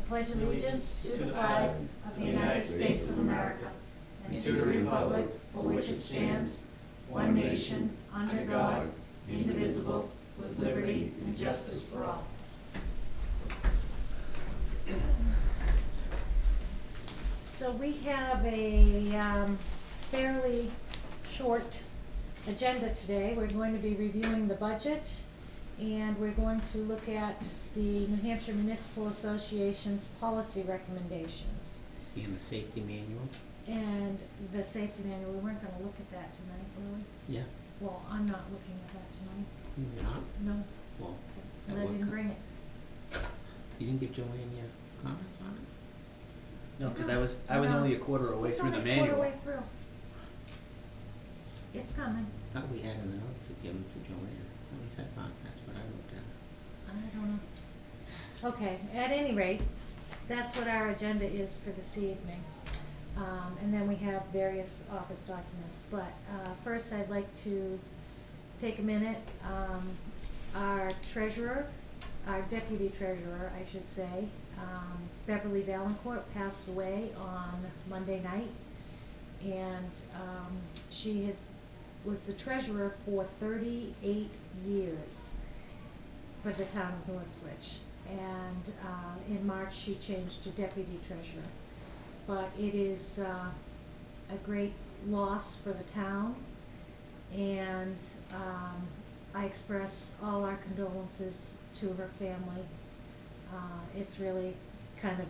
pledge allegiance to the flag of the United States of America and to the republic for which it stands, one nation, under God, indivisible, with liberty and justice for all. So we have a fairly short agenda today. We're going to be reviewing the budget, and we're going to look at the New Hampshire Municipal Association's policy recommendations. And the safety manual? And the safety manual. We weren't going to look at that tonight, were we? Yeah. Well, I'm not looking at that tonight. You're not? No. Well, I didn't bring it. You didn't give Joanne your comments on it? No, because I was only a quarter away through the manual. It's only a quarter way through. It's coming. I thought we had in the notes to give them to Joanne. At least I thought that's what I wrote down. I don't know. Okay, at any rate, that's what our agenda is for this evening. And then we have various office documents. But first I'd like to take a minute. Our treasurer, our deputy treasurer, I should say, Beverly Valancourt, passed away on Monday night. And she was the treasurer for 38 years for the town of New Ipswich. And in March she changed to deputy treasurer. But it is a great loss for the town, and I express all our condolences to her family. It's really kind of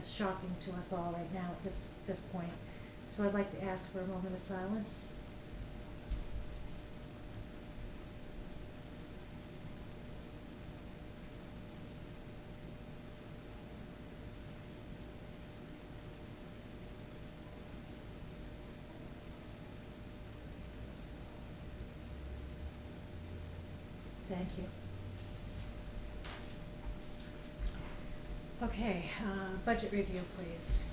shocking to us all right now at this point. So I'd like to ask for a moment of silence. Thank you. Okay, budget review, please.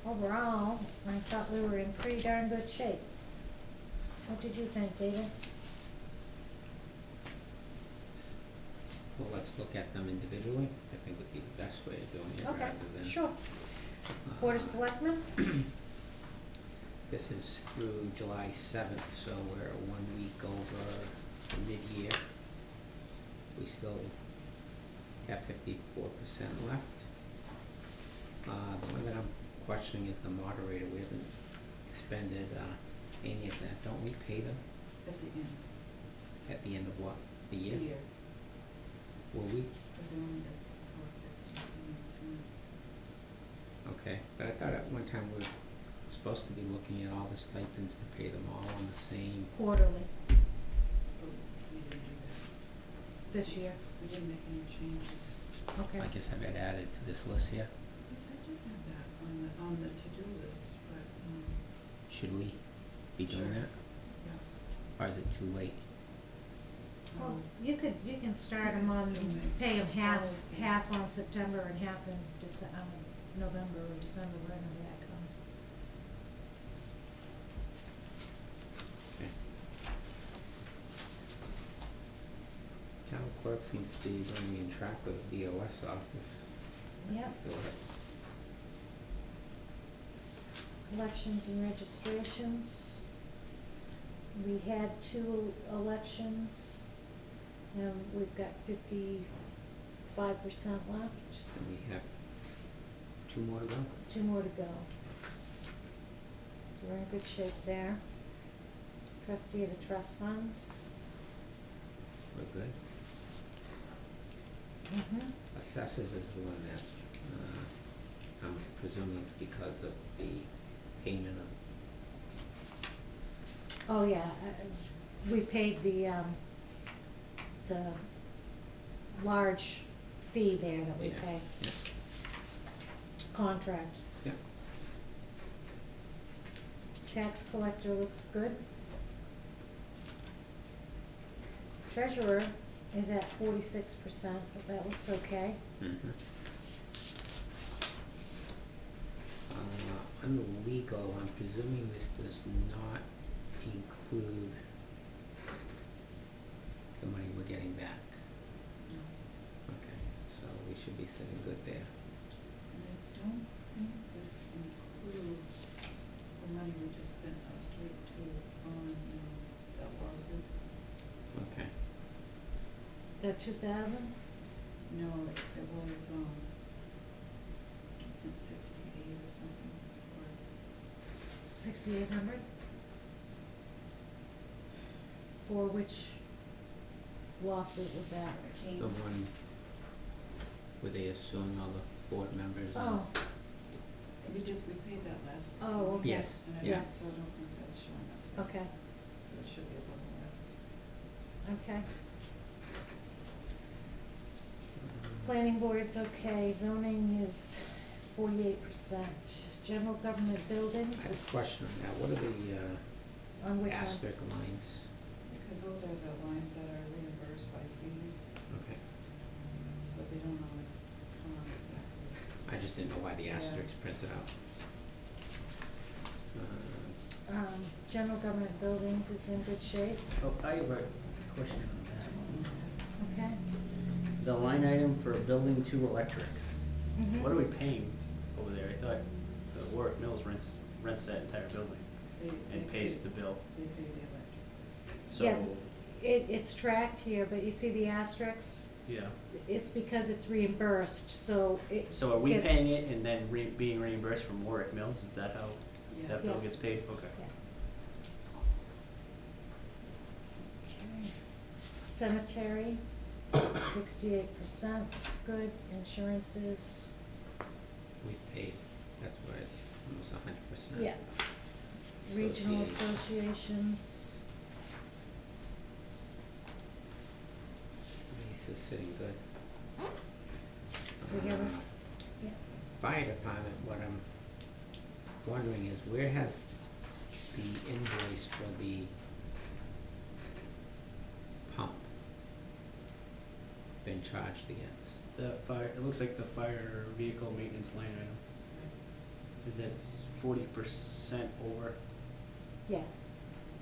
Overall, I thought we were in pretty darn good shape. What did you think, David? Well, let's look at them individually. I think would be the best way of doing it Okay, rather than... sure. Board of Selectmen? This is through July 7th, so we're 1 week over mid-year. We still have 54% left. The one that I'm questioning is the moderator. We haven't expended any of that. Don't we pay them? At the end. At the end of what? The year? The year. Will we? Because it only does 450. Okay, but I thought at one time we were supposed to be looking at all the stipends to pay them all on the same... Quarterly, But we didn't do that. this year. We didn't make any changes. Okay. I guess I got added to this list here. I did have that on the to-do list, but, Should we be doing Sure. that? yeah. Or is it too late? Well, you can start them on, pay them half on September and half in November or December, whenever that comes. Okay. Town clerk seems to be running track with the BOS office. Yep. Still Elections and registrations. We had 2 elections, and we've got 55% left. and we have 2 more to go. 2 more to go. So we're in good shape there. Trustee of the trust funds. We're good. Mm-hmm. Assessors is the one that, I'm presuming it's because of the payment of... Oh, yeah, we paid the large fee there that we Yeah, pay. yeah. Contract. Yeah. Tax collector looks good. Treasurer is at 46%, but that looks okay. Mm-hmm. Under legal, I'm presuming this does not include the money we're getting back. No. Okay, so we should be sitting good there. And I don't think this includes the money we just spent last week too on, that lawsuit. Okay, The 2,000? No, it was, wasn't it 68 or something, or 6,800? For which lawsuit was that? the one where they assume all the board members and. Oh, we paid that last week. Oh, okay. Yes, And I yes. still don't think that's showing up. okay, So it should be a little less. okay. Planning board's okay, zoning is 48%. General government I buildings have is. a question on that, what are the On which one? asterisk lines? Because those are the lines that are reimbursed by fees, Okay, so they don't always come out exactly. I just didn't know why the Yeah. asterisk printed out. General government buildings is in good shape, Oh, I have a question on that. okay? The line item for building 2 electric, Mhm. what are we paying over there? I thought the Warwick Mills rents that entire building and pays the bill. They pay the electric. So, Yeah. It's tracked here, but you see the asterisks? yeah. It's because it's reimbursed, so it. So are we gets- paying it and then being reimbursed from Warwick Mills? Is that how Yeah. that bill Yeah. gets paid? Okay. Yeah. Okay. Cemetery, 68%, it's good. Insurances, We paid, that's where it's almost 100%. yeah. Regional Association. associations, This is sitting good. we have, Uh, yeah. Fire department, what I'm wondering is where has the invoice for the pump been charged against? The fire, it looks like the fire vehicle maintenance line item, is it 40% over? Yeah,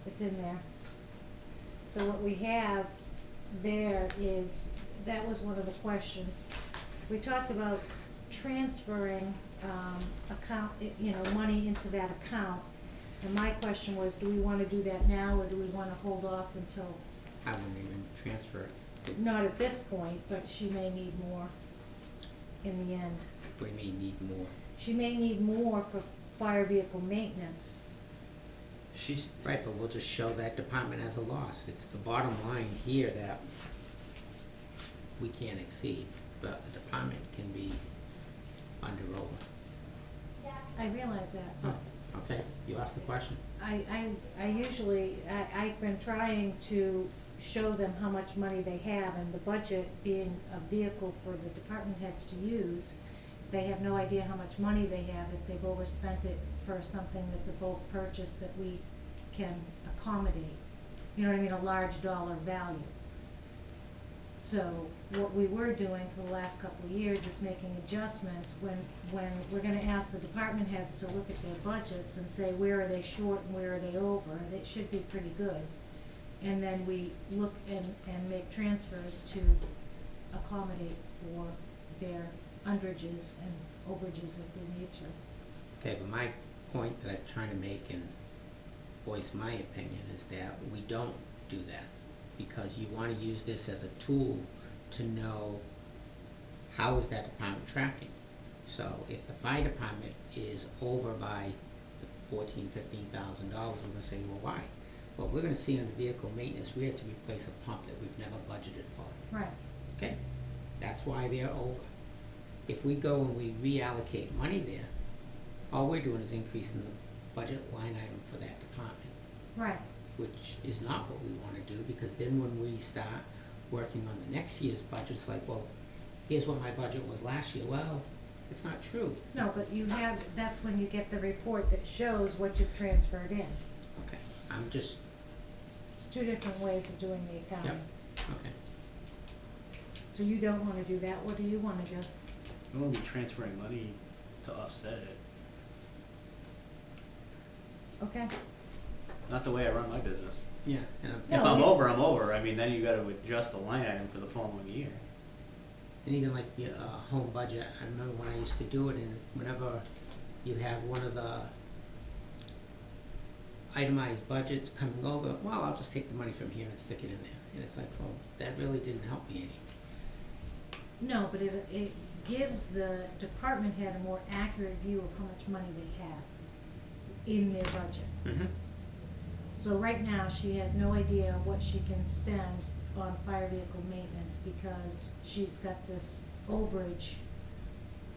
it's in there. So what we have there is, that was one of the questions. We talked about transferring, money into that account. And my question was, do we wanna do that now, or do we wanna hold off until, I wouldn't even transfer it. not at this point, but she may need more in the end. What do you mean need more? She may need more for fire vehicle maintenance. She's, Right, but we'll just show that department as a loss. It's the bottom line here that we can't exceed, but the department can be under over. I realize that, but Okay, you asked the question. I usually, I've been trying to show them how much money they have, and the budget being a vehicle for the department heads to use, they have no idea how much money they have if they've overspent it for something that's a bulk purchase that we can accommodate. You know what I mean, a large dollar value. So what we were doing for the last couple of years is making adjustments when we're gonna ask the department heads to look at their budgets and say, where are they short and where are they over? They should be pretty good. And then we look and make transfers to accommodate for their underages and overages if we need to. Okay, but my point that I'm trying to make and voice my opinion is that we don't do that, because you wanna use this as a tool to know how is that department tracking. So if the fire department is over by the $14,000-15,000, we're gonna say, well, why? Well, we're gonna see on the vehicle maintenance, we have to replace a pump that we've never budgeted for. Right. Okay, that's why they're over. If we go and we reallocate money there, all we're doing is increasing the budget line item for that department, Right. which is not what we wanna do, because then when we start working on the next year's budget, it's like, well, here's what my budget was last year. Well, it's not true. No, but you have, that's when you get the report that shows what you've transferred in. Okay, I'm just, It's two different ways of doing the accounting. okay. So you don't wanna do that, what do you wanna do? we won't be transferring money to offset it. Okay, Not the way I run my business. Yeah, and If No, I'm it's- over, I'm over. I mean, then you gotta adjust the line item for the following year. and even like your home budget, I remember when I used to do it, and whenever you have one of the itemized budgets coming over, well, I'll just take the money from here and stick it in there. And it's like, well, that really didn't help me any. no, but it gives the department head a more accurate view of how much money they have in their budget. Mm-hmm. So right now, she has no idea what she can spend on fire vehicle maintenance because she's got this overage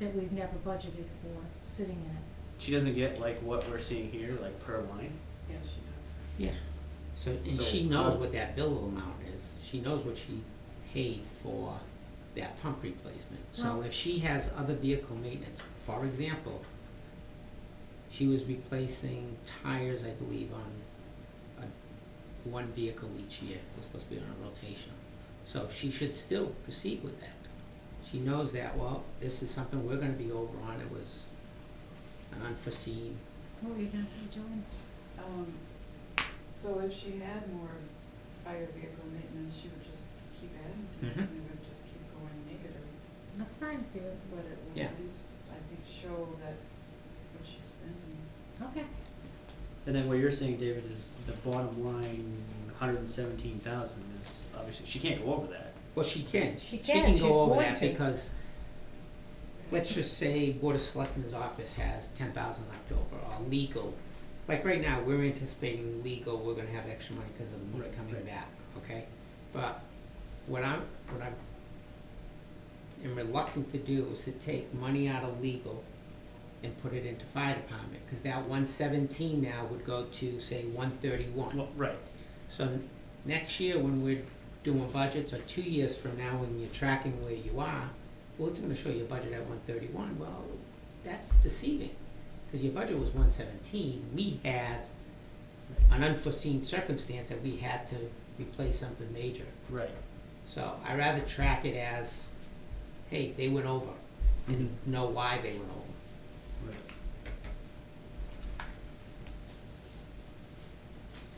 that we've never budgeted for sitting in it. She doesn't get like what we're seeing here, like per line. Yeah, she does. Yeah. So, and So she knows how- what that bill amount is. She knows what she paid for that pump replacement. So Well- if she has other vehicle maintenance, for example, she was replacing tires, I believe, on one vehicle each year. It was supposed to be on a rotation. So she should still proceed with that. She knows that, well, this is something we're gonna be over on. It was an unforeseen. What were you gonna say, Joanne? So if she had more fire vehicle maintenance, she would just keep adding to it, Mhm. and it would just keep going negative. That's fine, if you- But it will Yeah. at least, I think, show that what she's spending. okay. And then what you're saying, David, is the bottom line, 117,000 is obviously, she can't go over that. Well, she can. She can, she's go over going that to. because, let's just say Board of Selectmen's office has 10,000 left over, or legal. Like right now, we're anticipating legal, we're gonna have extra money because of the money Right, coming right. back, okay? But what I'm am reluctant to do is to take money out of legal and put it into fire department, cause that 117 now would go to, say, 131. Well, right. So next year, when we're doing budgets, or 2 years from now, when you're tracking where you are, well, it's gonna show your budget at 131. Well, that's deceiving, because your budget was 117. We had an unforeseen circumstance that we had to replace something major. Right. So I rather track it as, hey, they went over, and know why they went over. Right.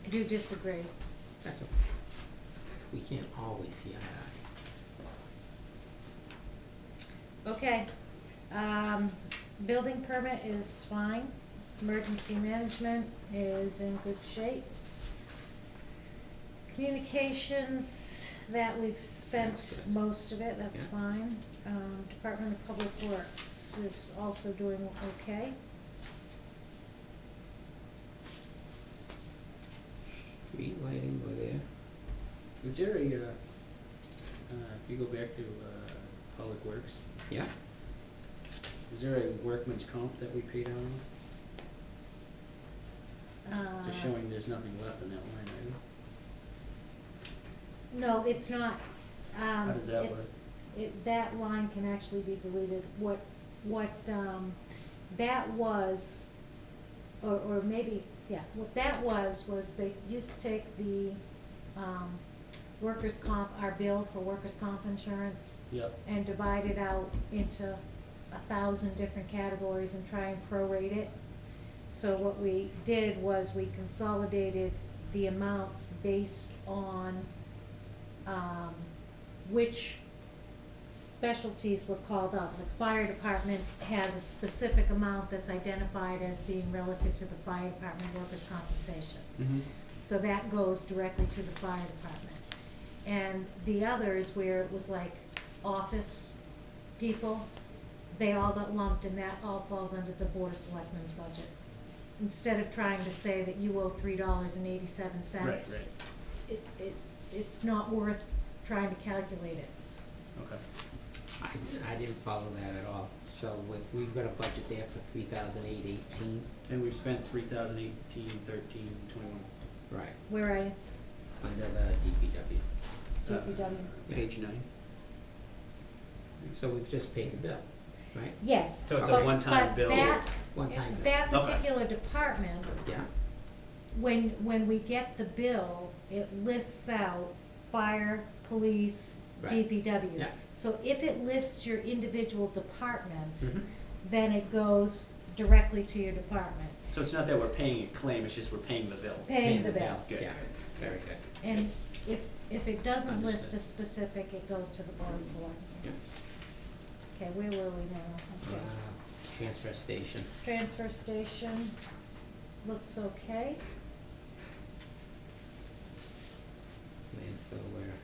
I do disagree. That's okay. We can't always see eye to eye. Okay, building permit is fine, emergency management is in good shape. Communications, that we've That's spent good. most of it, that's Yeah. fine. Department of Public Works is also doing okay. Street lighting, we're there. Is there a, if you go back to, Public Works, Yeah. is there a workman's comp that we paid out on? Just showing there's nothing left in that line item. No, it's not, How does that it's, that line can actually be deleted. What, that was, or maybe, yeah, what that was they used to take the, workers' comp, our bill for workers' comp insurance, Yep. and divide it out into 1,000 different categories and try and prorate it. So what we did was we consolidated the amounts based on, which specialties were called out. Like fire department has a specific amount that's identified as being relative to the fire department workers' compensation. Mm-hmm. So that goes directly to the fire department. And the others where it was like office people, they all got lumped and that all falls under the Board of Selectmen's budget. Instead of trying to say that you owe $3.87. Right, It's not worth trying to calculate it. okay. I didn't follow that at all. So we've got a budget there for 3,818. And we've spent 3,018, 13, 21. Right. Where are you? Under the DPW. DPW. Page 9. So we've just paid the bill, right? Yes. So it's a but- one-time but bill. that- One time bill. That Okay. particular department, Yeah. when we get the bill, it lists out fire, police, Right. DPW. Yeah. So if it lists your individual department, Mhm. then it goes directly to your department, So it's not that we're paying a claim, it's just we're paying the bill. paying the bill. Good. Yeah, very good. And if it doesn't list Understood. a specific, it goes to the board of selectmen. Yeah. Okay, where were we now? Okay. Transfer station. Transfer station looks okay. Landfill where?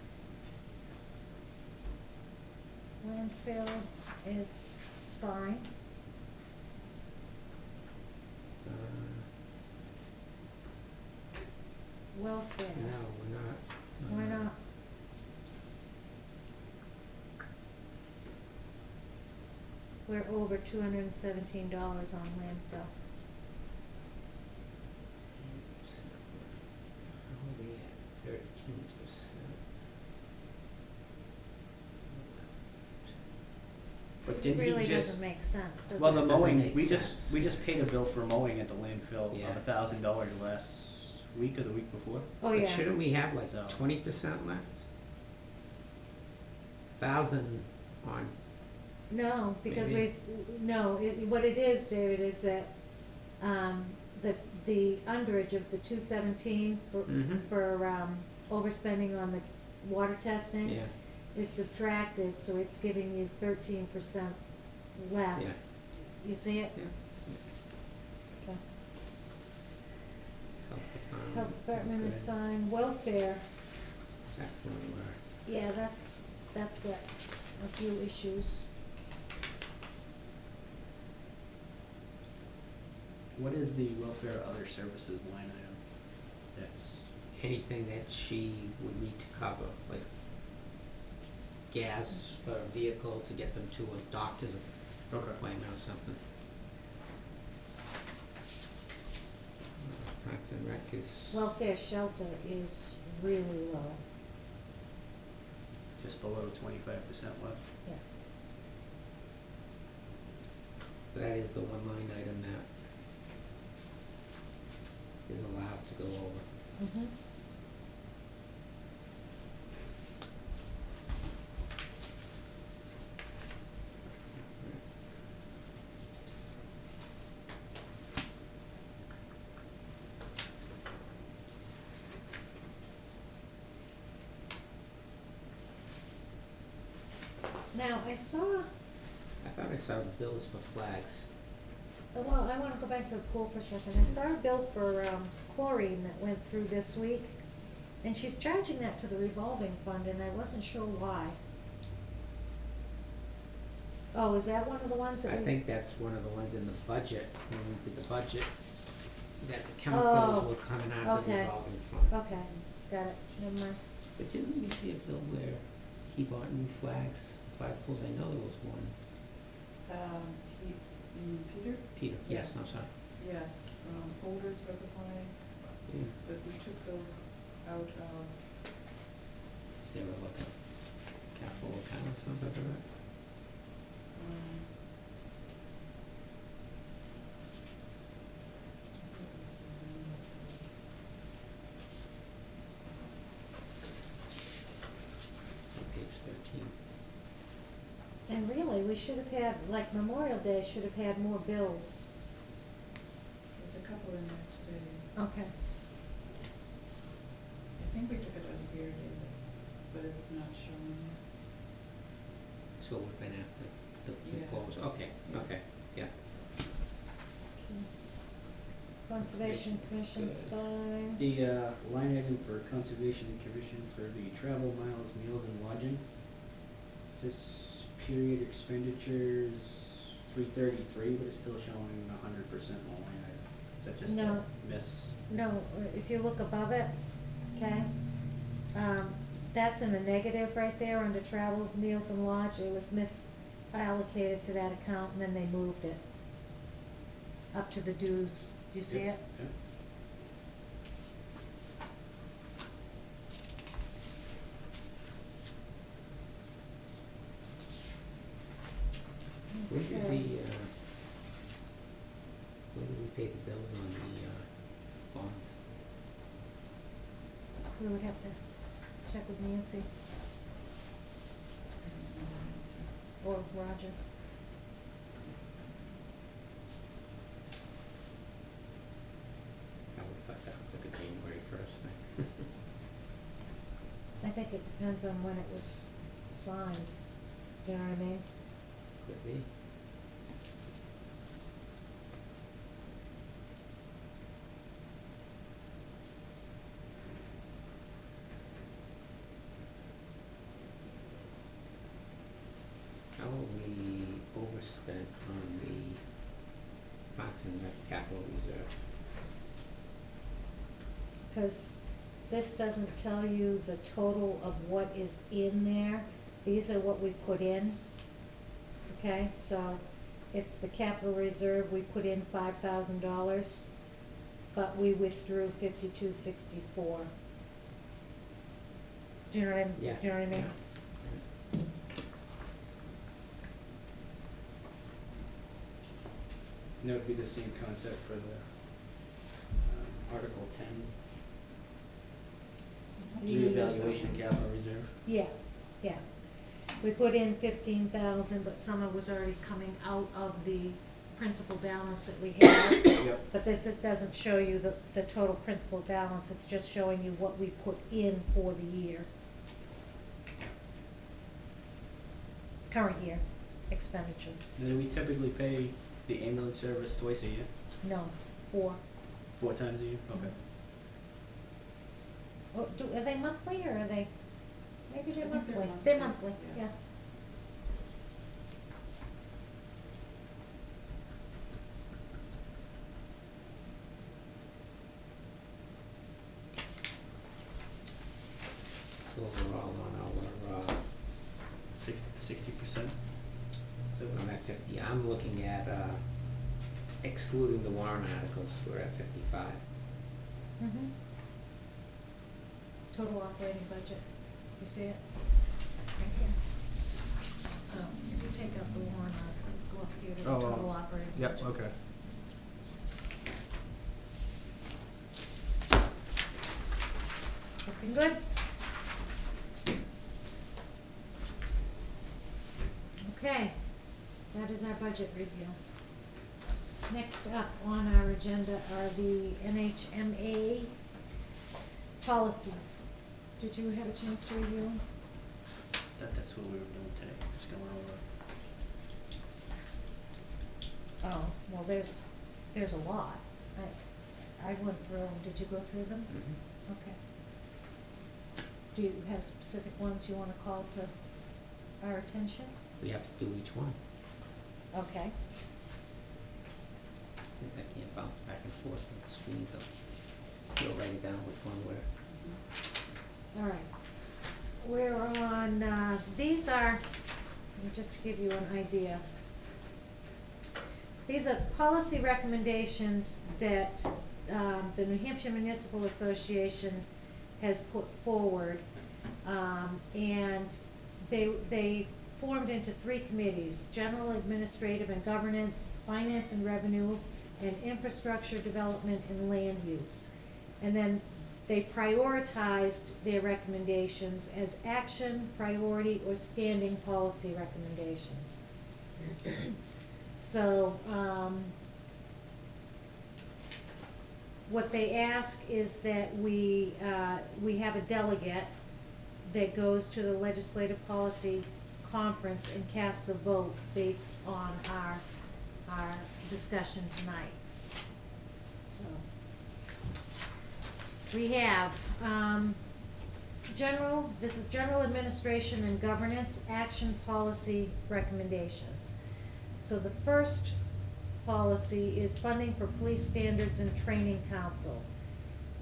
Landfill is fine. Uh, Welfare, no, we're not. we're not. We're over $217 on landfill. How are we at? 13%. But didn't Really he just, doesn't make sense, does it? well, the Doesn't mowing, make we sense. just paid a bill for mowing at the landfill Yeah. of $1,000 last week or the week before. Oh, But yeah. shouldn't we have like So- 20% left? 1,000 on, No, because Maybe. what it is, David, is that, the underage of the 217 Mhm. for overspending on the water testing yeah, is subtracted, so it's giving you 13% less. You see it? yeah. Okay. Health Health department is good. fine, welfare, That's the one where, yeah, that's got a few issues. What is the welfare other services line item? That's, anything that she would need to cover, like gas for a vehicle to get them to a doctor's okay. appointment or something. Parks and Rec is, Welfare shelter is really low, Just below 25% left. yeah. that is the one line item that is allowed to go over. Mm-hmm. Now, I saw, I thought I saw bills for flags. well, I wanna go back to the pool for a second. I saw a bill for chlorine that went through this week, and she's charging that to the revolving fund, and I wasn't sure why. Oh, is that one of the ones that I we? think that's one of the ones in the budget, when we did the budget, that the chemicals Oh, were coming out of the okay. revolving fund. Okay, got it, never mind. But didn't we see a bill where he bought new flags, flagpoles? I know there was one. Peter? Peter, yes, I'm sorry. Yes, holders for the flags, Yeah. but we took those out of, Is there like a capital account or something for that? um, On page 13. And really, we should have had, like Memorial Day should have had more bills. there's a couple in there today. Okay. I think we took it out of here, David, but it's not showing yet. So we've been after the Yeah. poles, okay, okay, yeah. Conservation Commission's Good. fine. The line item for Conservation Commission for the travel miles, meals and lodging. Says period expenditures 333, but it's still showing 100% on line item. Is that just No. a miss? No, if you look above it, okay, that's in a negative right there under travel, meals and lodge. It was misallocated to that account, and then they moved it up to the dues. Do you see it? Yeah. Where did Okay. where did we pay the bills on the bonds? We would have to check with Nancy I don't know the answer. or Roger. think it depends on when it was signed, you know what I mean? Could be. How will we overspent on the Parks and Rec capital reserve? Cause this doesn't tell you the total of what is in there, these are what we put in. Okay, so it's the capital reserve, we put in $5,000, but we withdrew 5264. Do you know what I, Yeah. do you know what I mean? Yeah. And that would be the same concept for the, Article 10, reevaluation capital reserve. Yeah, yeah. We put in 15,000, but some of it was already coming out of the principal balance that we had. Yep. But this, it doesn't show you the total principal balance, it's just showing you what we put in for the year. Current year expenditure. And then we typically pay the ambulance service twice a year, No, 4. 4 times a year, okay. Oh, are they monthly or are they, maybe they're I think monthly? they're They're monthly, monthly, yeah. yeah. So overall on our, 60%. so I'm at 50, I'm looking at, excluding the warrant articles, we're at 55. Mm-hmm. Total operating budget, you see it? Right here. So, if you take out the warrant articles, go up here to the Oh, total operating budget. Yep, okay. Looking good? Okay, that is our budget review. Next up on our agenda are the NHMA policies. Did you have a chance to review them? That's what we were doing today, just going over. Oh, well, there's a lot. I went through them. Did you go through them? Mm-hmm. Okay. Do you have specific ones you wanna call to our attention? We have to do each one, Okay. since I can't bounce back and forth with the screens, you'll write it down which one where. All right. We're on, these are, let me just give you an idea. These are policy recommendations that, the New Hampshire Municipal Association has put forward. And they formed into 3 committees: General Administrative and Governance, Finance and Revenue, and Infrastructure Development and Land Use. And then they prioritized their recommendations as action, priority, or standing policy recommendations. So, what they ask is that we have a delegate that goes to the Legislative Policy Conference and casts a vote based on our discussion tonight. So, we have, this is General Administration and Governance Action Policy Recommendations. So the first policy is funding for Police Standards and Training Council.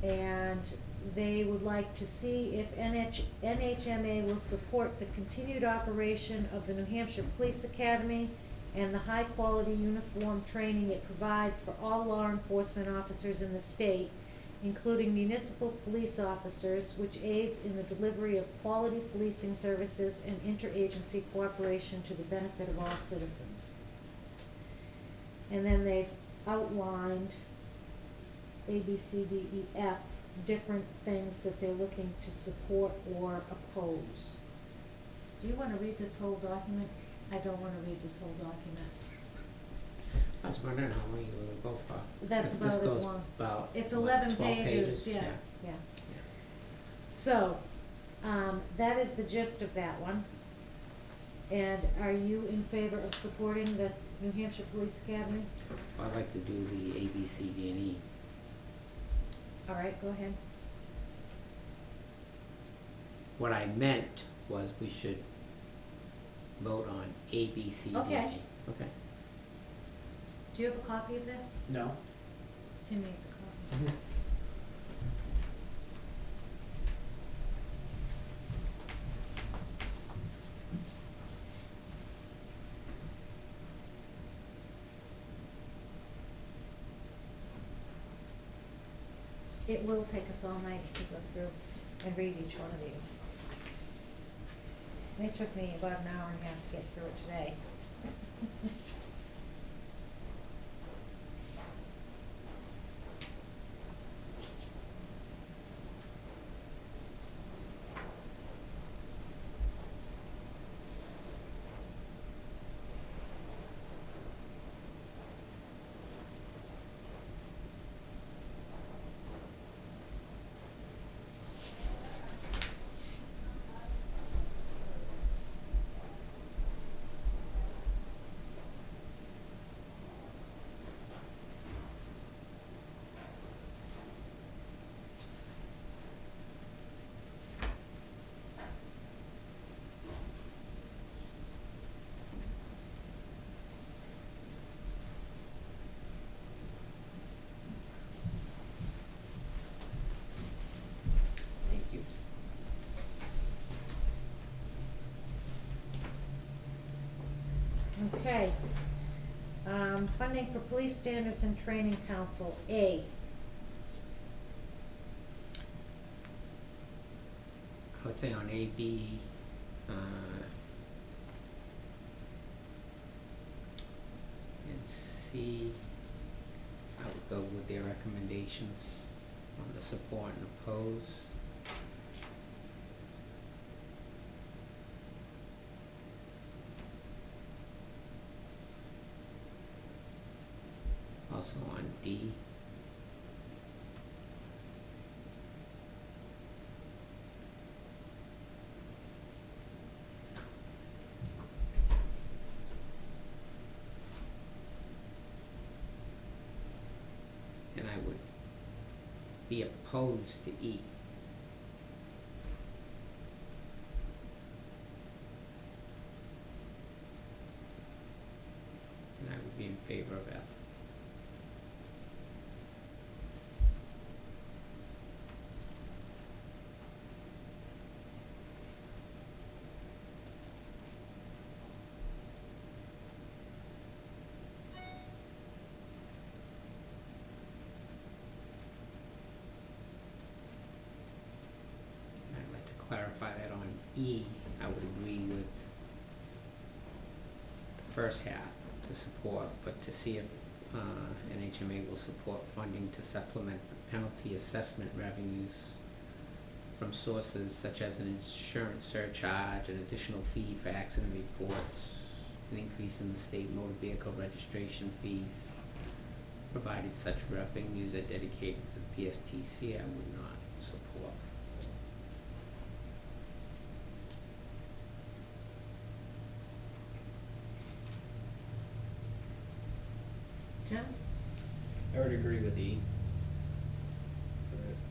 And they would like to see if NHMA will support the continued operation of the New Hampshire Police Academy and the high-quality uniform training it provides for all law enforcement officers in the state, including municipal police officers, which aids in the delivery of quality policing services and interagency cooperation to the benefit of all citizens. And then they've outlined A, B, C, D, E, F, different things that they're looking to support or oppose. Do you wanna read this whole document? I don't wanna read this whole document. I was wondering how long you would go for. That's 'Cause about this as goes long. about, It's what, 11 12 pages, yeah, yeah. So, That is the gist of that one. And are you in favor of supporting the New Hampshire Police Academy? I'd like to do the A, B, C, D, and E. All right, go ahead. What I meant was we should vote on A, B, C, D, and Okay. E. Okay. Do you have a copy of this? No? Tim needs a copy. It will take us all night to go through and read each one of these. It took me about an hour and a half to get through it today. Thank you. Okay. Funding for Police Standards and Training Council, A. I would say on A, B, and C, I would go with their recommendations on the support and oppose. Also on D. And I would be opposed to E. And I would be in favor of F. And I'd like to clarify that on E, I would agree with the first half to support, but to see if NHMA will support funding to supplement the penalty assessment revenues from sources such as an insurance surcharge, an additional fee for accident reports, an increase in the state motor vehicle registration fees. Provided such revenues are dedicated to the PSTC, I would not support. Tim? I would agree with E.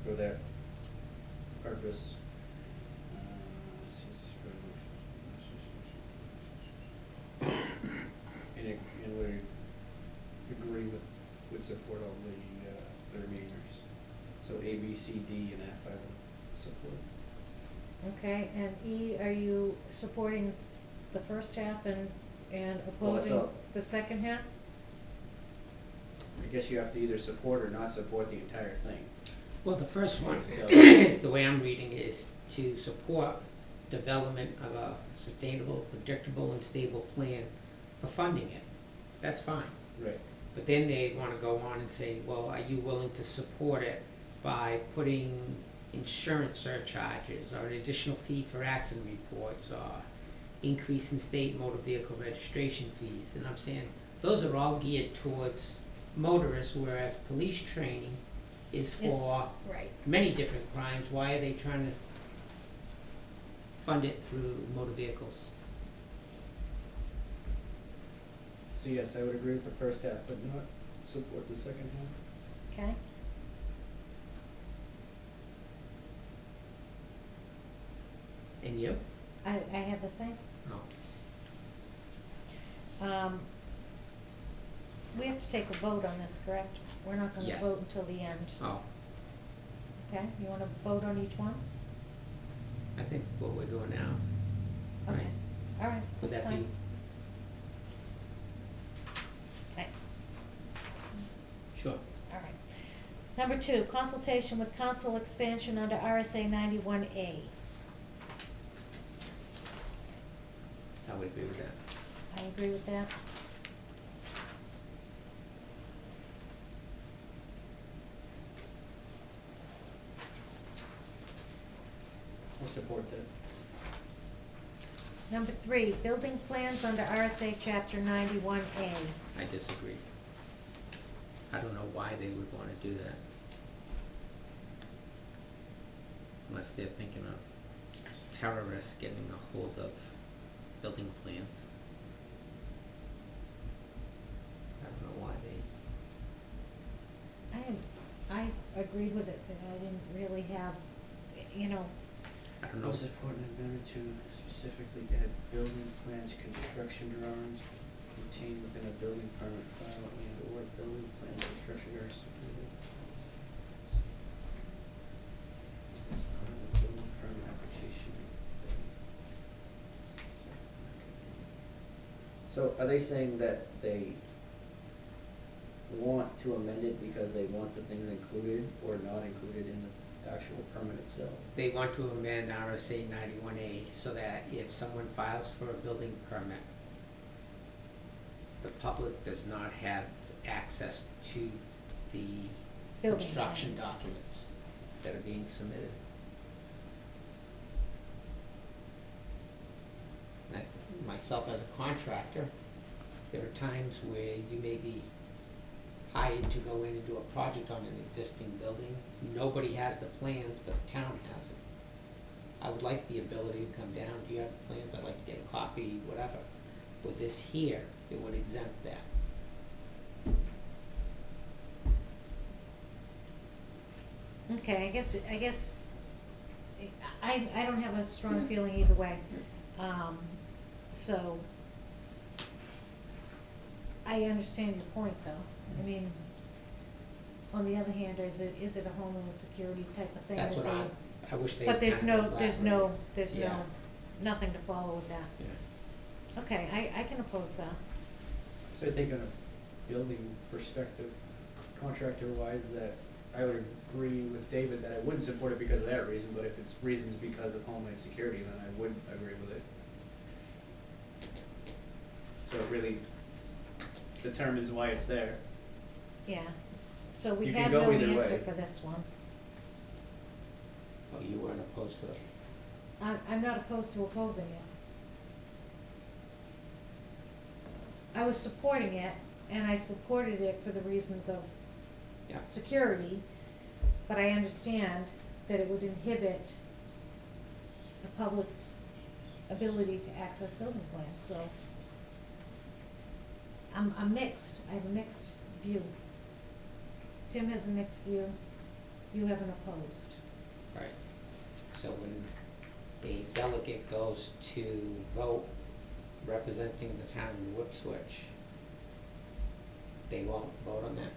For that purpose. And would agree with support all the remainers. So A, B, C, D, and F I would support. Okay, and E, are you supporting the first half and Well, that's opposing all. the second half? I guess you have to either support or not support the entire thing. Well, the first one, So- is the way I'm reading it, is to support development of a sustainable, predictable, and stable plan for funding it. That's fine. Right. But then they wanna go on and say, well, are you willing to support it by putting insurance surcharges or an additional fee for accident reports or increase in state motor vehicle registration fees? And I'm saying, those are all geared towards motorists, whereas police training is for Right. many different crimes. Why are they trying to fund it through motor vehicles. So yes, I would agree with the first half, but not support the second half. Okay? And you? I have the same. No. We have to take a vote on this, correct? We're not gonna Yes. vote until the end. Oh, Okay, you wanna vote on each one? I think what we're doing now. Okay, Right. all right, Would that's that be, fine. Okay, sure. all right. Number 2, consultation with council expansion under RSA 91A. I would agree with that. I agree with that. I'll support that. Number 3, building plans under RSA chapter 91A. I disagree. I don't know why they would wanna do that. Unless they're thinking of terrorists getting a hold of building plans. I don't know why they, I agreed with it, but I didn't really have, you know, I don't know. I'll support an amendment to specifically add building plans, construction drawings contained within a building permit file and or building plan construction are submitted as part of the building permit application. So are they saying that they want to amend it because they want the things included or not included in the actual permit itself? They want to amend RSA 91A so that if someone files for a building permit, the public does not have access to the building construction plans. documents that are being submitted. And myself as a contractor, there are times where you may be hired to go in and do a project on an existing building. Nobody has the plans, but the town has it. I would like the ability to come down, do you have the plans? I'd like to get a copy, whatever. With this here, it would exempt that. Okay, I guess, I don't have a strong feeling either way. So, I understand your point, though. I mean, on the other hand, is it a homeland security type of thing? That's that what they- I wish they. But there's kind of no, Yeah. nothing to follow with that. Yeah. Okay, I can oppose that. So I think on a building perspective, contractor-wise, that I would agree with David that I wouldn't support it because of that reason, but if it's reasons because of homeland security, then I would agree with it. So it really determines why it's there. Yeah, so we You can have go no either answer way. for this one. Oh, you weren't opposed to it? I'm not opposed to opposing it. I was supporting it, and I supported it for the reasons of Yeah. security, but I understand that it would inhibit the public's ability to access building plans, so I'm mixed, I have a mixed view. Tim has a mixed view, you have an opposed. Right. So when a delegate goes to vote representing the town in Ipswich, they won't vote on that?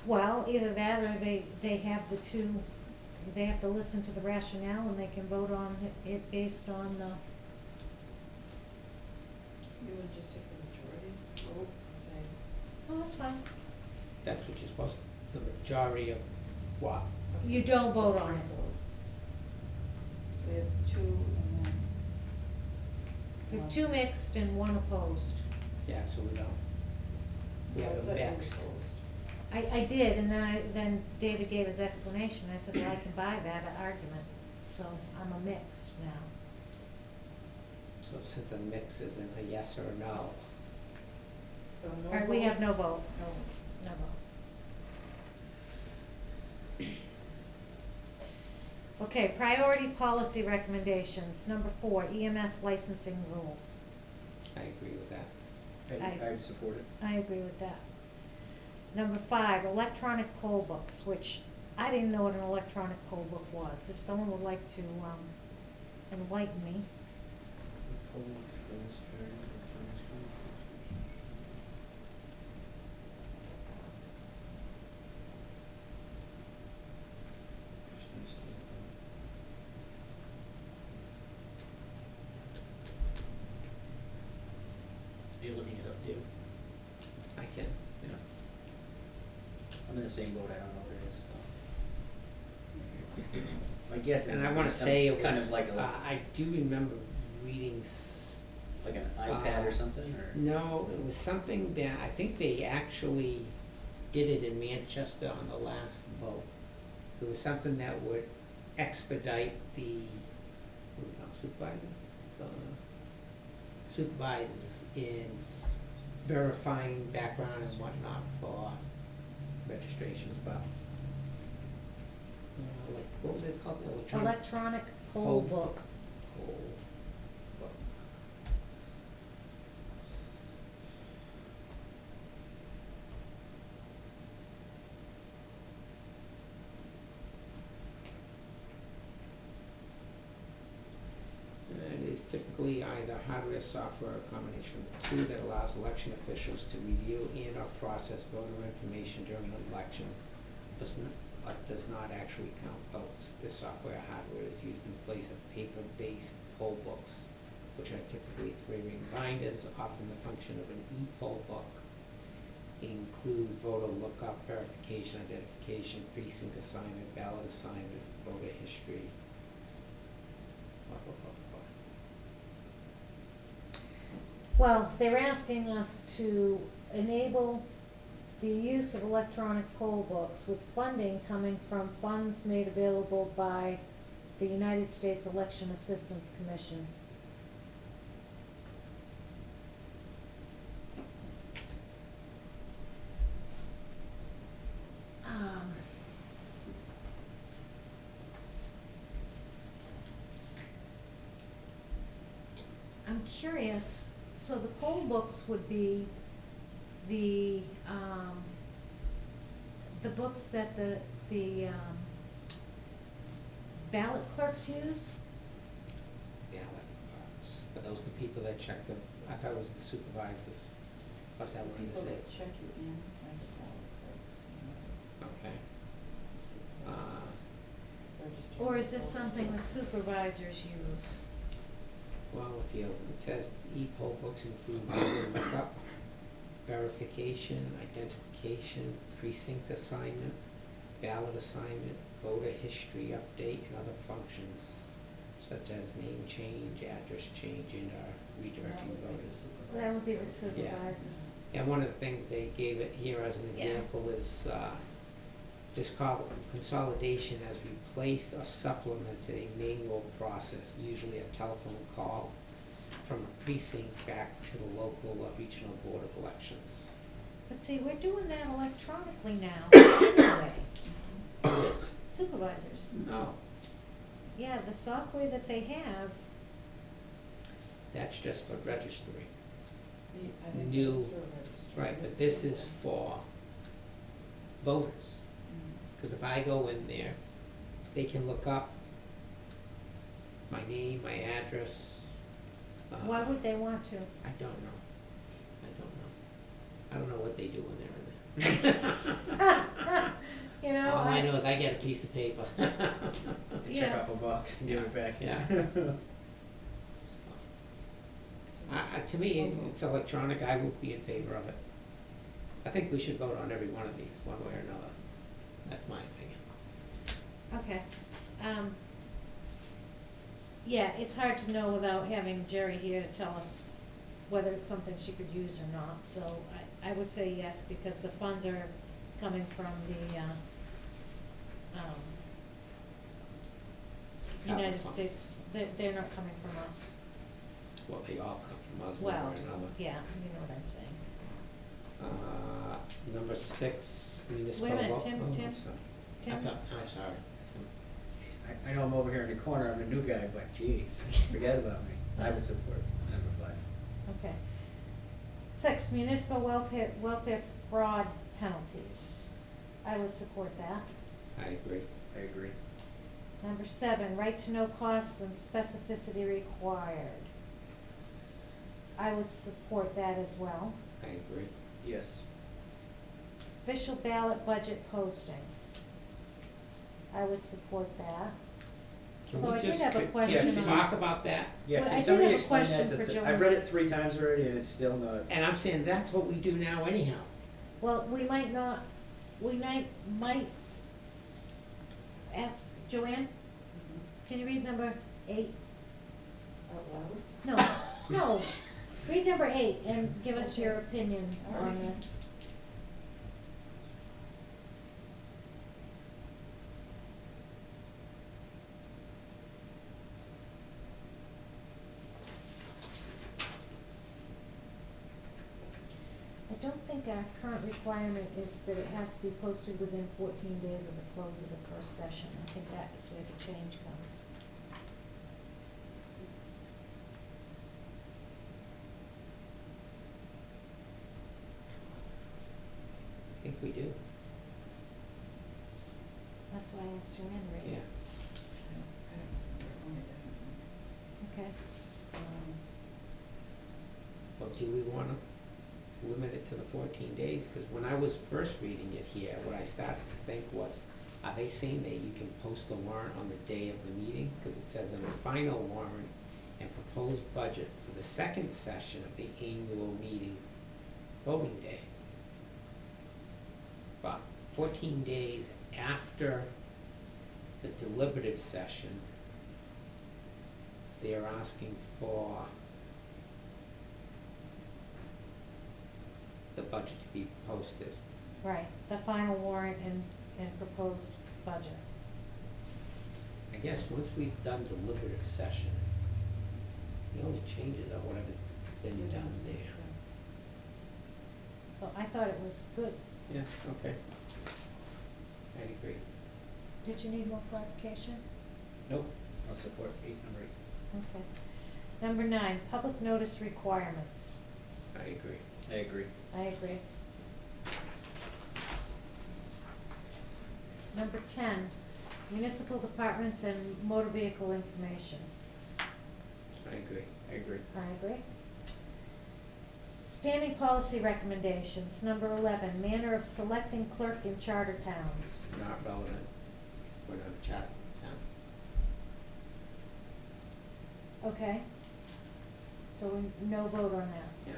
Well, either that or they have the two, they have to listen to the rationale and they can vote on it based on the, You would just take the majority vote and say, oh, that's fine. That's what you're supposed to, the majority of what? You don't vote on it. so you have 2 and then. We have one. 2 mixed and 1 opposed. Yeah, so we don't. We have I a thought you were mixed. opposed. I did, and then David gave his explanation, I said, well, I can buy that argument, so I'm a mixed now. So since a mix isn't a yes or a no, So no All right, we vote? have no vote, no vote. Okay, priority policy recommendations, number 4, EMS licensing rules. I agree with that. I'd support it. I agree with that. Number 5, electronic poll books, which I didn't know what an electronic poll book was. If someone would like to enlighten me. You're looking it up, David? I can, yeah. I'm in the same boat, I don't know what it is, so. My guess is. And I wanna it's say it kind was, of like a, I do remember reading like an iPad or something, or? no, it was something that, I think they actually did it in Manchester on the last vote. It was something that would expedite the, supervisors in verifying background and whatnot for registration as well. Like, what was it called, Electronic poll Poll book. Poll book. And it is typically either hardware, software, or a combination of the two that allows election officials to review and or process voter information during an election, but does not actually count votes. This software hardware is used in place of paper-based poll books, which are typically 3-ring binders, often the function of an e-poll book. Include voter lookup, verification, identification, precinct assignment, ballot assignment, voter history, blah, blah, blah, blah. Well, they're asking us to enable the use of electronic poll books with funding coming from funds made available by the United States Election Assistance Commission. I'm curious, so the poll books would be the books that the ballot clerks use? Ballot box. Are those the people that check the, I thought it was the supervisors. What's that one to People say? that check you in, like the ballot clerks, Okay. supervisors, registered Or is this voters. something the supervisors use? Well, if you, it says e-poll books include voter lookup, verification, identification, precinct assignment, ballot assignment, voter history update, and other functions such as name change, address change, and redirecting voters. That would be the Yeah. supervisors. And one of the things they gave it here as an Yeah. example is, this consolidation has replaced or supplemented a manual process, usually a telephone call from a precinct back to the local or regional board of elections. But see, we're doing that electronically now, anyway, Who is? supervisors. No, Yeah, the software that they have, that's just for registering. I think New- it's for registered. Right, but this is for voters. Mm. Cause if I go in there, they can look up my name, my address. why would they want to? I don't know. I don't know what they do when they're in there. You know, All I know is I get a piece of paper. Check Yeah. off a box and give it back. Yeah. To me, if it's electronic, I would be in favor of it. I think we should vote on every one of these, one way or another. That's my opinion. Okay, yeah, it's hard to know without having Jerry here to tell us whether it's something she could use or not, so I would say yes, because the funds are coming from the, United funds. States, they're not coming from us. Well, they all come from us, one way Well, or another. yeah, you know what I'm saying. Number 6, municipal Wait a minute, vote. Tim, Oh, I'm Tim, sorry. Tim? I'm sorry. Tim. I know I'm over here in the corner, I'm the new guy, but geez, forget about me. I would support number 5. Okay. 6, municipal welfare fraud penalties. I would support that. I agree. I agree. Number 7, right to know costs and specificity required. I would support that as well. I agree. Yes. Official ballot budget postings. I would support that. Can Although we I did just have a question on. talk about that? Yeah, Well, I can did somebody have a explain question that for to, Joanne. I've read it 3 times already and it's still not. And I'm saying that's what we do now anyhow. Well, we might not, we might ask, Joanne, can you read number 8? Out loud? No, read number 8 and give us Okay. your opinion All on right. this. I don't think our current requirement is that it has to be posted within 14 days of the close of the first session. I think that is where the change comes. I think we do. That's why I asked Joanne to read Yeah. it. Okay. Well, do we wanna limit it to the 14 days? Cause when I was first reading it here, what I started to think was, are they saying that you can post a warrant on the day of the meeting? Cause it says in a final warrant and proposed budget for the second session of the annual meeting voting day. But 14 days after the deliberative session, they're asking for the budget to be posted. Right, the final warrant and proposed budget. I guess once we've done deliberative session, the only changes are whatever's been done there. So I thought it was good. Yeah, okay. I agree. Did you need more clarification? Nope. I'll support number 8. Okay. Number 9, public notice requirements. I agree. I agree. I agree. Number 10, municipal departments and motor vehicle information. I agree. I agree. I agree. Standing policy recommendations. Number 11, manner of selecting clerk in charter towns. Not relevant. We're not a chat town. Okay? So no vote on that. Yeah.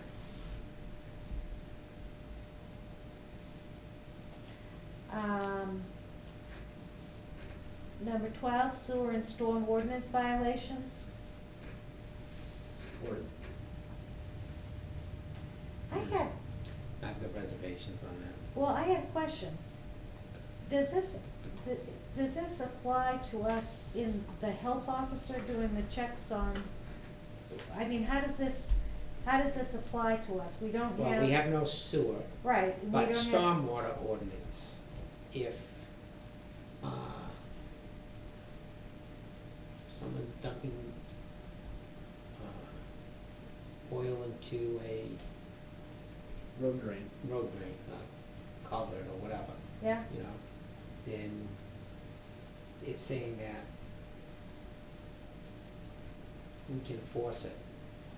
Number 12, sewer and storm ordinance violations. Support. Mm-hmm. I had, I've got reservations on that. well, I had a question. Does this apply to us in the health officer doing the checks on, I mean, how does this apply to us? We don't have. Well, we have no sewer, Right, we but don't have. stormwater ordinance, if, someone's dumping, oil into a Road drain. road drain, culvert or whatever, Yeah, you know, then it's saying that we can force it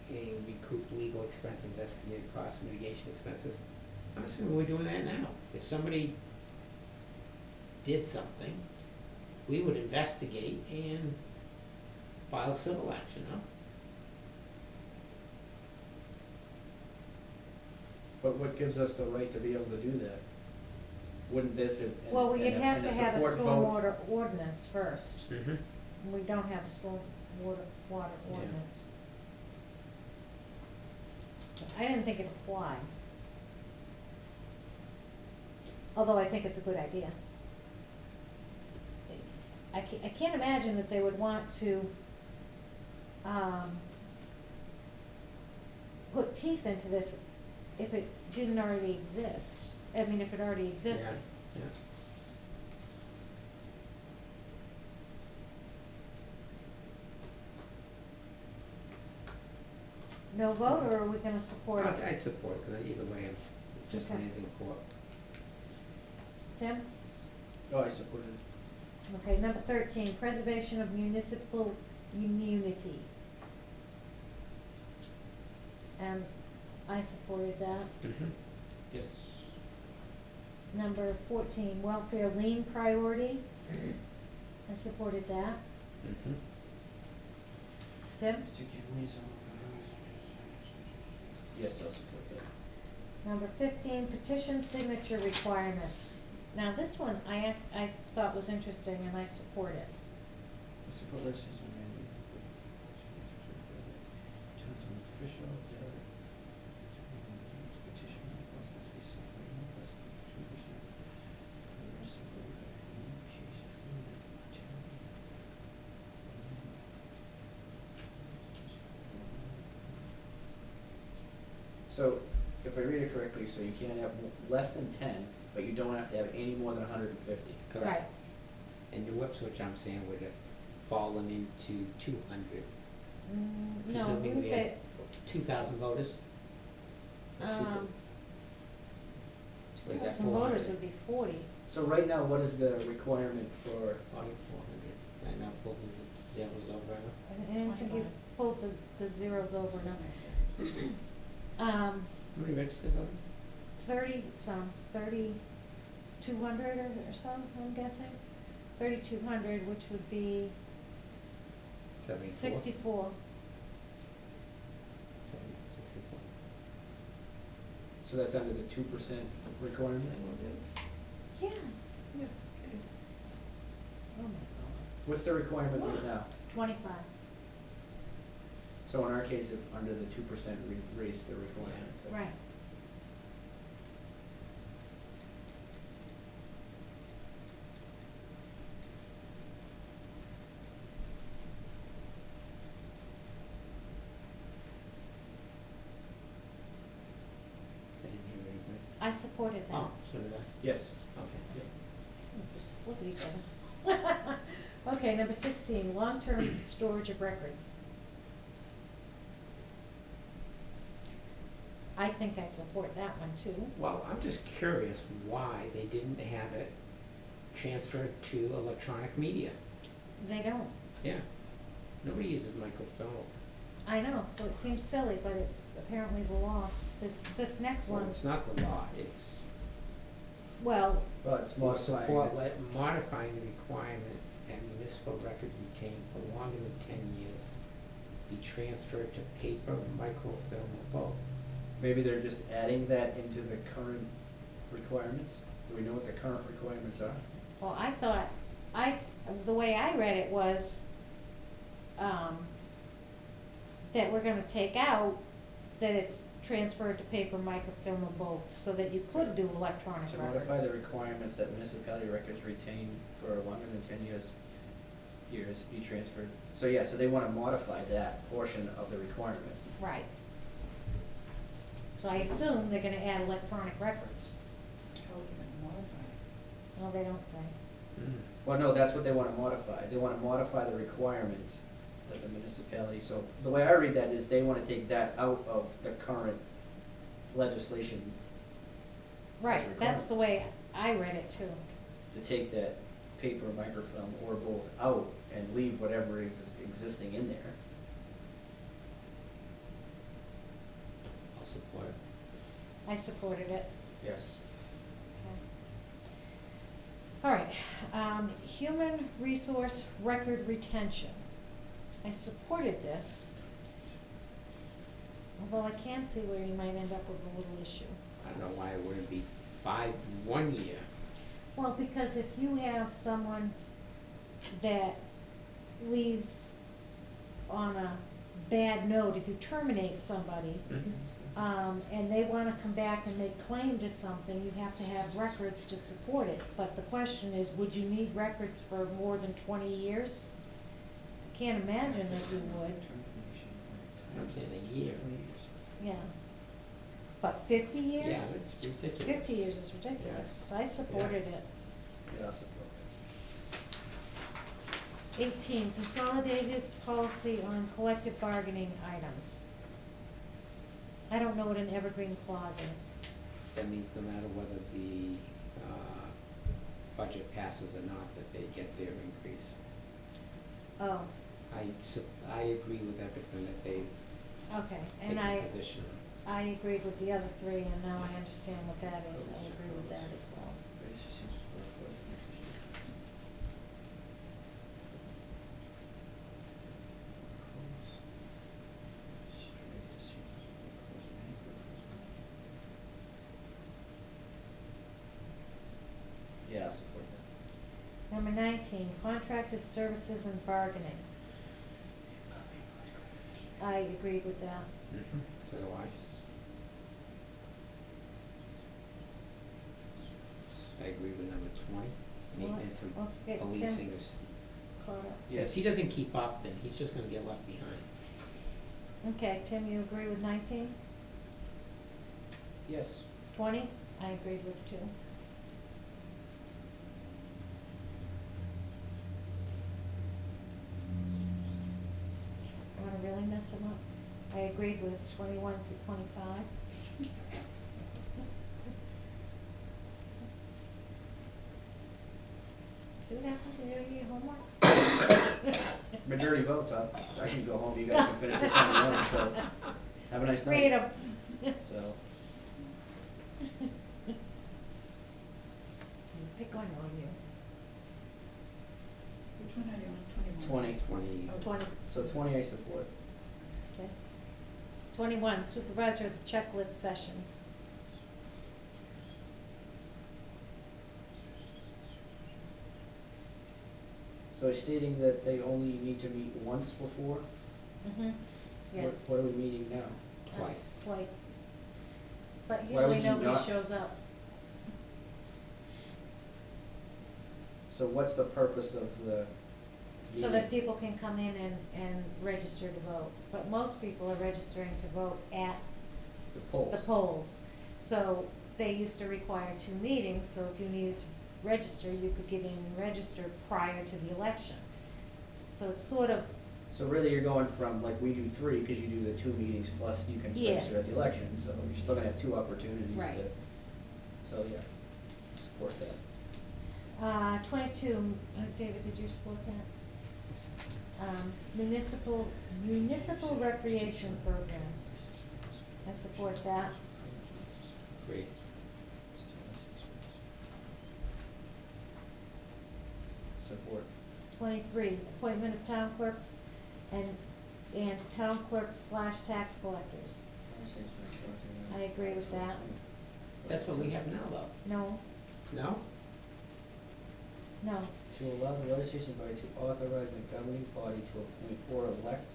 and recoup legal expense, investigative costs, mitigation expenses. I'm assuming we're doing that now. If somebody did something, we would investigate and file civil action, no? But what gives us the right to be able to do that? Wouldn't this and well, we'd and have to have a support vote- stormwater ordinance first. Mm-hmm. And we don't have a stormwater Yeah. ordinance. I didn't think it applied. Although I think it's a good idea. I can't imagine that they would want to, put teeth into this if it didn't already exist. I mean, if it already existed. Yeah, no vote, or are we gonna support it? I'd support it, because either way, it just Okay. lands in court. Tim? Oh, I support it. Okay, number 13, preservation of municipal immunity. And I supported that. Mm-hmm. Yes. Number 14, welfare lien priority. I supported that. Mm-hmm. Tim? Yes, I'll support that. Number 15, petition signature requirements. Now, this one I thought was interesting and I support it. I support this. Official, petition, must be signed by no less than 2% of the rest of the case. So, if I read it correctly, so you can't have less than 10, but you don't have to have any more than 150. Right. And New Ipswich, I'm saying, would have fallen into 200. No, Presuming we we had 2,000 voters? Or is that 2,000 voters 400? would be 40. So right now, what is the requirement for, 400. I now pull the zeros over. I didn't think you pulled the zeros over, no. How many registered voters? 30-some, 3,200 or so, I'm guessing. 3,200, which would be 74. 64. 64. so that's under the 2% requirement? Yeah. Yeah. Oh my God. What's the requirement right now? 25. So in our case, if under the 2%, we raise the requirement. to- Right. I didn't hear anything. I supported that. Oh, so did I. Yes. Okay. Just look at each other. Okay, number 16, long-term storage of records. I think I support that one too. Well, I'm just curious why they didn't have it transferred to electronic media. They don't. Yeah. Nobody uses microfilm. I know, so it seems silly, but it's apparently the law. This next Well, one, it's not the law, it's well, Well, it's will modifying support it. modifying the requirement that municipal records retained for longer than 10 years be transferred to paper, microfilm, or both. Maybe they're just adding that into the current requirements? Do we know what the current requirements are? well, I thought, the way I read it was, that we're gonna take out that it's transferred to paper, microfilm, or both, so that you could do electronic To records. modify the requirements that municipality records retained for longer than 10 years be transferred. So yeah, so they wanna modify that portion of the requirement. Right. So I assume they're gonna add electronic records. How are we gonna modify it? Well, they don't say. Well, no, that's what they wanna modify. They wanna modify the requirements that the municipality, so the way I read that is they wanna take that out of the current legislation Right, that's the way I read it too. to take that paper, microfilm, or both out and leave whatever is existing in there. I'll support it. I supported it. Yes. Okay. All right, human resource record retention. I supported this, although I can see where you might end up with a little issue. I don't know why it wouldn't be 1 year. Well, because if you have someone that leaves on a bad note, if you terminate somebody, and they wanna come back and make claim to something, you have to have records to support it. But the question is, would you need records for more than 20 years? I can't imagine that you would, I'm saying a year. yeah. But 50 years? Yeah, that's ridiculous. 50 years is ridiculous, so I supported it. Yeah, I'll support 18, consolidated policy on collective bargaining items. I don't know what an evergreen clause is. That means no matter whether the, budget passes or not, that they get their increase. Oh, I agree with everything that they've okay, and taken I position on. I agreed with the other three, and now I understand what that is, I agree with that as well. Yeah, I support that. Number 19, contracted services and bargaining. I agreed with that. So do I. I agree with number 20, maintenance and Let's get Tim policing of, caught up. if he doesn't keep up, then he's just gonna get left behind. Okay, Tim, you agree with 19? Yes. 20? I agreed with too. I wanna really mess them up. I agreed with 21 through 25. See what happens when you don't do your homework? Majority votes, I can go home, you guys can finish this on your own, so, have a nice night. Read 'em. So, Pick one on you. Which one are you on, 21? 20. 20, So 20 I support. okay. 21, supervisor of the checklist sessions. So stating that they only need to meet once before? Mm-hmm, yes. What are we meeting now? Twice. Twice. But Why usually would you nobody not- shows up. So what's the purpose of the So that meeting? people can come in and register to vote. But most people are registering to vote at The polls? the polls. So they used to require 2 meetings, so if you needed to register, you could get in and register prior to the election. So it's sort of, So really you're going from, like, we do 3, because you do the 2 meetings, plus you can Yeah. register at the election, so you're still gonna have 2 opportunities to. Right. So, yeah, support that. 22, David, did you support that? Municipal recreation programs. I support that. Great. Support. 23, appointment of town clerks and town clerks / tax collectors. I agree with that. That's what we have now, though. No, No? no, To allow the legislation body to authorize the governing body to appoint or elect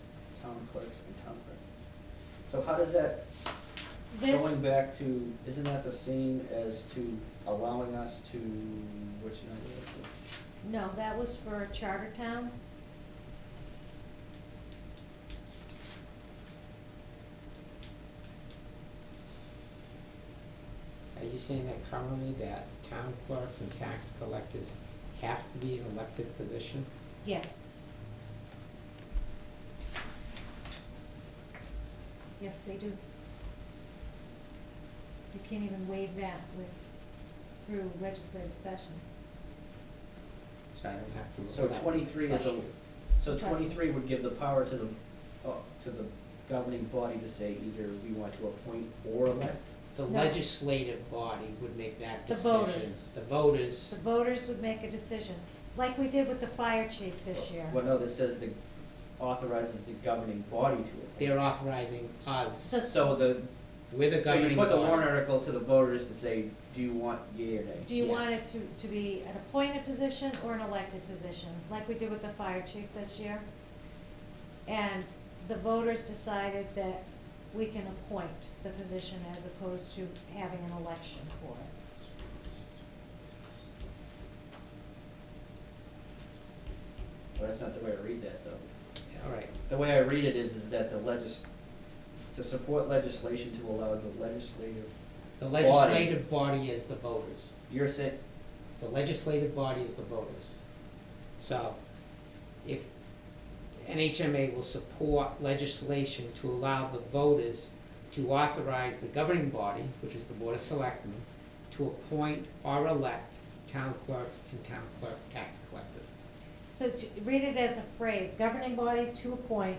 town clerks and town clerks. So how does that, this, going back to, isn't that the same as to allowing us to, which number was it? no, that was for a charter town. Are you saying that currently that town clerks and tax collectors have to be an elected position? Yes. Yes, they do. You can't even waive that through legislative session. So I don't have to. So 23 is Trust a, you. so Trust me. 23 would give the power to the governing body to say either we want to appoint or elect? The No. legislative body would make that The decision. voters. The voters. The voters would make a decision, like we did with the fire chief this year. Well, no, this says the, authorizes the governing body to appoint. They're authorizing us. The So the, We're the so you governing put the body. warrant article to the voters to say, do you want yea or nay? Do you want Yes. it to be an appointed position or an elected position, like we did with the fire chief this year? And the voters decided that we can appoint the position as opposed to having an election for it. Well, that's not the way I read that, though. All right. The way I read it is that to support legislation to allow the legislative, The legislative body is the voters. you're saying, The legislative body is the voters. So, if NHMA will support legislation to allow the voters to authorize the governing body, which is the Board of Selectmen, to appoint or elect town clerks and town clerk tax collectors. So read it as a phrase, governing body to appoint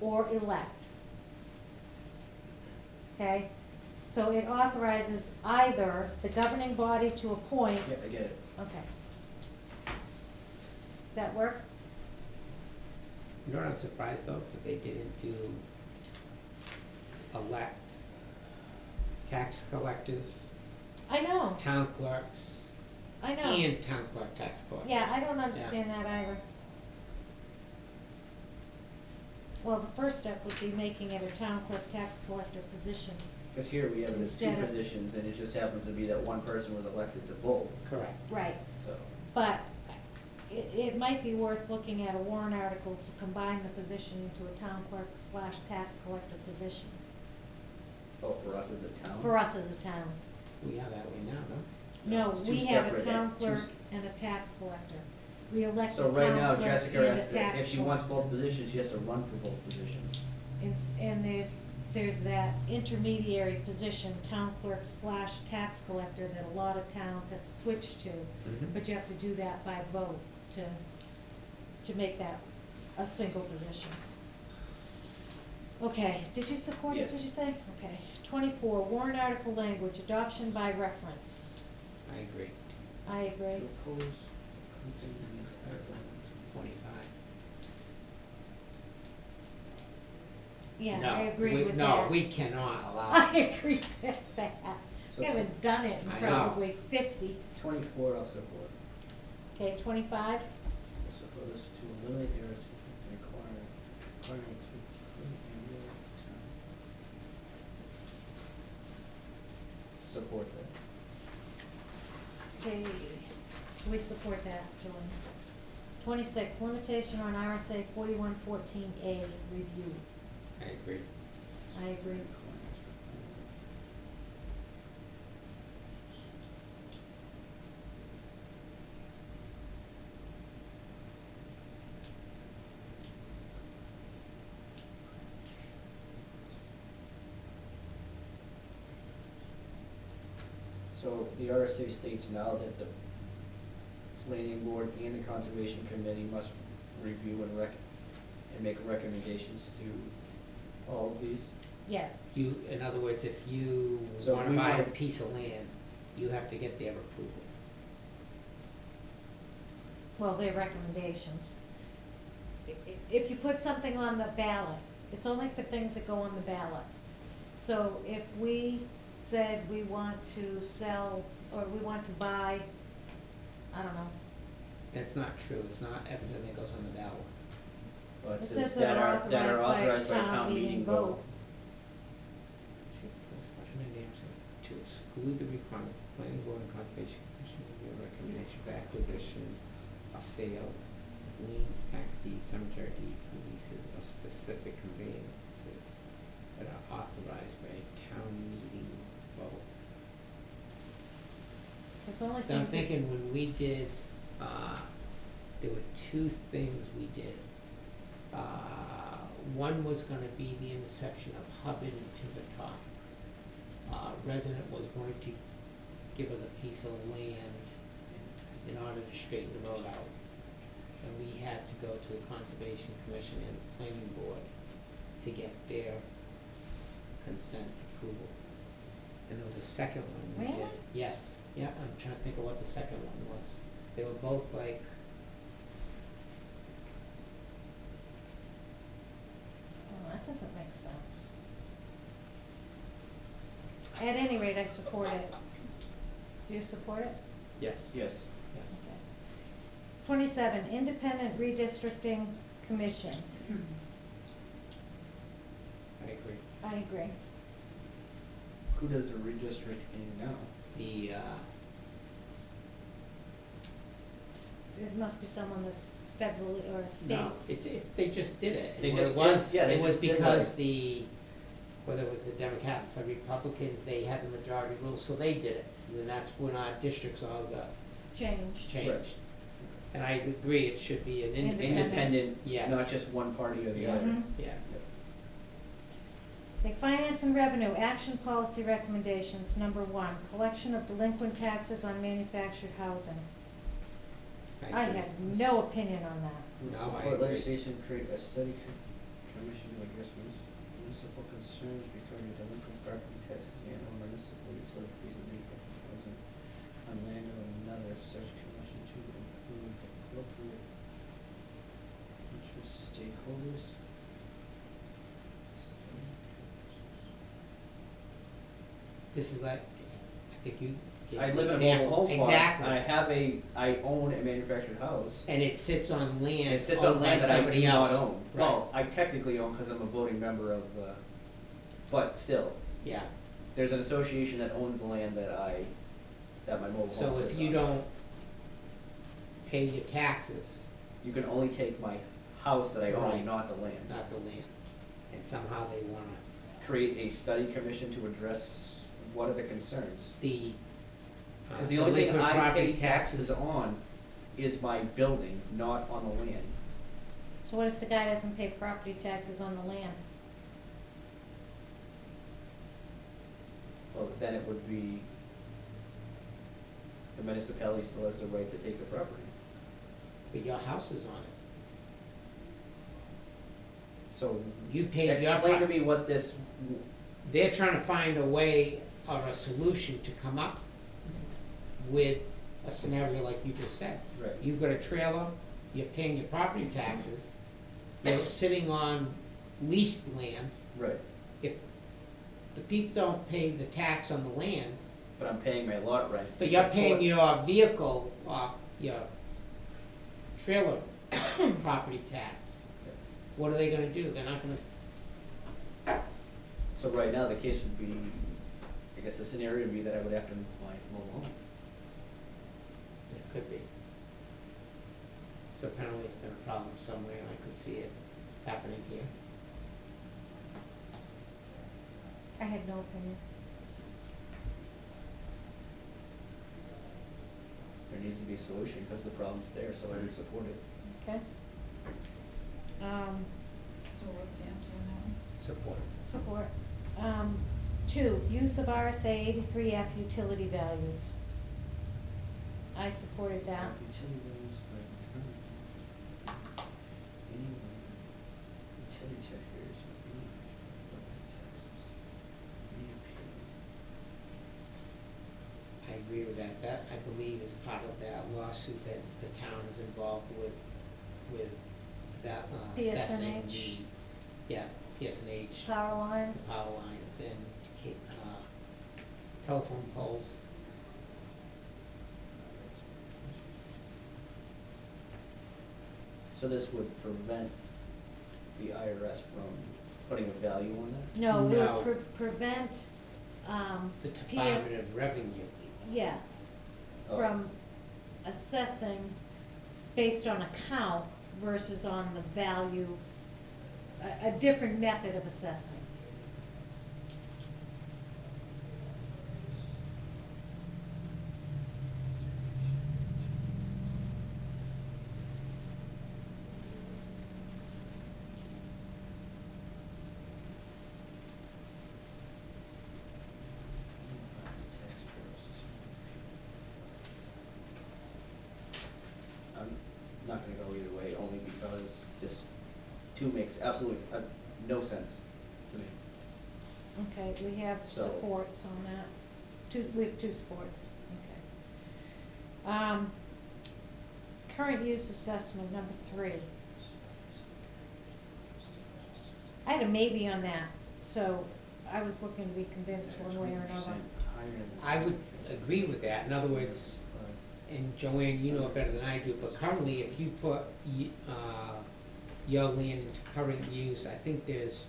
or elect. Okay? So it authorizes either the governing body to appoint, Yeah, I get it. okay. Does that work? You know what I'm surprised though, that they didn't do elect tax collectors, I know, town clerks, I know. and town clerk tax collectors. Yeah, I don't understand that either. Well, the first step would be making it a town clerk tax collector position. Cause here we have it as two Instead of- positions, and it just happens to be that one person was elected to both, Correct. Right, so. but it might be worth looking at a warrant article to combine the position into a town clerk / tax collector position, Oh, for us as a town? for us as a town. We are that way now, no? No, It's two we have a separate town two clerk s- and a tax collector. We elect a So town right now, clerk Jessica and a has to, tax if she wants collector. both positions, she has to run for both positions. And there's that intermediary position, town clerk / tax collector, that a lot of towns have switched to. Mhm. But you have to do that by vote to make that a single position. Okay, did you support it, Yes. did you say? Okay. 24, warrant article language, adoption by reference. I agree. I agree. To oppose continuing article. 25. Yeah, No, I agree we- with No, that. we cannot allow I it. agree with that. So We haven't done it in I know. probably 50. 24, I'll support. Okay, 25? I'll support this to eliminate the RSC requirement to approve a real town. Support that. Okay, so we support that, Julie. 26, limitation on RSA 4114A review. I agree. I agree. So the RSA states now that the planning board and the conservation committee must review and make recommendations to all of these. Yes, You, in other words, if you So if wanna we buy a want- piece of land, you have to get their approval. well, they're recommendations. If you put something on the ballot, it's only for things that go on the ballot. So if we said we want to sell, or we want to buy, I don't know, That's not true, it's not everything that goes on the ballot. Well, It it says says that that are are authorized authorized by by town meeting vote. See, it's recommendation to exclude the requirement, planning board and conservation commission review a recommendation for acquisition or sale of liens, tax deeds, cemetery deeds, releases, or specific conveyances that are authorized by a town meeting vote. it's only So I'm things that. thinking when we did, there were two things we did. One was gonna be the intersection of Hubbard and Tiverton. Resident was going to give us a piece of land in order to straighten the road out. And we had to go to the Conservation Commission and the Planning Board to get their consent approval. And there was a second one we did. Really? Yes, yeah, I'm trying to think of what the second one was. They were both like, Oh, that doesn't make sense. At any rate, I support it. Do you support it? yes, Yes. yes. Okay. 27, independent redistricting commission. I agree. I agree. Who does the redistricting now? The, It must be someone that's federally or state. no, it's, they just did it. They What just it was, did- yeah, they it was just did because like- the, whether it was the Democrats or Republicans, they had the majority rule, so they did it. And then that's when our districts all got Changed. changed. Right. And I agree, it should be an independent. Independent, Yes. not just one party or the Yeah. other. Mhm. Yeah, Okay, finance and revenue, action policy recommendations, number 1, collection of delinquent taxes on manufactured housing. I agree. have no opinion on that. Will No, I support agree. legislation, create a study commission to address municipal concerns regarding delinquent property taxes and or municipal utility fees and vehicle housing on land of another. Such commission to include appropriate interest stakeholders. This is like, I think you gave I the live in a example. mobile home park. Exactly. I own a manufactured house. And it sits on land It sits owned on by land that I somebody do else. not own. Right. Well, I technically own because I'm a voting member of the, but still, Yeah, there's an association that owns the land that my mobile so home sits if you on. don't pay your taxes, You can only take my house that I Right. own, not the land. not the land, and somehow they wanna, Create a study commission to address what are the concerns. the Cause the only thing delinquent I property pay taxes on is my building, not on the land. So what if the guy doesn't pay property taxes on the land? Well, then it would be, the municipality still has the right to take the property. But your house is on it. So, You pay your explain to part. me what this, They're trying to find a way or a solution to come up with a scenario like you just said. right, You've got a trailer, you're paying your property taxes, you're sitting on leased land. right, If the people don't pay the tax on the land, but I'm paying my lot rent to but you're support- paying your vehicle, your trailer property tax, what are they gonna do? They're not gonna, So right now, the case would be, I guess the scenario would be that I would have to move my mobile home. it could be. So apparently it's been a problem somewhere, and I could see it happening here. I have no opinion. There needs to be a solution, because the problem's there, so I would support it. Okay? So what's the answer on that one? Support. Support. 2, use of RSA 83F utility values. I supported that. Utility values by current- any utility tax rates, any property taxes, any appeal. I agree with that. That, I believe, is part of that lawsuit that the town is involved with that, assessing the, PSNH. yeah, PSNH, Power the lines. power lines and, telephone poles. So this would prevent the IRS from putting a value on that? No, it No. would prevent, The PS Department of Revenue. yeah, Oh. from assessing based on account versus on the value, a different method of assessing. I'm not gonna go either way, only because this two makes absolutely, no sense to me. Okay, we have So- supports on that. We have 2 supports, okay. Current use assessment, number 3. I had a maybe on that, so I was looking to be convinced one way or another. 20% higher than- I would agree with that. In other words, and Joanne, you know it better than I do, but currently, if you put your land into current use, I think there's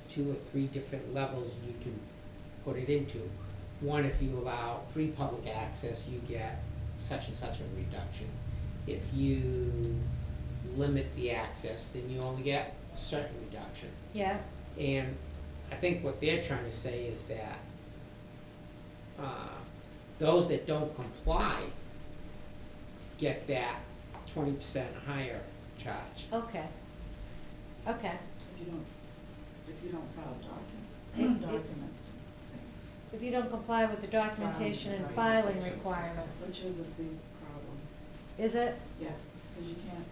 2 or 3 different levels you can put it into. One, if you allow free public access, you get such and such a reduction. If you limit the access, then you only get a certain reduction. Yeah, And I think what they're trying to say is that those that don't comply get that 20% higher charge. okay. Okay, If you don't file a document. And documents and things. if you don't comply with the documentation and filing requirements. Which is a big problem. Is it? Yeah, because you can't,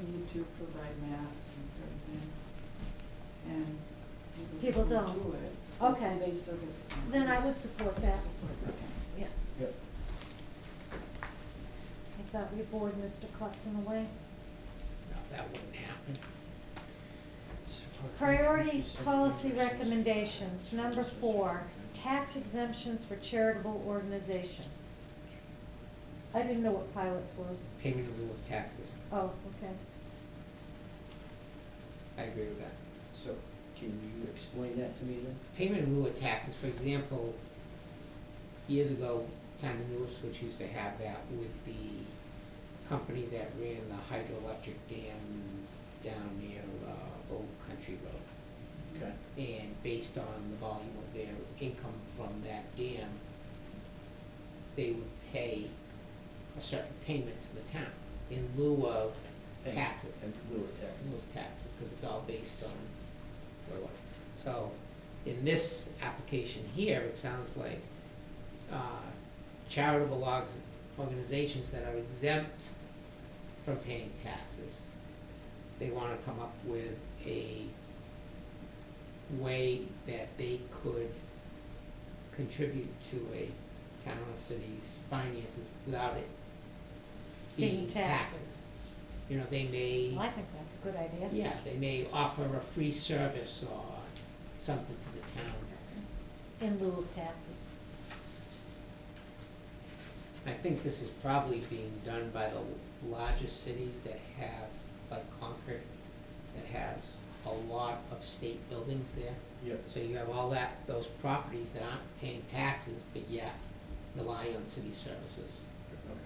you need to provide maps and certain things. And People people don't. do it. Okay. They still get the. Then I would support that. Support, okay. Yeah. Yep. I thought we bored Mr. Clutson away. No, that wouldn't happen. Priority policy recommendations, number 4, tax exemptions for charitable organizations. I didn't know what pilots was. Payment in lieu of taxes. Oh, okay. I agree with that. So, can you explain that to me then? Payment in lieu of taxes, for example, years ago, Town of New Ipswich used to have that with the company that ran the hydroelectric dam down near Old Country Road. Okay. And based on the volume of their income from that dam, they would pay a certain payment to the town in lieu of taxes. In lieu of taxes. In lieu of taxes, because it's all based on what it was. So, in this application here, it sounds like charitable organizations that are exempt from paying taxes, they wanna come up with a way that they could contribute to a town or city's finances without it being Being taxed. taxes. You know, they may, Well, I think that's a good idea. yeah, they may offer a free service or something to the town. In lieu of taxes. I think this is probably being done by the largest cities that have, like Concord, that has a lot of state buildings there. Yep. So you have all those properties that aren't paying taxes, but yet rely on city services. Okay.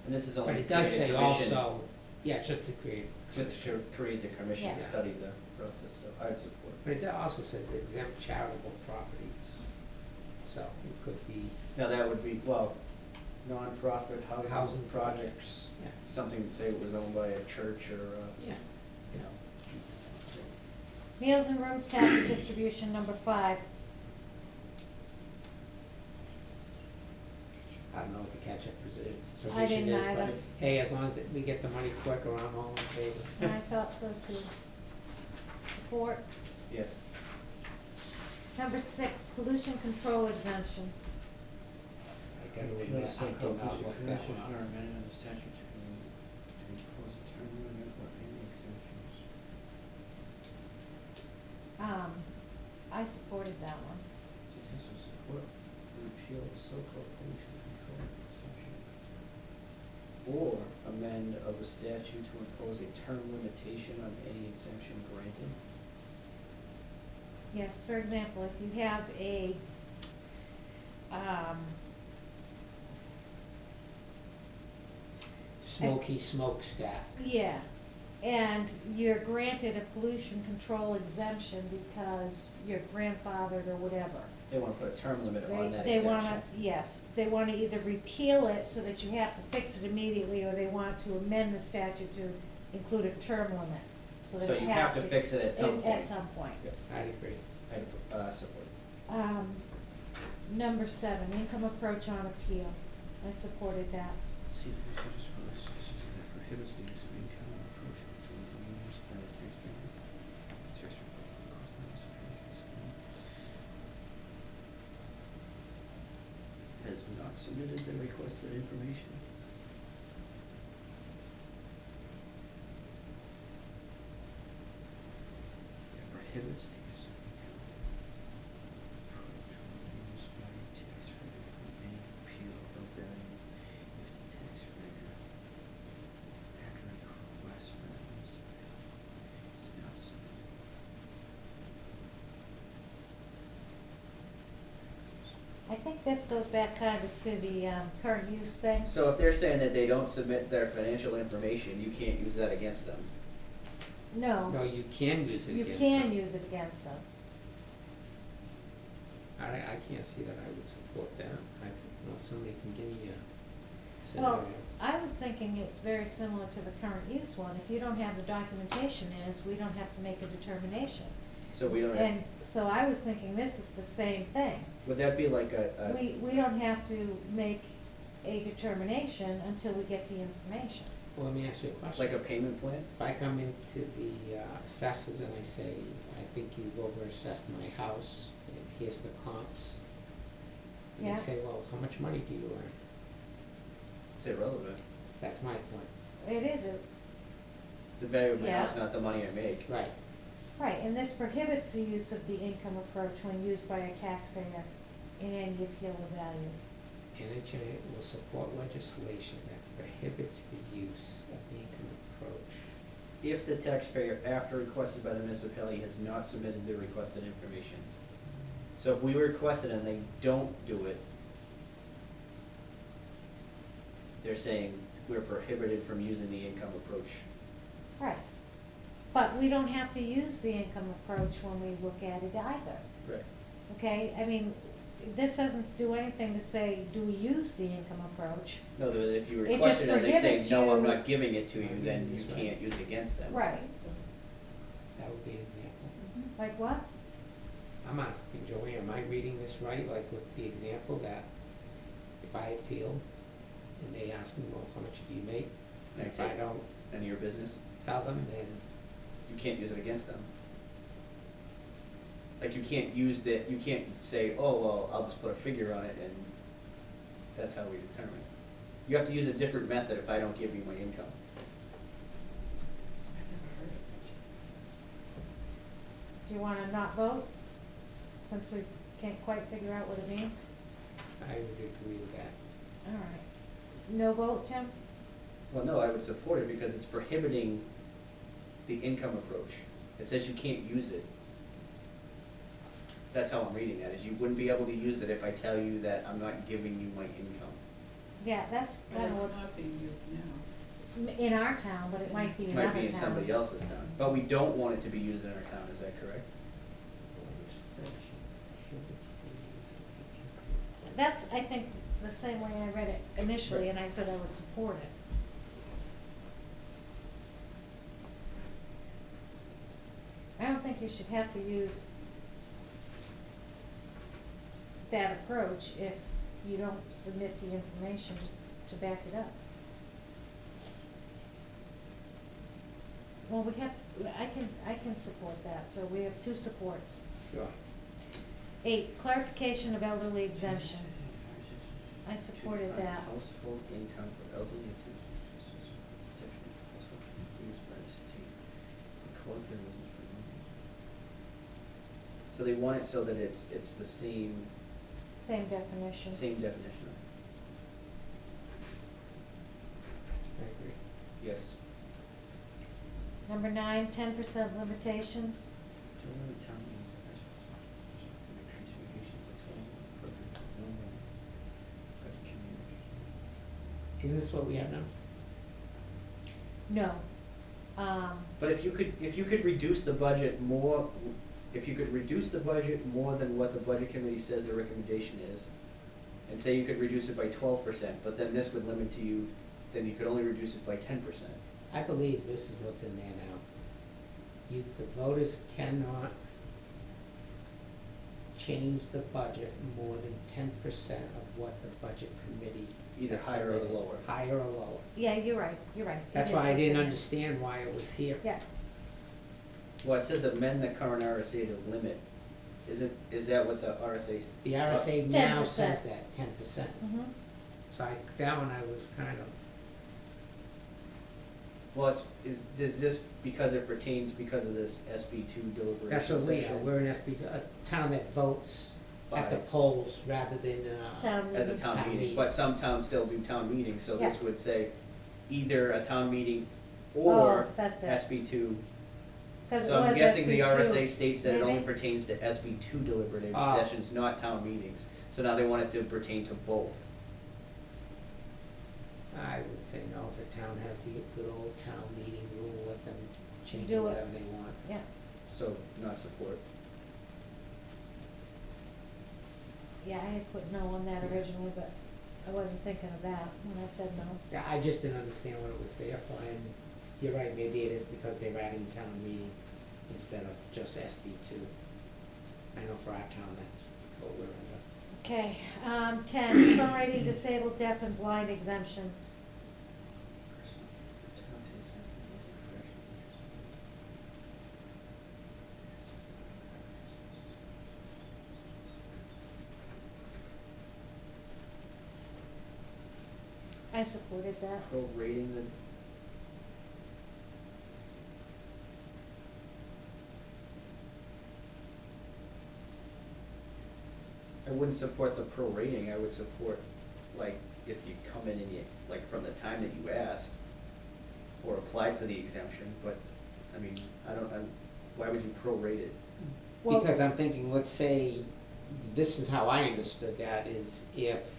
And this is only But it to does create a say commission- also, yeah, just to create. Just to create the commission Yeah. to study the process, so I'd support. But it also says exempt charitable properties, so it could be, Now, that would be, well, nonprofit Housing housing projects. projects, yeah, something that say it was owned by a church or, yeah, you know. Meals and rooms tax distribution, number 5. I don't know what the catch-up provision I didn't is, either. but hey, as long as we get the money quicker, I'm all in favor. I thought so too. Support. yes. Number 6, pollution control exemption. I gotta admit, I did not look that one up. amendment of the statute to impose a term limit or any exemptions. I supported that one. Citizens support repeal of so-called pollution control exemption. Or amend of a statute to impose a term limitation on any exemption granted. Yes, for example, if you have a, Smoky smokestack. yeah, and you're granted a pollution control exemption because you're grandfathered or whatever. They wanna put a term limit on that They exemption. wanna, yes, they wanna either repeal it so that you have to fix it immediately, or they want to amend the statute to include a term limit, so that So it you has have to fix it at some point. At some point. Yep, I agree. I support. Number 7, income approach on appeal. I supported that. See, the commission just wants to that prohibits the use of income or approach to be used by the taxpayer. Taxpayer caused by this offense. Has not submitted the requested information. That prohibits the use of income approach when used by the taxpayer on any appeal of value if the taxpayer after a request by the municipality is not submitted. I think this goes back kind of to the current use thing. So if they're saying that they don't submit their financial information, you can't use that against them. No, you can use it You against can them. use it against them. I can't see that I would support that. Somebody can give me a scenario. Well, I was thinking it's very similar to the current use one. If you don't have the documentation is, we don't have to make a determination. So we don't, And so I was thinking this is the same thing. would that be like a, We don't have to make a determination until we get the information. Well, let me ask you a question. like a payment plan? If I come into the assessors and I say, I think you've over-assessed my house, and here's the comps. And Yeah. they say, well, how much money do you earn? It's irrelevant. That's my point. It is It's the value of my Yeah. house, not the money I make. Right. right, and this prohibits the use of the income approach when used by a taxpayer in any appeal of value. NHMA will support legislation that prohibits the use of the income approach. If the taxpayer, after requested by the municipality, has not submitted the requested information. So if we request it and they don't do it, they're saying we're prohibited from using the income approach. Right. But we don't have to use the income approach when we look at it either, Right. okay? I mean, this doesn't do anything to say, do we use the income approach? No, that if you It request just it and they say, prohibits no, I'm you- not giving it to you, then you That's right. can't use it against them. Right, So, That would be an example. like what? I'm asking Joanne, am I reading this right, like with the example that if I appeal and they ask me, well, how much do you make? And if I don't None of your business, tell them, then you can't use it against them. Like you can't use that, you can't say, oh, well, I'll just put a figure on it and that's how we determine. You have to use a different method if I don't give you my income. I've never heard of such Do you wanna not vote, since we can't quite figure out what it means? I would agree with that. All right. No vote, Tim? Well, no, I would support it because it's prohibiting the income approach. It says you can't use it. That's how I'm reading that, is you wouldn't be able to use it if I tell you that I'm not giving you my income. Yeah, that's a, but kinda it's what, not being used now. in our town, but it might be It in other might towns. be in somebody else's town, but we don't want it to be used in our town, is that correct? Legislation prohibits the use of the income approach. That's, I think, the same way I read it initially, and I said I would support it. I don't think you should have to use that approach if you don't submit the information just to back it up. Well, we have, I can support that, so we have two supports. Sure. 8, clarification of elderly exemption. I supported To define that. household income for elderly exemptions, household used by the state, cooperative residents for non-residents. So they want it so that it's the same Same definition. definition. I agree. Yes. Number 9, 10% limitations. To limit town meetings and increase vacations, that's what appropriate, no more. Present communities. Isn't this what we have now? No. But if you could reduce the budget more, if you could reduce the budget more than what the budget committee says the recommendation is, and say you could reduce it by 12%, but then this would limit to you, then you could only reduce it by 10%. I believe this is what's in there now. The voters cannot change the budget more than 10% of what the budget committee Either has higher or submitted. lower. Higher or lower. Yeah, you're right. It That's is why I what's didn't in there. understand why it was here. Yeah, Well, it says amend the current RSA to limit. Is that what the RSA? The RSA now 10%. says that, 10%. So that one I was kind of, Well, is this because it pertains because of this SB2 deliberation that's what we are, section? we're an SB, a town that votes at the By- polls rather than, town As a meeting. town Town meeting, meeting. but some towns still do town meetings, so this Yeah. would say either a town meeting Oh, or that's it. SB2. 'Cause it So I'm was guessing the SB2, RSA states that it only maybe? pertains to SB2 deliberative Ah. sessions, not town meetings. So now they want it to pertain to both. I would say no, if a town has the good old town meeting rule, let them change it Do it. whatever they want. Yeah, So not support. yeah, I had put no on that originally, but I wasn't thinking of that when I said no. Yeah, I just didn't understand what it was there for, and you're right, maybe it is because they're adding town meeting. instead of just SB two. I know for our town, that's what we're under. Okay, 10, prorating disabled, deaf, and blind exemptions. I supported that. Prorating the, I wouldn't support the prorating, I would support, like, if you come in and you, like, from the time that you asked or applied for the exemption, but, I mean, why would you prorate it? Well- Because I'm thinking, let's say, this is how I understood that, is if,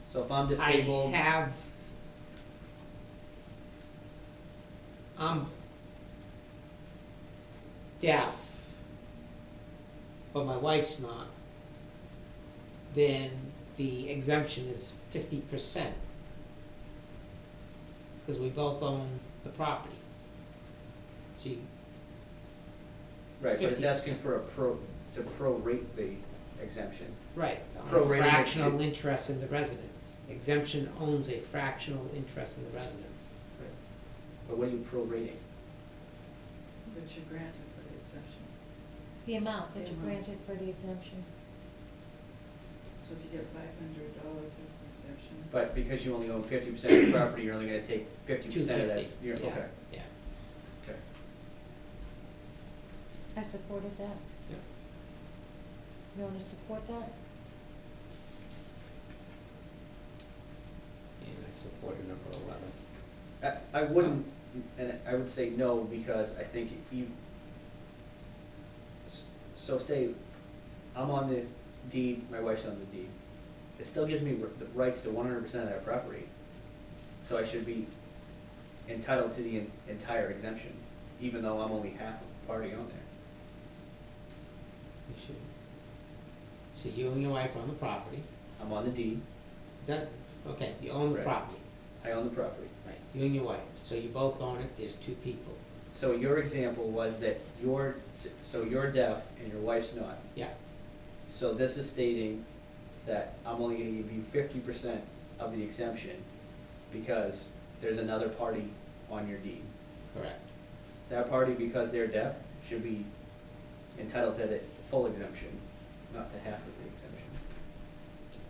So if I'm I disabled. have, I'm deaf, but my wife's not, then the exemption is 50%. Cause we both own the property. So you, Right, but it's 50%. asking for to prorate the exemption. right, on a Prorating it fractional to- interest in the residence. Exemption owns a fractional interest in the residence. Right. But what are you prorating? But you're granted for the exception. The amount that The you amount. granted for the exemption. So if you get $500 as an exception. But because you only own 50% of the property, you're only gonna take 50% of that. 250, You're, yeah, okay, yeah. okay. I supported that. Yeah. You wanna support that? And I supported number 11. I wouldn't, and I would say no, because I think you, so say, I'm on the deed, my wife's on the deed. It still gives me the rights to 100% of that property. So I should be entitled to the entire exemption, even though I'm only half of the party on there. You should. So you and your wife own the property. I'm on the deed, Is that, okay, you own the Right. property. I own the property. Right, you and your wife. So you both own it, there's two people. So your example was that so you're deaf and your wife's not. Yeah, So this is stating that I'm only gonna give you 50% of the exemption because there's another party on your deed. correct. That party, because they're deaf, should be entitled to the full exemption, not to half of the exemption.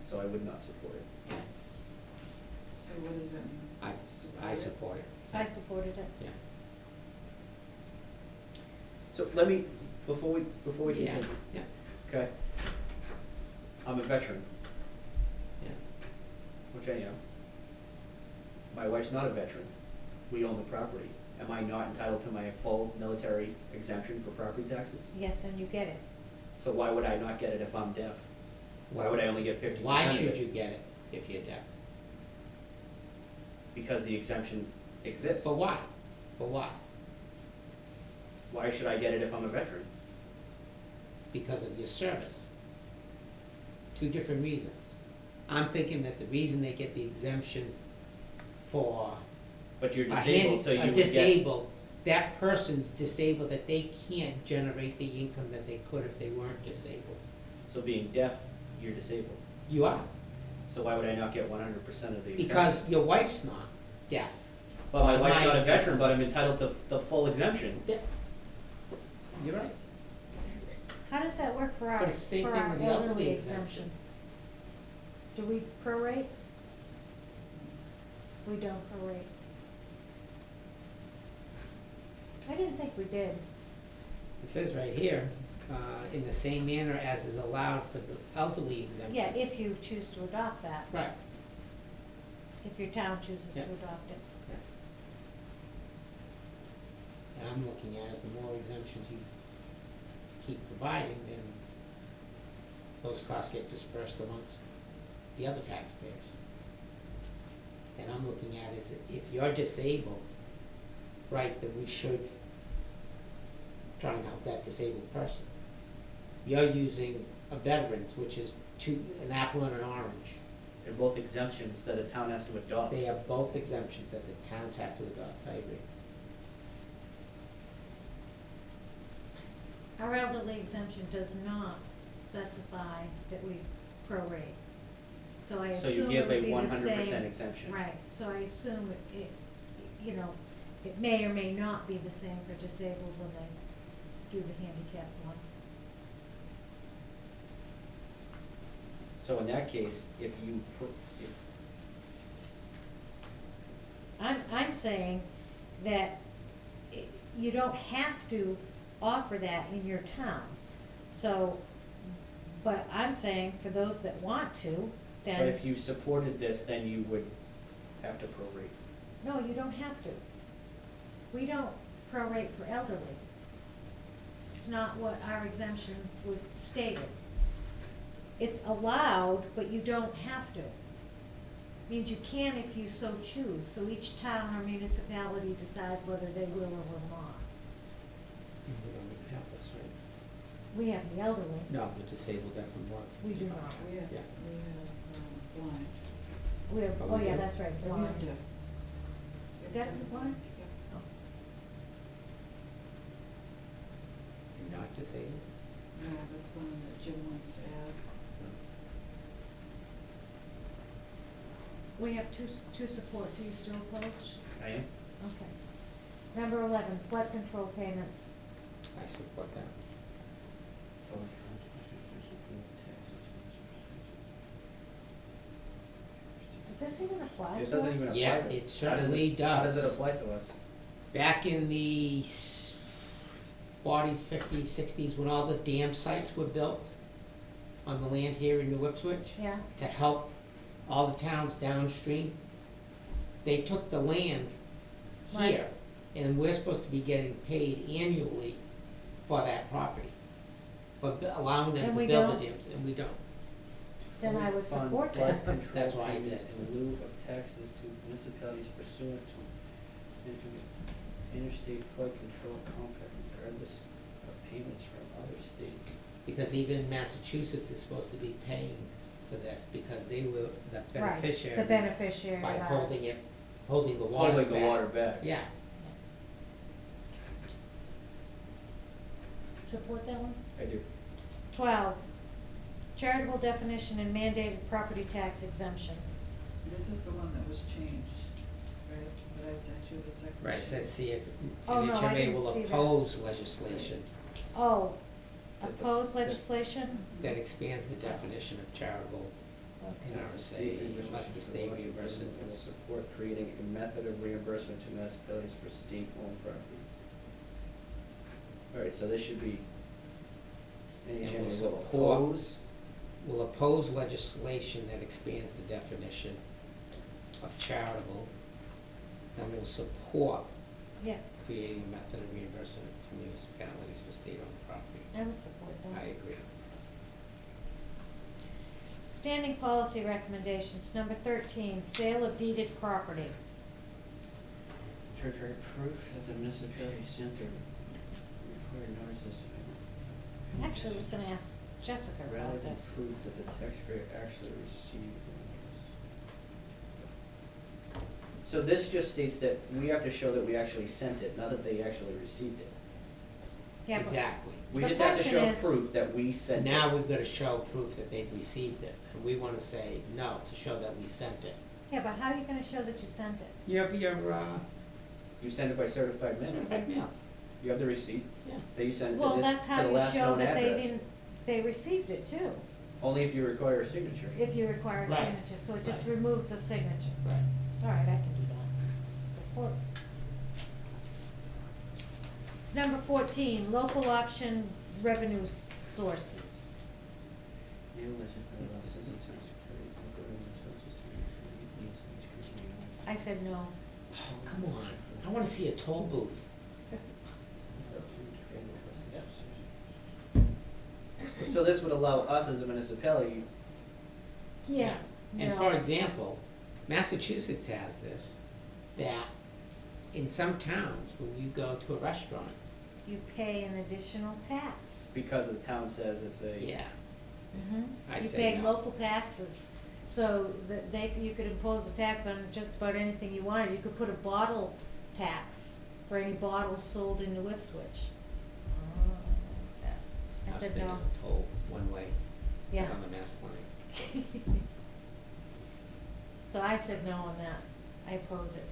So I would not support it. So what does that mean? I support it. I supported it. Yeah. So let me, before we Yeah, continue, yeah, okay? I'm a veteran, yeah. which I am. My wife's not a veteran. We own the property. Am I not entitled to my full military exemption for property taxes? Yes, and you get it. So why would I not get it if I'm deaf? Why would I only get 50% of it? Why should you get it if you're deaf? Because the exemption exists. But why? But why? Why should I get it if I'm a veteran? Because of your service. Two different reasons. I'm thinking that the reason they get the exemption for But you're a disabled, so you would get. disabled, that person's disabled, that they can't generate the income that they could if they weren't disabled. So being deaf, you're disabled. You are, So why would I not get 100% of the exemption? because your wife's not deaf. But my wife's not a Mine's- veteran, but I'm entitled to the full exemption. Yeah. You're right. How does that work for our, But it's the same for thing our with the elderly elderly exemption? Do we prorate? We don't prorate. I didn't think we did. It says right here, in the same manner as is allowed for the elderly exemption. Yeah, if you choose to adopt that, Right. if your town chooses to Yeah. adopt it. And I'm looking at it, the more exemptions you keep providing, then those costs get dispersed amongst the other taxpayers. And I'm looking at is if you're disabled, right, then we should try and help that disabled person. You're using a veteran's, which is an apple and an orange. They're both exemptions that a town has to adopt. They are both exemptions that the towns have to adopt, I agree. Our elderly exemption does not specify that we prorate. So I So you assume it give would a be the 100% same. exemption. Right, so I assume it, you know, it may or may not be the same for disabled when they do the handicap one. So in that case, if you if I'm saying that you don't have to offer that in your town. So, but I'm saying for those that want to, then. but if you supported this, then you would have to prorate. No, you don't have to. We don't prorate for elderly. It's not what our exemption was stated. It's allowed, but you don't have to. Means you can if you so choose, so each town or municipality decides whether they will or will not. And we don't even have this, right? We have the elderly, No, the disabled deaf and blind. we do not. We have, Yeah. blind. We have, Oh, oh we yeah, do? that's right, And we blind. have deaf. Deaf and blind? Yep. Oh. And not disabled? No, that's the one that Jim wants to add. We have two supports, are you still opposed? I am. Okay. Number 11, flood control payments. I support that. Does this even apply to us? It doesn't even apply Yeah, to us. it How certainly How does does. it apply to us? Back in the 40s, 50s, 60s, when all the dam sites were built on the land here in New Ipswich, Yeah, to help all the towns downstream, they took the land Right. here, and we're supposed to be getting paid annually for that property, for allowing them And to we build don't? the dams, and we don't. Then I would Fund support flood that. control That's why I payments did. in lieu of taxes to municipalities pursuant to interstate flood control compact regardless of payments from other states. Because even Massachusetts is supposed to be paying for this, because they were the Right, beneficiaries. the beneficiary By of holding ours. it, holding the waters back. Holding the water back. Yeah, Support that one? I do. 12, charitable definition and mandated property tax exemption. This is the one that was changed, right, that I sent you the second. right, so let's see if Oh, no, I NHMA didn't will see that. oppose legislation Oh, That the- opposed that- legislation? that expands the definition of charitable in Okay. RSA, unless the state reimburses Will this. support creating a method of reimbursement to municipalities for state-owned properties. Alright, so this should be, And NHMA will will support- oppose, Will oppose legislation that expands the definition of charitable, and will support Yeah, creating a method of reimbursement to municipalities for state-owned property. I would support I that. agree. Standing policy recommendations, number 13, sale of deeded property. treasurer proof that the municipality sent their required notices. Actually, I was gonna ask Jessica Rather about than this. proof that the taxpayer actually received the notice. So this just states that we have to show that we actually sent it, not that they actually received it. Yeah, but Exactly. We The just have to question show is- proof that we sent it. Now we've gotta show proof that they've received it, and we wanna say no, to show that we sent it. Yeah, but how are you gonna show that you sent it? You have your, You send it by certified mail. certified mail, You have the receipt yeah. that you sent it Well, to this, that's to how the you last show known that they address. didn't, they received it too, Only if you require a signature. if you require a Right. signature, so it just Right. removes the signature. Right. All right, I can do that. Support. Number 14, local option revenue sources. I said no. Oh, come on, I wanna see a toll booth. So this would allow us as a municipality, Yeah. And no. for example, Massachusetts has this, that in some towns, when you go to a restaurant, You pay an additional tax. because the town says it's a. yeah, Mm-hmm. I'd You say pay no. local taxes. So that you could impose a tax on just about anything you wanted. You could put a bottle tax for any bottles sold in New Ipswich. I was said thinking no. of a toll, one way, Yeah. on the Mass line. So I said no on that. I oppose it.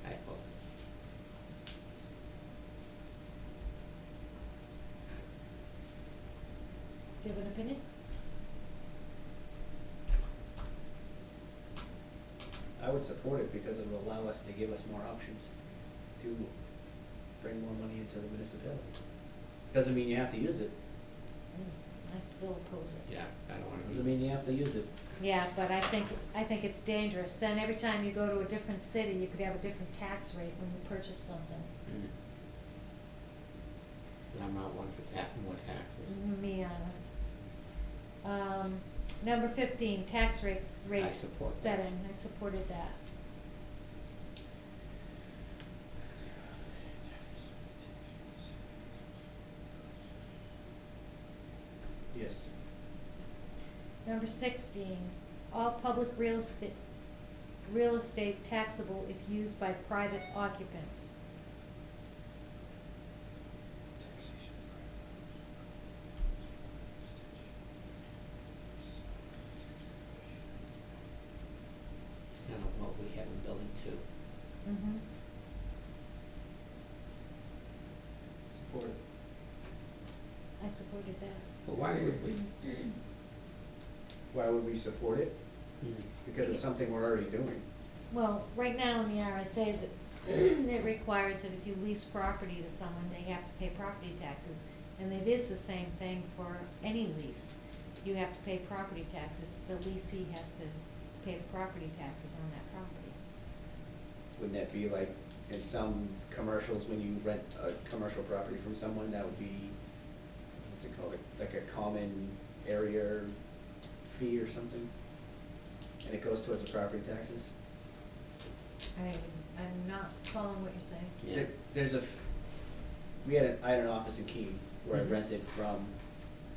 I oppose it. Do you have an opinion? I would support it because it will allow us to give us more options to bring more money into the municipality. Doesn't mean you have to use it, I still oppose it. Yeah, I don't wanna doesn't be, mean you have to use it. Yeah, but I think it's dangerous. Then every time you go to a different city, you could have a different tax rate when you purchase something. and I'm not one for more taxes. Me, number 15, tax rate I support that. setting. I supported that. Yes. Number 16, all public real estate taxable if used by private occupants. It's kind of what we have in building 2. Mm-hmm. Support it. I supported that. But why would we? Why would we support it? Because it's something we're already doing. Well, right now in the RSA's, it requires that if you lease property to someone, they have to pay property taxes. And it is the same thing for any lease. You have to pay property taxes. The leasee has to pay the property taxes on that property. Wouldn't that be like in some commercials, when you rent a commercial property from someone, that would be, what's it called, like a common area fee or something? And it goes towards the property taxes? I'm not following what you're saying. Yeah. There's I had an office in Keene where I rented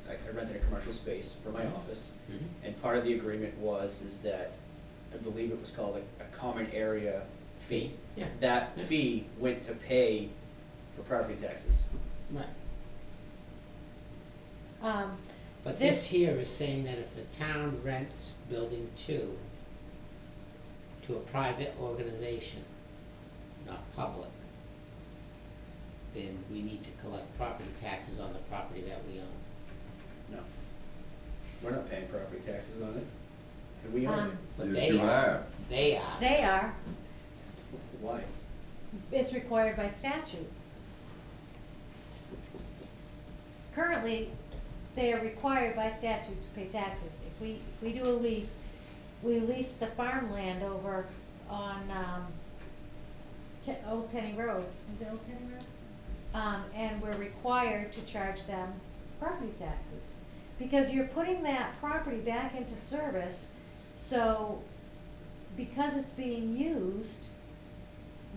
I rented a commercial space for my office. Mhm. And part of the agreement is that, I believe it was called a common area fee. Yeah. That Yeah. fee went to pay for property taxes. Right. Um, But This- this here is saying that if the town rents building 2 to a private organization, not public, then we need to collect property taxes on the property that we own. No. We're not paying property taxes on it. And we own it. But Yes, they you are. They are. They are. Why? It's required by statute. Currently, they are required by statute to pay taxes. If we do a lease, we lease the farmland over on, Old Tenny Road. Is it Old Tenny Road? And we're required to charge them property taxes. Because you're putting that property back into service, so because it's being used,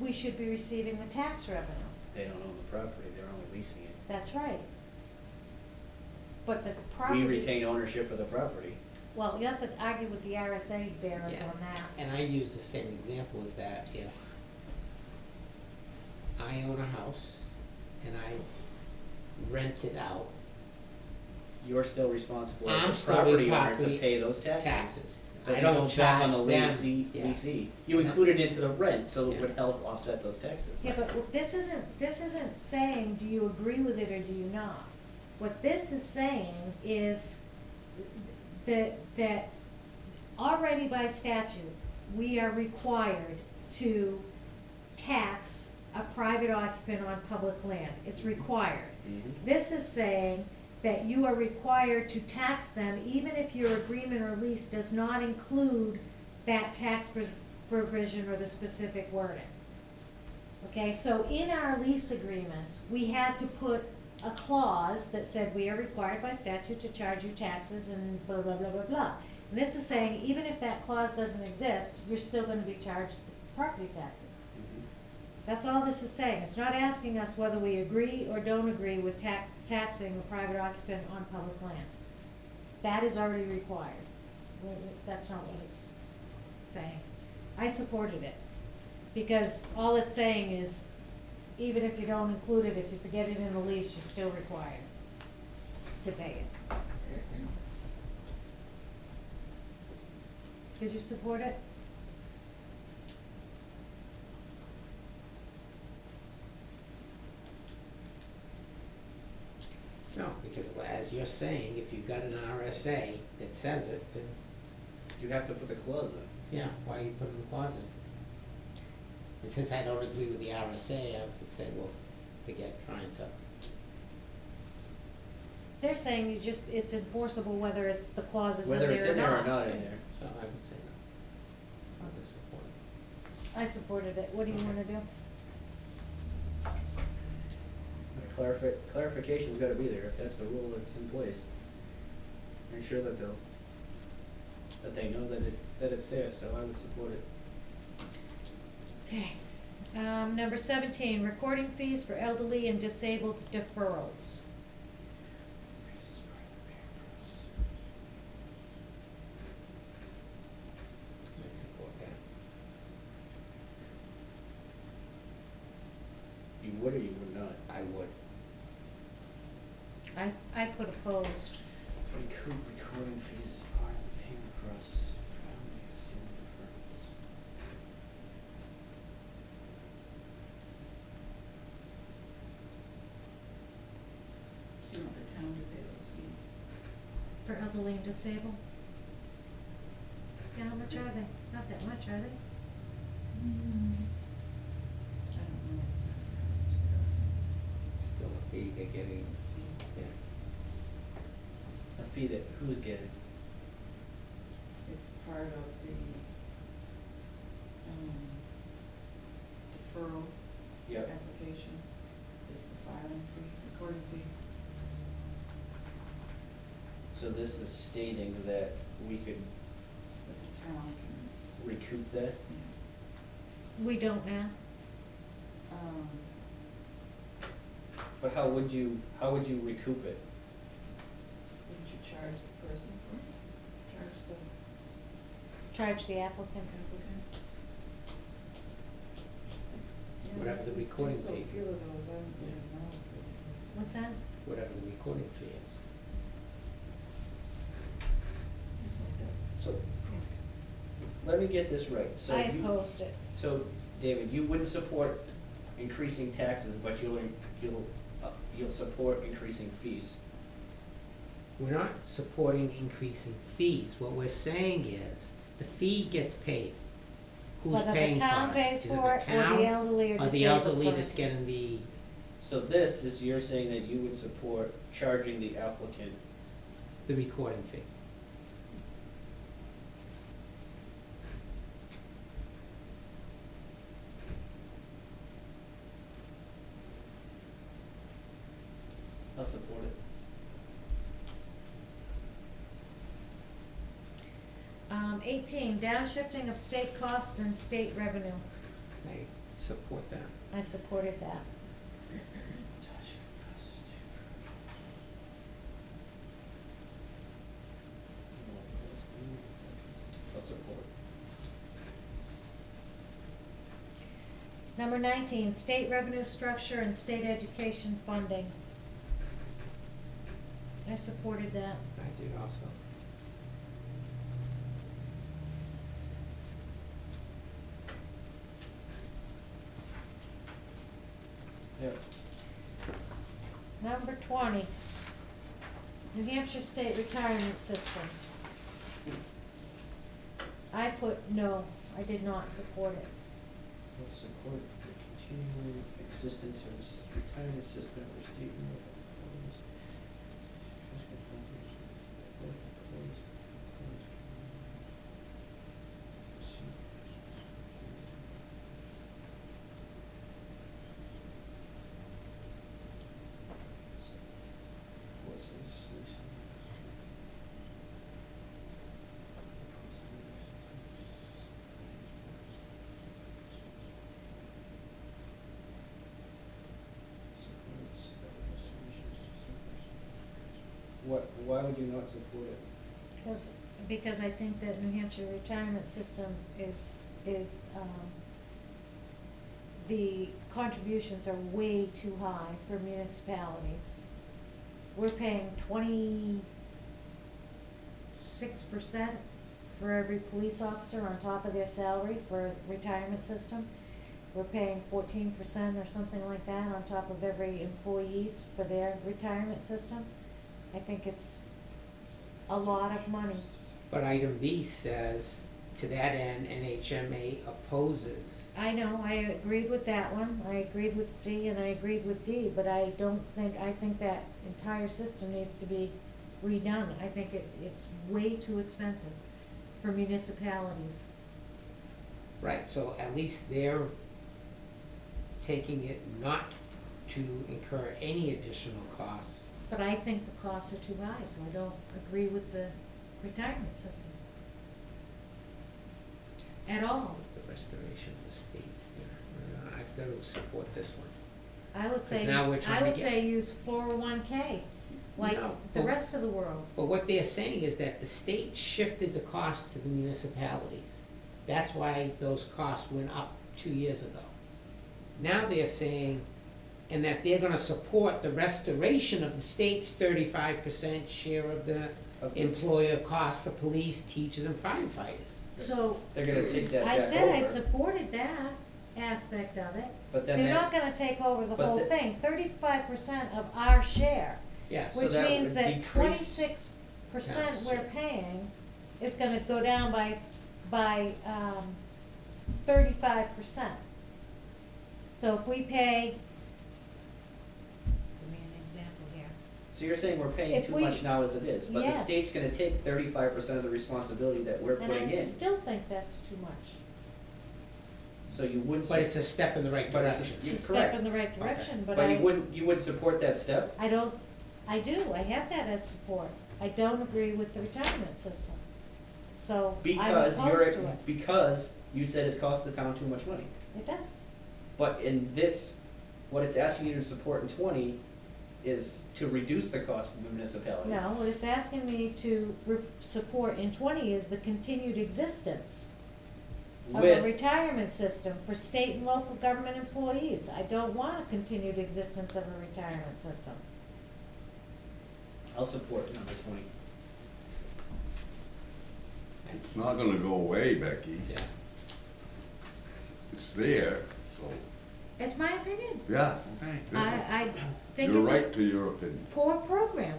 we should be receiving the tax revenue. They don't own the property, they're only leasing it. That's right. But the property. We retain ownership of the property. Well, you have to argue with the RSA bearers Yeah. on that. And I use the same example as that if I own a house and I rent it out, You're still responsible I'm as the still property owner to property pay those taxes. taxes. I Doesn't don't go back charge on the them. leasee, Yeah. leasee. You Yeah. include it into the rent, so it Yeah. would help offset those taxes. Yeah, but this isn't saying, do you agree with it or do you not? What this is saying is that already by statute, we are required to tax a private occupant on public land. It's required. Mhm. This is saying that you are required to tax them even if your agreement or lease does not include that tax provision or the specific wording. Okay, so in our lease agreements, we had to put a clause that said we are required by statute to charge you taxes and blah, blah, blah, blah, blah. And this is saying even if that clause doesn't exist, you're still gonna be charged property taxes. Mhm. That's all this is saying. It's not asking us whether we agree or don't agree with taxing a private occupant on public land. that is already required. That's not what it's saying. I supported it, because all it's saying is, even if you don't include it, if you forget it in the lease, you're still required to pay it. Did you support it? No, because as you're saying, if you've got an RSA that says it, then, You have to put the clause in. yeah, why are you putting the clause in? And since I don't agree with the RSA, I would say, well, forget trying to. They're saying it's enforceable whether it's, the clause is in there or Whether not. it's in there or not in there. So I would say no. I would support it. I supported it. What do you wanna do? Clarification's gotta be there, if that's the rule that's in place. Make sure that they know that it's there, so I would support it. Okay. Number 17, recording fees for elderly and disabled deferrals. I'd support that. You would or you would not? I would. I put opposed. Recoup recording fees as part of the payment process for elderly and disabled deferrals. Do you want the town to pay those fees? For elderly and disabled? Yeah, how much are they? Not that much, are they? I don't know exactly how much Still a fee they're getting, yeah. A fee that who's getting? it's part of the, deferral Yep. application, is the filing fee, recording fee. So this is stating that we could But the town can, recoup that? We don't now. um, But how would you recoup it? wouldn't you charge the person for it? Charge the Charge the applicant. applicant? Yeah, Whatever the recording just so fee. few of those, I don't really know. What's that? Whatever the recording fee is. It's like that. So, let me get this right, so I you, opposed it. so, David, you wouldn't support increasing taxes, but you'll support increasing fees. We're not supporting increasing fees. What we're saying is, the fee gets paid. Who's paying for it? Whether the town pays Is it for the it or town the elderly or or the disabled elderly that's person. getting the, So this is, you're saying that you would support charging the applicant. the recording fee? I'll support it. 18, downshifting of state costs and state revenue. I support that. I supported that. I'll support. Number 19, state revenue structure and state education funding. I supported that. I did also. Yeah. Number 20, New Hampshire State Retirement System. I put no, I did not support it. I'll support the continuing existence of retirement system or state and local employees. Fiscal contributions, both employees, What's this? Why would you not support it? because I think that New Hampshire retirement system is, the contributions are way too high for municipalities. We're paying 26% for every police officer on top of their salary for retirement system. We're paying 14% or something like that on top of every employees for their retirement system. I think it's a lot of money. But item B says, to that end, NHMA opposes. I know, I agreed with that one, I agreed with C and I agreed with D, but I think that entire system needs to be redone. I think it's way too expensive for municipalities. Right, so at least they're taking it not to incur any additional costs. But I think the costs are too high, so I don't agree with the retirement system at all. It's the restoration of the states there. I've got to support this one. I would 'Cause say, now we're trying I to would get- say use 401k, like No, the but- rest of the world. But what they're saying is that the state shifted the cost to the municipalities. That's why those costs went up 2 years ago. Now they're saying, and that they're gonna support the restoration of the state's 35% share of the employer cost for police, teachers, and firefighters. So, They're gonna take that back I said I over, supported that aspect of it. but then They're that, not gonna take over the but whole the- thing, 35% of our share, Yeah, So which that means would that decrease- 26% Yes. we're paying is gonna go down by 35%. So if we pay, give me an example here. so you're saying we're paying If too we- much now as it is, but the Yes. state's gonna take 35% of the responsibility that we're And putting I in, still think that's too much. so you wouldn't. but it's a step in the right But it's direction. You're It's a correct. step in the right direction, Okay. but But you would support that step? I do, I have that as support. I don't agree with the retirement system. So I'm Because opposed to it. because you said it costs the town too much money. It does. But in this, what it's asking you to support in 20 is to reduce the cost for the municipality. No, what it's asking me to support in 20 is the continued existence of a With, retirement system for state and local government employees. I don't want a continued existence of a retirement system. I'll support number 20. It's not gonna go away, Becky. Yeah. It's there, so, It's my opinion. yeah, okay. good. I think You're it's right a to your opinion. poor program.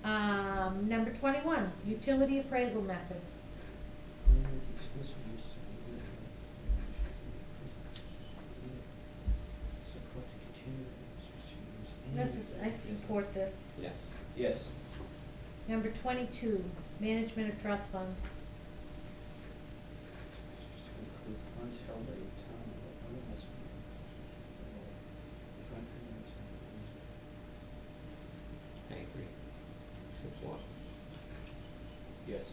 Number 21, utility appraisal method. I support this. Yeah. Yes. Number 22, management of trust funds. To include funds held by the town or otherwise. I agree. Support. Yes.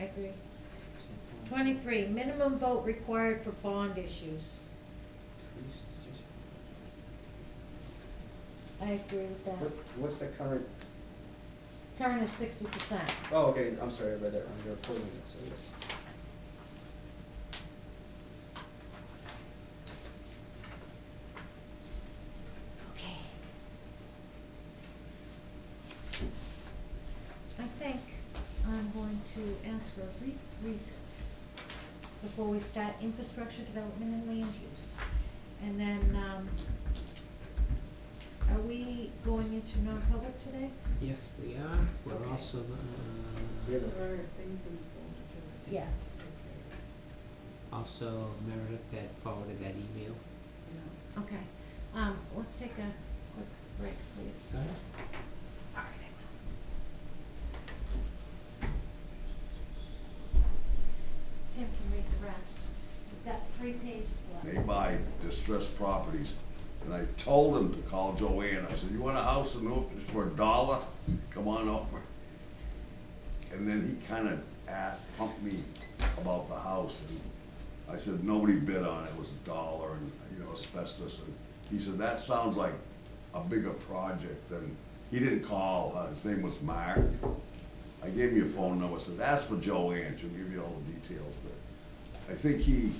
I agree. 23, minimum vote required for bond issues. I agree with that. What's the current, Current is 60%. oh, okay, I'm sorry, I read that wrong, you're opposing it, so yes. Okay. I think I'm going to ask for a brief recess before we start infrastructure development and land use. And then, are we going into non-public today? Yes, we are. We're Okay. also, We have a- There are things in the folder too. Yeah. also Meredith had forwarded that email. Yeah. Okay. Let's take a quick break, please. Sorry? All right, I will. Tim can read the rest. We've got 3 pages left. They buy distressed properties, and I told them to call Joanne, I said, you want a house in Norfolk for $1? Come on over. And then he kinda pumped me about the house, and I said, nobody bid on it, it was $1, and, asbestos, and he said, that sounds like a bigger project than, he didn't call, his name was Mark. I gave him your phone number, said, ask for Joanne, she'll give you all the details, but I think he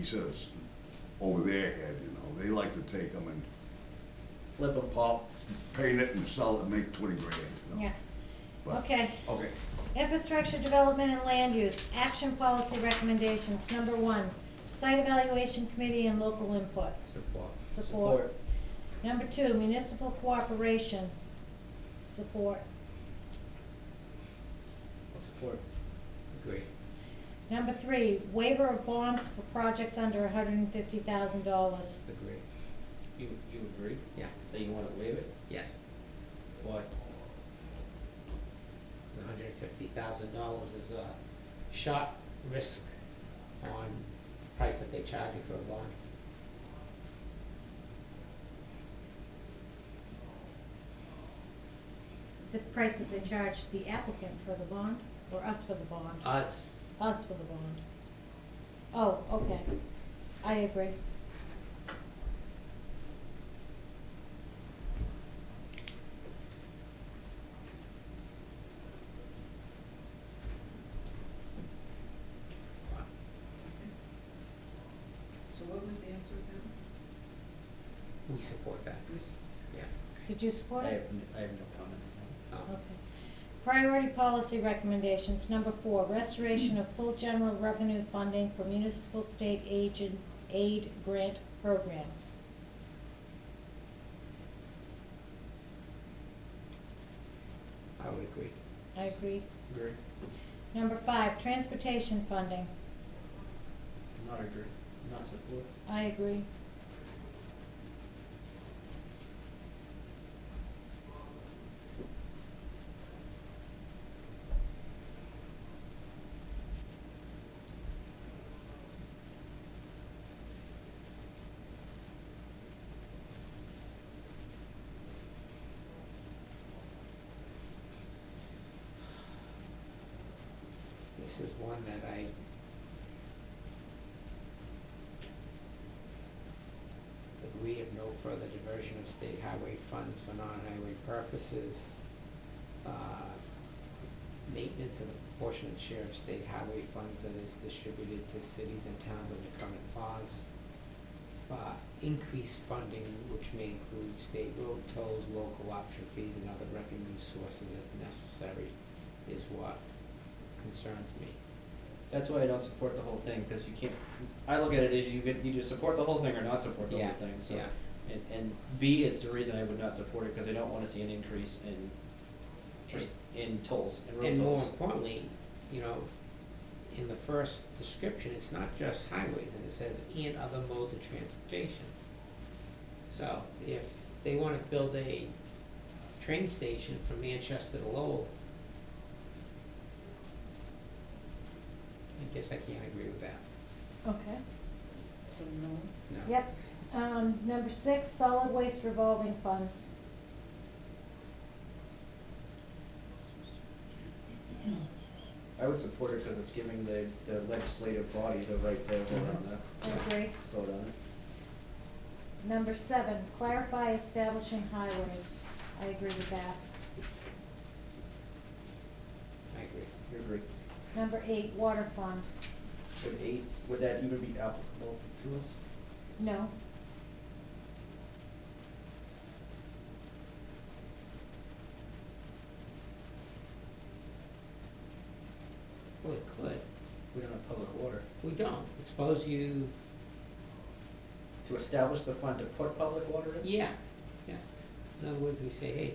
says, over their head, you know, they like to take them and Flip them. pop, paint it and sell it and make 20 grand, you know? Yeah, But- okay. Okay, Infrastructure development and land use, action policy recommendations. Number 1, site evaluation committee and local input. Support. Number 2, municipal cooperation. Support. Support. Agree. Number 3, waiver of bonds for projects under $150,000. Agree. You agree Yeah. that you wanna waive it? Yes. Why? $150,000 is a shot risk on the price that they charge you for a bond. The price that they charge the applicant for the bond, or us for the bond? Us, Us for the bond. Oh, okay. I agree. So what was the answer again? we support that. Yeah. Did you support I it? have no comment on Oh. Okay. Priority policy recommendations. Number 4, restoration of full general revenue funding for municipal state aid grant programs. I would agree. I agree. that. Agree. Number 5, transportation funding. Not agree. Not support. I agree. This is one that I agree of no further diversion of state highway funds for non-highway purposes. Maintenance of the proportionate share of state highway funds that is distributed to cities and towns under current laws. Increased funding, which may include state road tolls, local option fees, and other revenue sources as necessary, is what concerns me. That's why I don't support the whole thing, because you can't, I look at it as you either support the whole thing or not support the Yeah, whole thing, so. yeah. And B is the reason I would not support it, because I don't wanna see an increase in tolls, in road tolls. And more importantly, you know, in the first description, it's not just highways, and it says and other modes of transportation. So if they wanna build a train station from Manchester to Lowell, I guess I can't agree with that. Okay. So no. No. Yep. Number 6, solid waste revolving funds. I would support it because it's giving the legislative body the right to vote on that. I agree. Vote on it. Number 7, clarify establishing highways. I agree with that. I agree. You agree. Number 8, water fund. Would 8, would that even be applicable to us? No. Well, it could. We don't have public water. We don't. Suppose you, To establish the fund to put public water in? yeah, yeah. In other words, we say, hey,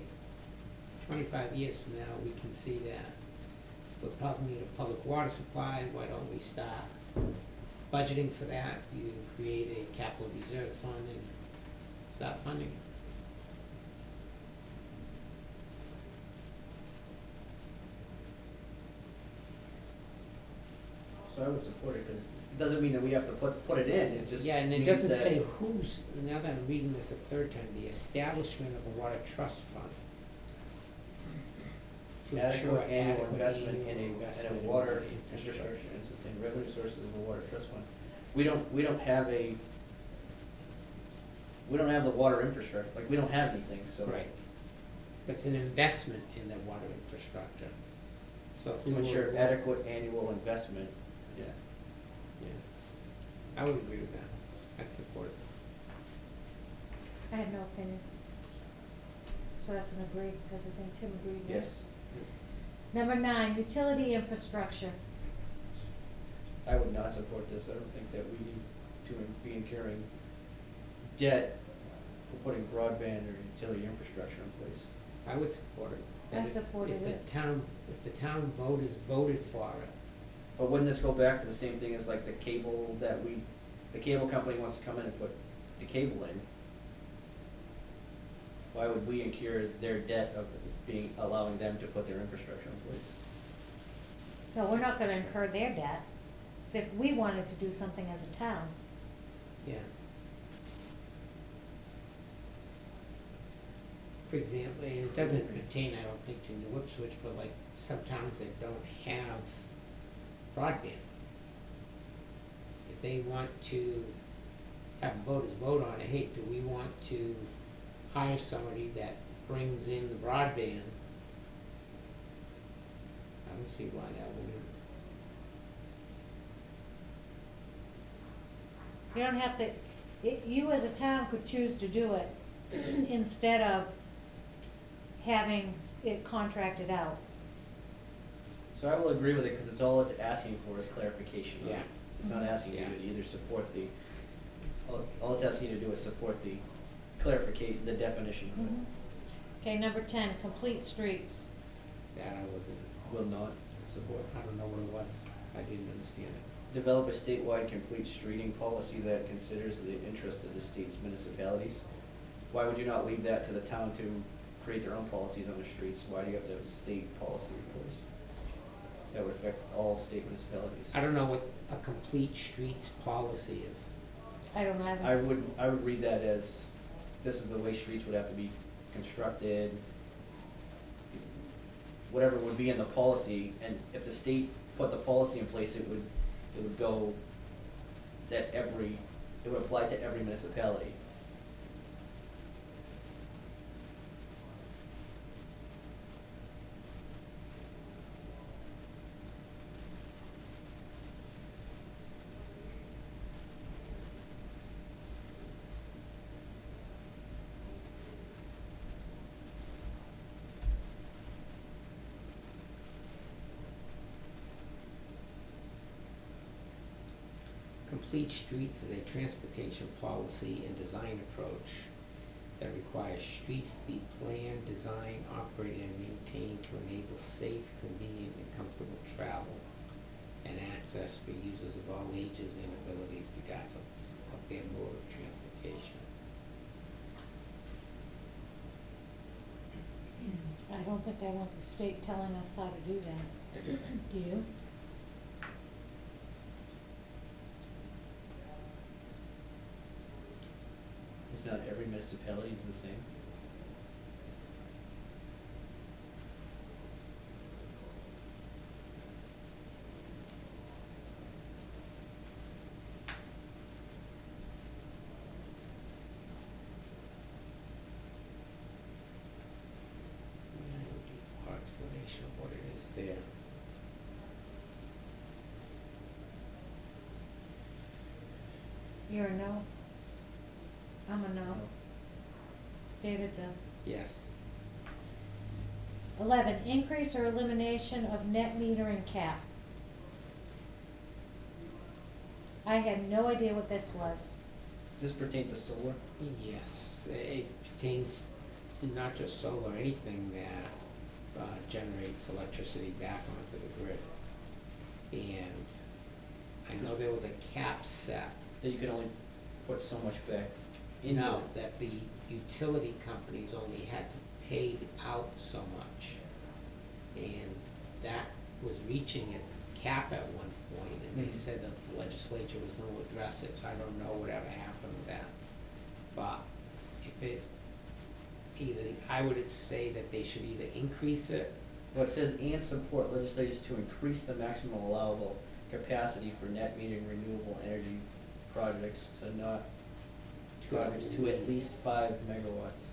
25 years from now, we can see that we're probably need a public water supply, why don't we start budgeting for that? You create a capital reserve fund and start funding it. So I would support it, because it doesn't mean that we have to put it in, it just Yeah, and it means doesn't that- say who's, now that I'm reading this a third time, the establishment of a water trust fund. To ensure Adequate annual adequate investment annual in a investment water infrastructure. infrastructure and sustain revenue sources of a water trust fund. We don't have a we don't have the water infrastructure, like, we don't have anything, so. Right. But it's an investment in the water infrastructure. So if we To were. ensure adequate annual investment, yeah. Yeah. I would agree with that. I'd support it. I had no opinion. So that's an agree, because I think Tim agreed, right? Yes, Number 9, utility infrastructure. I would not support this, I don't think that we need to be incurring debt for putting broadband or utility infrastructure in place. I would support it. I And if- supported if it. the town voters voted for it, But wouldn't this go back to the same thing as like the cable the cable company wants to come in and put the cable in? Why would we incur their debt of allowing them to put their infrastructure in place? No, we're not gonna incur their debt. So if we wanted to do something as a town, yeah. For example, and it doesn't pertain, I don't think, to New Ipswich, but like some towns that don't have broadband. If they want to have voters vote on it, hey, do we want to hire somebody that brings in the broadband? I don't see why that wouldn't. you don't have to, you as a town could choose to do it instead of having it contracted out. So I will agree with it, cause it's all it's asking for is clarification. Yeah. It's not asking you Yeah. to either support all it's asking you to do is support the clarification, the definition of it. Okay, number 10, complete streets. That I wasn't, Will not support. I don't know what it was, I didn't understand it. Develop a statewide complete streeting policy that considers the interest of the state's municipalities. Why would you not leave that to the town to create their own policies on the streets? Why do you have to have a state policy in place? That would affect all state municipalities. I don't know what a complete streets policy is. I don't either. I would read that as, this is the way streets would have to be constructed, whatever would be in the policy, and if the state put the policy in place, it would go that it would apply to every municipality. Complete streets is a transportation policy and design approach that requires streets to be planned, designed, operated, and maintained to enable safe, convenient, and comfortable travel and access for users of all ages and abilities regardless of their mode of transportation. I don't think I want the state telling us how to do that. Do you? It's not every municipality is the same. Yeah, I would need more explanation of what it is there. You're a no? I'm a no. David's a. Yes. 11, increase or elimination of net metering cap. I had no idea what this was. Does this pertain to solar? Yes, it pertains to not just solar, anything that generates electricity back onto the grid. And I know there was a cap set. That you can only put so much back into No, it? that the utility companies only had to pay out so much. And that was reaching its cap at one point, and they Mhm. said that the legislature was gonna address it, so I don't know whatever happened with that. But if it, I would say that they should either increase it. Well, it says, and support legislators to increase the maximum allowable capacity for net metering renewable energy projects to not to at least 5 megawatts.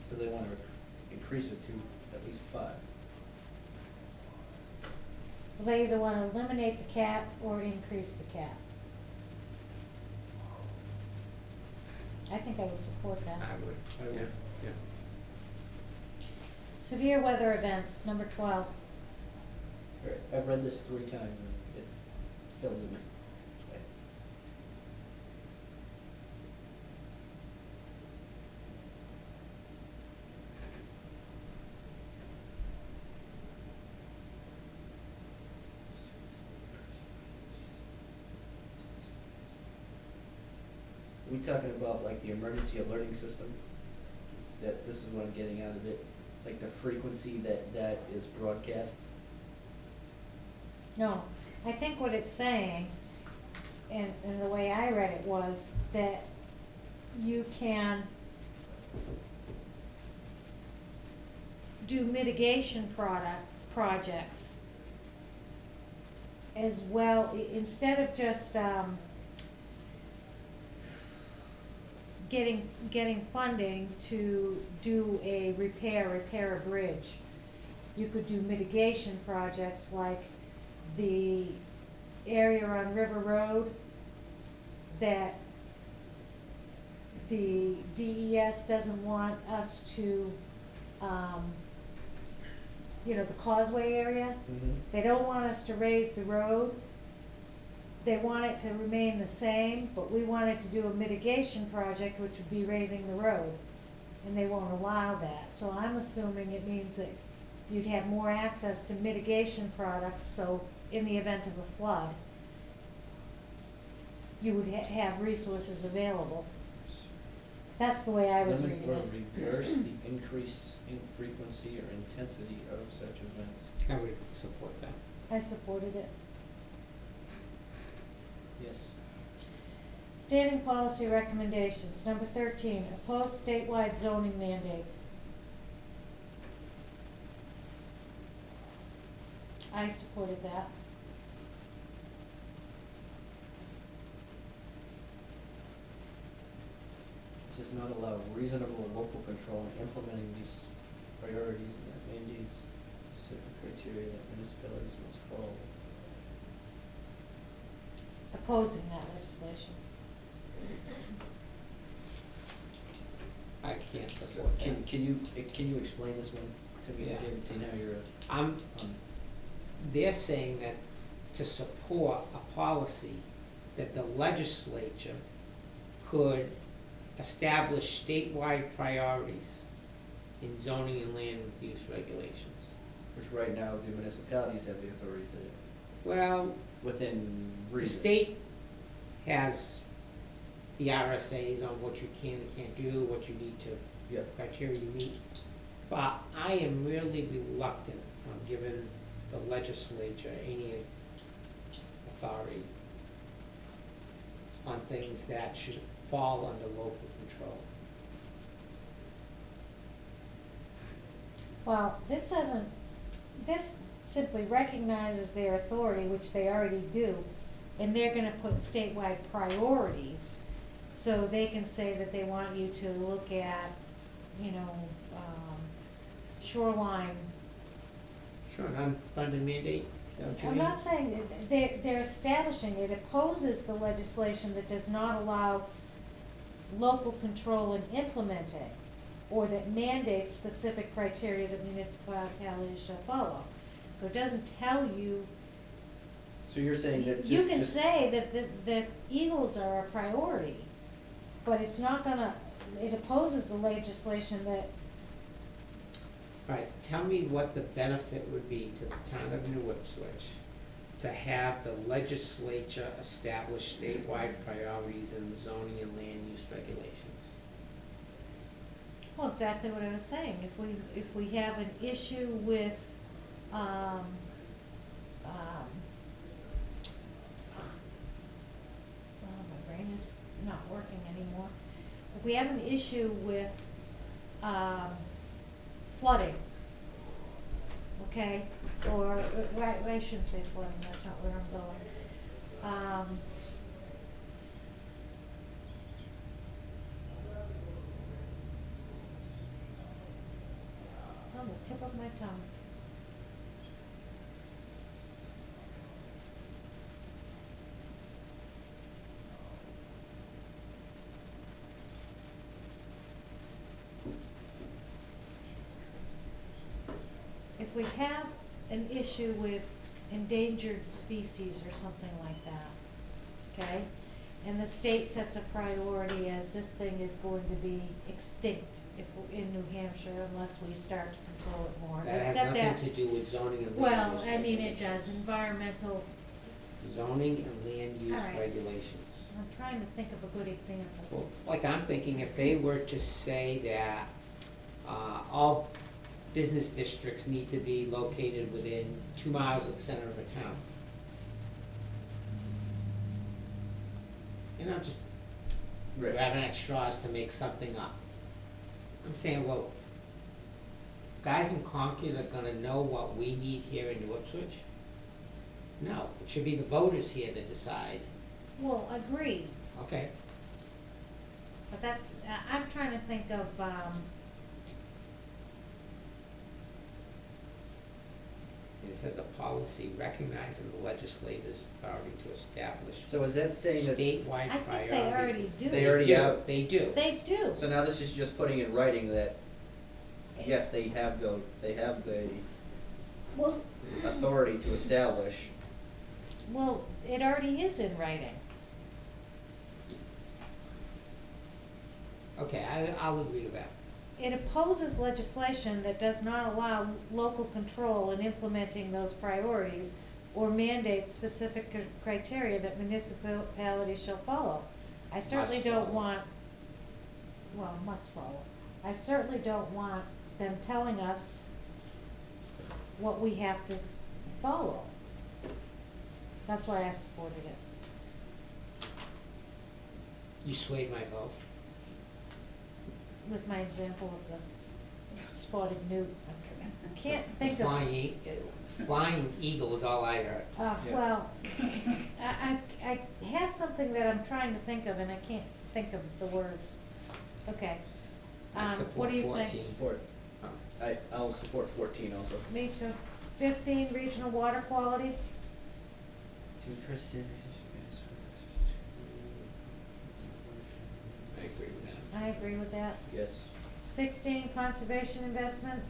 So they wanna increase it to at least 5. They either wanna eliminate the cap or increase the cap. I think I would support that. I would, I would. yeah, yeah. Severe weather events, number 12. Alright, I've read this 3 times and it still doesn't make. Are we talking about like the emergency alerting system? This is what I'm getting out of it, like the frequency that is broadcast? No, I think what it's saying, and the way I read it was that you can do mitigation projects as well, instead of just, getting funding to do repair a bridge. You could do mitigation projects like the area on River Road that the DES doesn't want us to, the causeway area. Mm-hmm. They don't want us to raise the road. They want it to remain the same, but we wanted to do a mitigation project, which would be raising the road, and they won't allow that. So I'm assuming it means that you'd have more access to mitigation products, so in the event of a flood, you would have resources available. That's the way I was Limit reading or it. reverse the increase in frequency or intensity of such events. I would support that. I supported it. Yes. Standing policy recommendations, number 13, oppose statewide zoning mandates. I supported that. Does not allow reasonable local control in implementing these priorities and mandates, certain criteria that municipalities must follow. Opposing that legislation. I can't support that. Can you explain this one to me? Yeah. I haven't seen how you're, They're saying that to support a policy that the legislature could establish statewide priorities in zoning and land use regulations. which right now the municipalities have the authority to do, Well, within reason. the state has the RSAs on what you can and can't do, what you need to, Yeah. criteria you meet. But I am really reluctant on giving the legislature any authority on things that should fall under local control. Well, this simply recognizes their authority, which they already do, and they're gonna put statewide priorities. So they can say that they want you to look at, shoreline. Sure, an unfunded mandate, is that what you I'm mean? not saying, they're establishing, it opposes the legislation that does not allow local control in implementing, or that mandates specific criteria that municipalities shall follow. So it doesn't tell you, So you're saying that just. you can just- say that eagles are a priority, but it's not gonna, it opposes the legislation that, Right, tell me what the benefit would be to the town of New Ipswich to have the legislature establish statewide priorities in the zoning and land use regulations. well, exactly what I was saying, if we have an issue with, oh, my brain is not working anymore. If we have an issue with, flooding, okay, or, I shouldn't say flooding, that's not where I'm going. tell me. If we have an issue with endangered species or something like that, okay? And the state sets a priority as this thing is going to be extinct if we're in New Hampshire unless we start to control it more. That They has set nothing to do with zoning and land Well, use I mean, it does, regulations. environmental, Zoning and land use All right. regulations. I'm trying to think of a good example. Well, like I'm thinking, if they were to say that, all business districts need to be located within 2 miles of the center of a town. You know, just grabbing at straws to make something up. I'm saying, well, guys in Concord are gonna know what we need here in New Ipswich? No, it should be the voters here that decide, Well, agreed, okay? but that's, I'm trying to think of, It says a policy recognizing the legislator's authority to establish So is that saying that statewide I priorities. think they already do. They already have- They do. They do. So now this is just putting in writing that, yes, they have the Well, authority to establish. well, it already is in writing. Okay, I'll agree with that. It opposes legislation that does not allow local control in implementing those priorities or mandates specific criteria that municipalities shall follow. I certainly Must don't follow. want, well, must follow. I certainly don't want them telling us what we have to follow. That's why I supported it, You swayed my vote. with my example of the spotted newt. I can't The think of. flying eagle is all I heard. Yeah. Well, I have something that I'm trying to think of and I can't think of the words. Okay. I What support do you 14. think? Support. I'll support 14 also. Me too. 15, regional water quality. I agree with that. I agree with that. Yes. 16, conservation investment.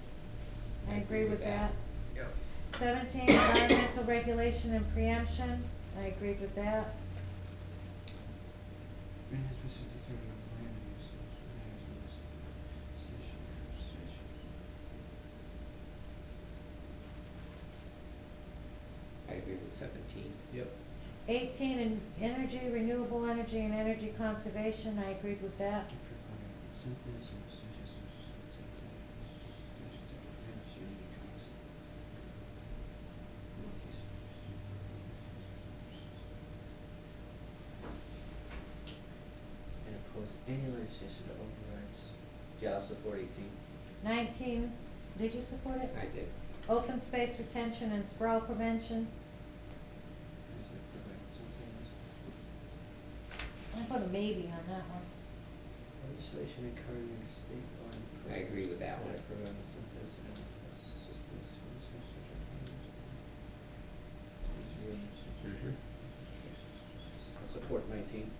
I agree with that. Yep. 17, environmental regulation and preemption. I agreed with that. I agree with 17. Yep. 18, in energy, renewable energy and energy conservation. I agreed with that. And oppose any legislation that overrides. Yeah, I'll support 18. 19, did you support it? I did. Open space retention and sprawl prevention. I put a maybe on that one. Legislation encouraging statewide. I agree with that one. Prevent incentives and assistance to research Mhm. I'll support 19.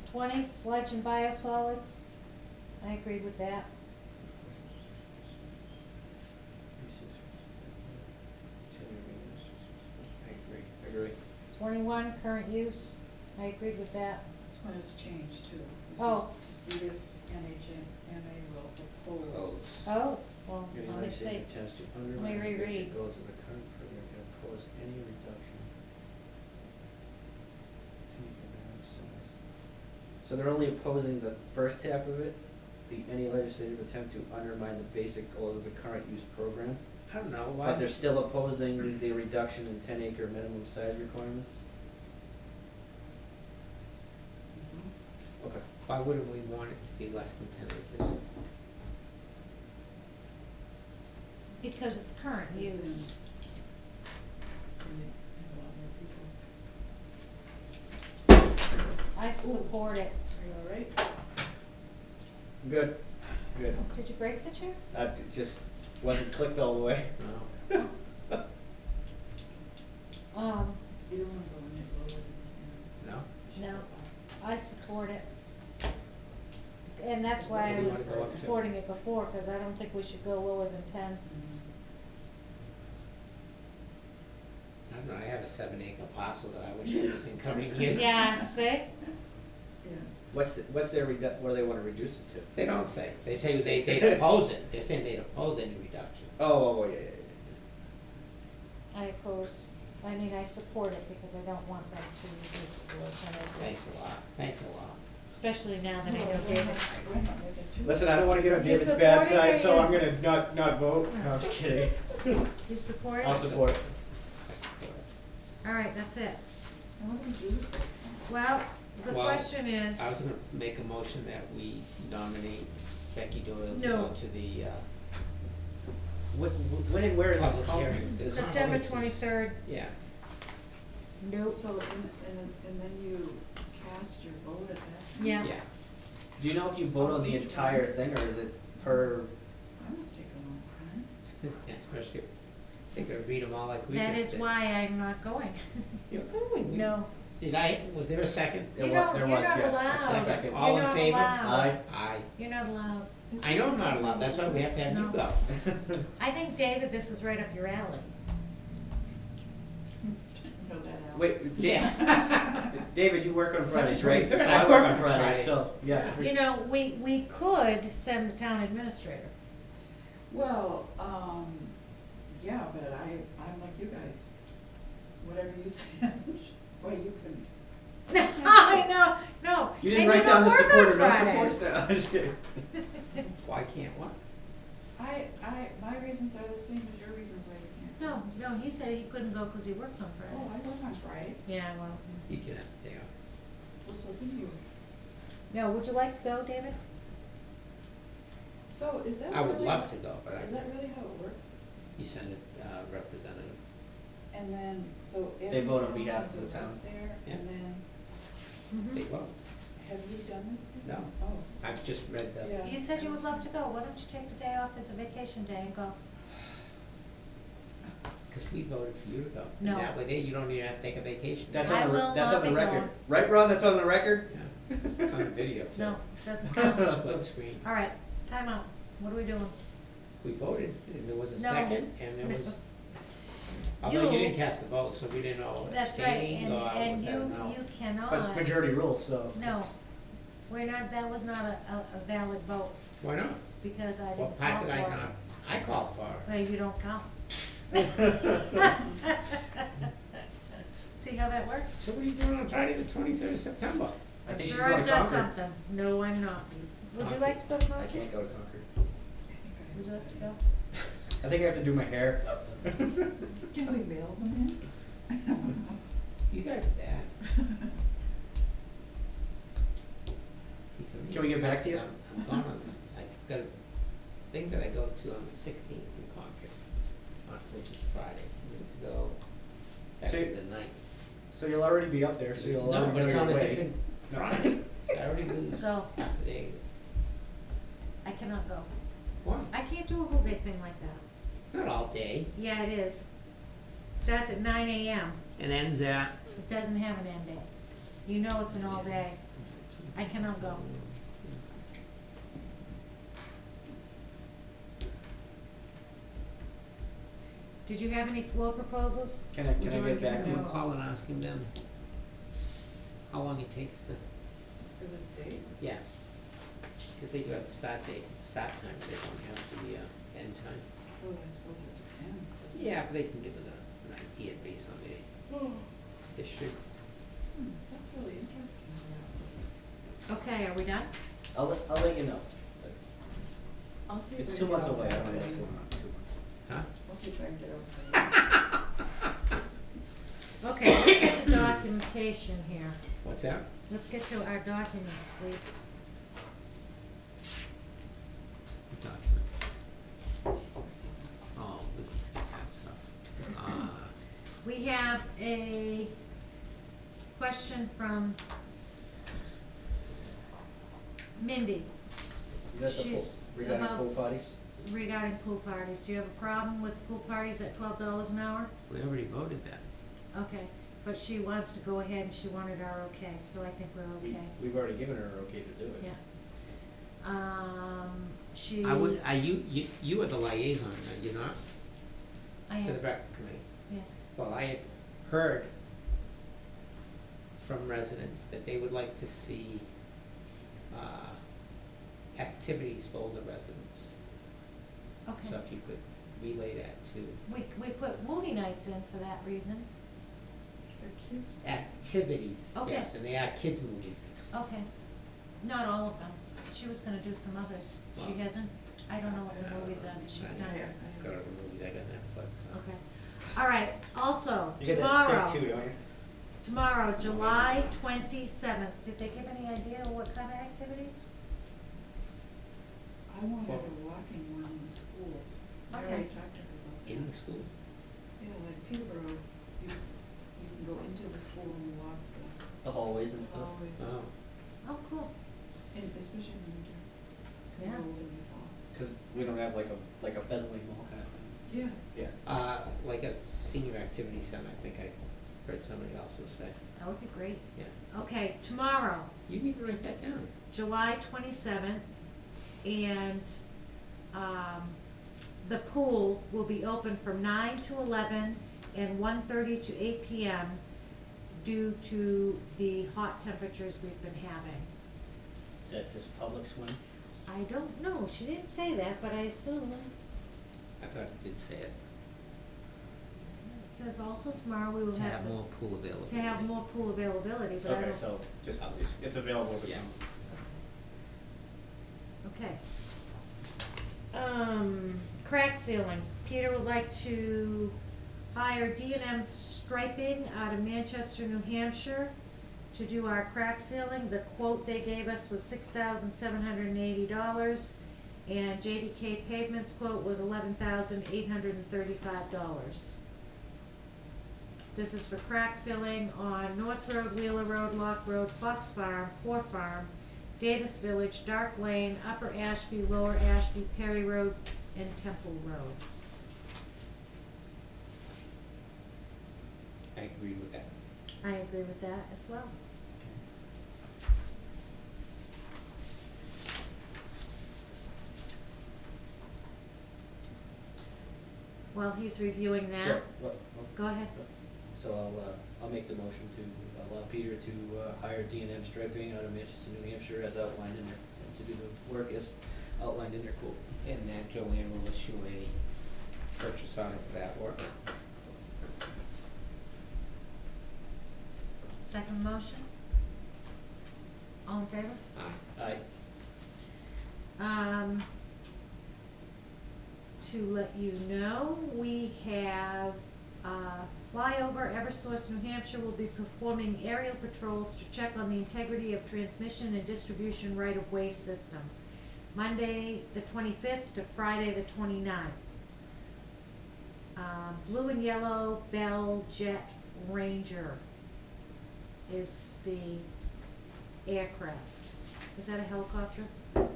20, sludge and biosolids. I agreed with that. I agree. Agree. 21, current use. I agreed with that. This one has changed too. Oh. This is to see if NHMA will propose. Oh, well, Any let me legislation see. attempts to Let me undermine the reread. basic goals of the current program and oppose any reduction. So they're only opposing the first half of it, any legislative attempt to undermine the basic goals of the current use program, I don't know, why? but they're still opposing the reduction in 10-acre minimum size requirements? Mhm. Okay. Why wouldn't we want it to be less than 10 acres? Because it's current As in, use. we have a lot more people. I support it. Are you all right? Good, good. Did you break the chair? Just Wasn't clicked all the way. No. You don't wanna go any lower than No? No, I support it. And that's why What I do you was wanna go up to? supporting it before, cause I don't think we should go lower than 10. here. I don't know, I have a 7-acre parcel that I wish I was in coming years. Yeah, see? Yeah. What's their what do they wanna reduce it to? They don't say, they say they'd oppose it, they're saying they'd oppose any reduction. Oh, yeah. I oppose, I support it because I don't want them to reduce it to a Thanks a lot. especially now that I know No, David. wait a minute, there's a two. Listen, I don't wanna get on You David's bad supporting side, it, so yeah. I'm gonna not vote. No, I'm just kidding. You support it? I'll support. I support it. Alright, that's it. And what do we do with this thing? Well, the Well, question I was is, gonna make a motion that we nominate Becky Doyle to No. go to the, When and where is this public conference? hearing. The September conference is- 23rd, Yeah, nope, So, and then you cast your vote at that time? yeah. yeah. Do you know if you vote on the entire thing, or is it per? I must take a long time. Especially if they're gonna read them all like we just That did. is why I'm not going. You're going. No, Was there a second? you There don't, there you're was, not yes, a allowed. second. All in You're not favor? allowed. Aye. Aye. You're not allowed. I know I'm not allowed, that's why we have to have you No. go. I think, David, this is right up your alley. Know that out. Wait, Yeah. David, you work on Fridays, right? 23rd, So I I work work on on Fridays, Fridays. so, yeah. You know, we could send the town administrator. Well, yeah, but I'm like you guys. Whatever you send, well, you can. I know, no. You didn't and write don't down the work on support or no Fridays. support? No, I'm just kidding. Why can't what? My reasons are the same as your reasons why you can't. No, he said he couldn't go because he works on Oh, Friday. I work on Friday. Yeah, well, You can have to stay off. Well, so do you. no, would you like to go, David? So is that I would really- love to go, but Is that really how it works? you send a representative. And then, so They every vote on town behalf has of the a town. vote there, Yeah. and then, They Mhm. vote. have you done this before? No. Oh, I've just read the, yeah. You said you would love to go. Why don't you take the day off as a vacation day and go? because we voted for you to go. No. And that way there, you don't even have to take a vacation. That's I on the, will that's not on the be record. going. Right, Ron, that's on the record? Yeah, it's on the video too. No, doesn't count. Split screen. All right, time out. What are we doing? We voted, and there was a No. second, and there No. was, although you You- didn't cast the vote, so we didn't know That's right, abstaining, or and was that a no? you cannot. But majority rules, so. No, we're not, that was not a valid vote Why not? because I didn't What call part did I for it. not, I called for it. Well, you don't count. See how that works? So what are you doing on Friday, the 23rd of September? I think I'm she's sure going I've to got Concord. something. No, I'm not. Would you Concord. like to go to I Concord? can't go to Concord. Would you like to go? I think I have to do my hair. Can we mail them in? You guys are bad. See, for me, Can we get it's back tough to you? 'cause I'm gone on this, I've got a thing that I go to on the 16th in Concord, which is Friday. I'm going to go effective the 9th. So you'll already be up there, so you'll No, already but know it's your on a way. different Friday, so I already lose Go. half a day. I cannot go. Why? I can't do a whole day thing like that. It's not all day. Yeah, it is. Starts at 9 a.m. And ends at? It doesn't have an end date. You know it's an all day. I cannot go. Did you have any floor proposals? Can I Would you get like back to Do you? a call and asking them how long it takes to, For this date? yeah. Because they do have the start date, start time, but they don't have the end time. Oh, I suppose it depends, doesn't it? Yeah, but they can give us an idea based on their district. That's really interesting. Okay, are we done? I'll let you know. I'll see if It's I 2 can months get away, I out don't know for what's you. going on. 2 months. Huh? I'll see if I can get out for you. Okay, let's get to documentation here. What's that? Let's get to our documents, please. Document. Oh, we can skip that stuff. We have a question from Mindy. Is that the She's regarding about- pool parties? regarding pool parties, do you have a problem with pool parties at $12 an hour? We already voted that. Okay, but she wants to go ahead and she wanted our okay, so I think we're okay. We've already given her okay to do it. Yeah. She. I would, you are the liaison, are you not? I To the am, rec committee. yes. Well, I have heard from residents that they would like to see, activities for older residents. So Okay. if you could relay that to We put movie nights in for that reason. Their kids. activities, Okay. yes, and they are kids' movies. Okay. Not all of them. She was gonna do some others. She Wow. hasn't? I don't know what the movies are that she's done. Go to the movies, I got Netflix, so. Okay. All right, also, You get tomorrow. that stick too, don't you? Tomorrow, July 27th, did they give any idea of what kind of activities? I wanted a walking one in the schools. I Okay. already talked to her about that. In the school? Yeah, like Peterborough, you can go into the school and walk The hallways and the stuff. hallways. Oh, Oh, cool. And especially in the winter, cause Yeah. it's older in the fall. Cause we don't have like a Pheasant Lake Mall kind of thing. Yeah. Yeah. like a senior activity center, I think I heard somebody also say, That would be great. yeah. Okay, tomorrow, You need to write that down. July 27th, and the pool will be open from 9 to 11 and 1:30 to 8 p.m. due to the hot temperatures we've been having. Is that just public swim? I don't know, she didn't say that, but I assume. I thought it did say it, It says also tomorrow we will to have. have more pool availability. To have more pool availability, but I don't. Okay, so just, it's available to Yeah. come. Okay. Crack sealing. Peter would like to hire D&M Striping out of Manchester, New Hampshire to do our crack sealing. The quote they gave us was $6,780, and JDK Pavements quote was $11,835. This is for crack filling on North Road, Wheeler Road, Lock Road, Fox Farm, Poor Farm, Davis Village, Dark Lane, Upper Ashby, Lower Ashby, Perry Road, and Temple Road. I agree with that. I agree with that as well. While he's reviewing So, that, well, go ahead. so I'll make the motion to allow Peter to hire D&M Striping out of Manchester, New Hampshire, as outlined in their, to do the work as outlined in their quote. And that Joanne will issue a purchase order for that work. Second motion? All in favor? Aye. To let you know, we have, Flyover Eversource, New Hampshire will be performing aerial patrols to check on the integrity of transmission and distribution right-of-way system, Monday the 25th to Friday the 29th. Blue and yellow Bell Jet Ranger is the aircraft. Is that a helicopter?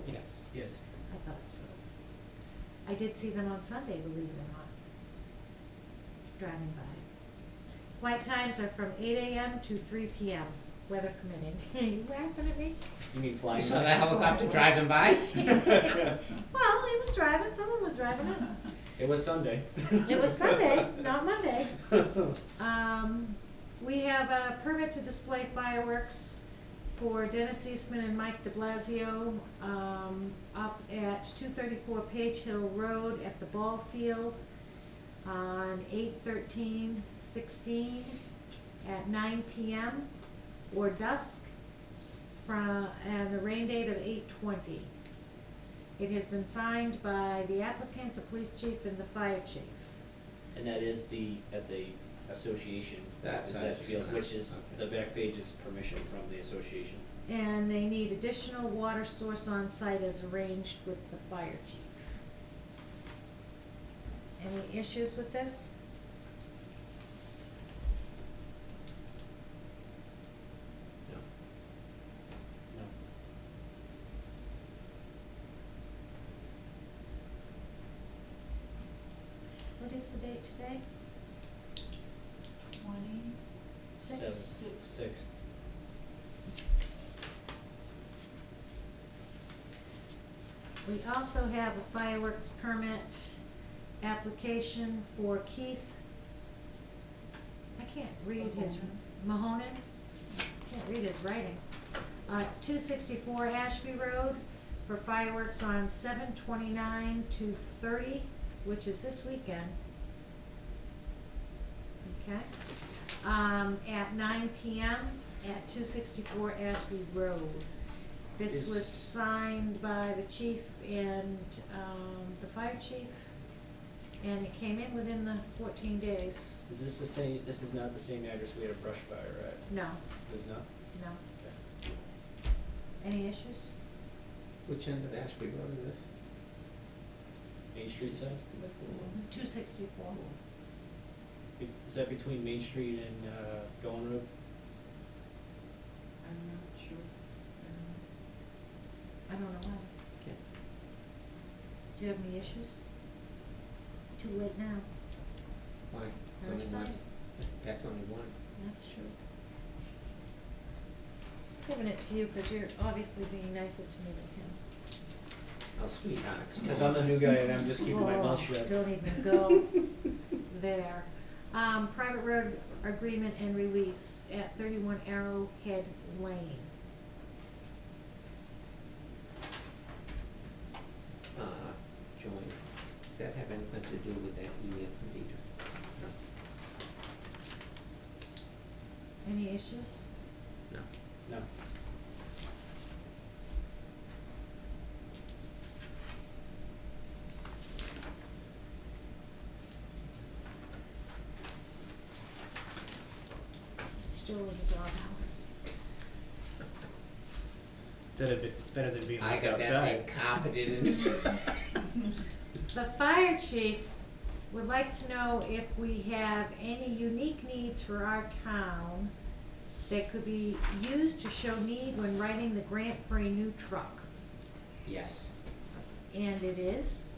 Yes. Yes. I thought so. I did see them on Sunday, believe it or not, driving by. Flight times are from 8 a.m. to 3 p.m., weather permitting. Are you laughing at me? You mean flying? You saw that helicopter driving by? Well, he was driving, someone was driving it. It was Sunday. It was Sunday, not Monday. We have a permit to display fireworks for Dennis Eastman and Mike de Blasio, up at 234 Page Hill Road at the ball field on 8/13/16 at 9 p.m. or dusk and the rain date of 8/20. It has been signed by the applicant, the police chief, and the fire chief. And that is at the association, That's is what I that was field, gonna which ask. is, Okay. the back page is permission from the association. And they need additional water source on site as arranged with the fire chief. Any issues with this? No. No. is the date today? 6? Sixth. We also have a fireworks permit application for Keith. I can't read his, Mahonen? Can't read his writing. 264 Ashby Road for fireworks on 7/29 to 30, which is this weekend. Okay? At 9 PM at 264 Ashby Road. This was signed by the chief and, the fire chief, and it came in within the 14 days. Is this the same, this is not the same address we had a brush fire at? No, It's not? no. Okay. Any issues? Which end of Ashby Road is this? Main Street side? 264. Is that between Main Street and, Goen Road? I'm not sure. I don't know why. Okay. Do you have any issues? Too late now. Why? It's Our only side? one. That's only one. That's true. Giving it to you because you're obviously being nicer to me than him. Oh, sweethearts. Cause I'm the new guy and I'm just keeping my mouth Oh, shut. don't even go there. Private road agreement and release at 31 Arrowhead Lane. Join. Does that have anything to do with that email from Deidre? No. Any issues? No. No. Still in the doghouse. It's better than being I left got that outside. thing carpeted in. The fire chief would like to know if we have any unique needs for our town that could be used to show need when writing the grant for a new truck. Yes, And it is?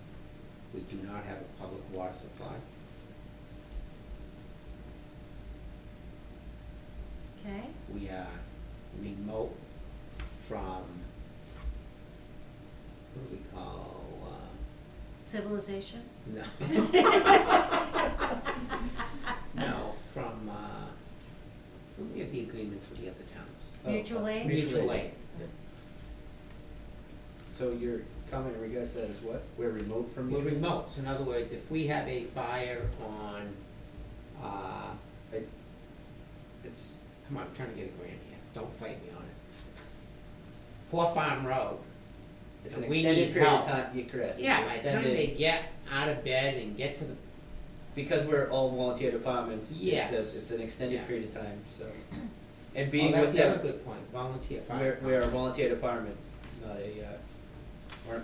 we do not have a public water supply. Okay, We are remote from, what do we call, civilization? no. No, from, what do we have the agreements with the other towns? Mutual aid? Mutual aid. So your comment in regards to that is what? We're remote from We're mutual aid? remote, so in other words, if we have a fire on, it's, come on, I'm trying to get a grant here, don't fight me on it. Poor Farm Road. It's an and we extended need period help. of time, yeah, correct. It's Yeah, an by the time extended- they get out of bed and get to the, Because we're all volunteer departments, Yes. it's an extended Yeah. period of time, so. And oh, being that's with the other them, good point, volunteer fire. we're a volunteer department, not a,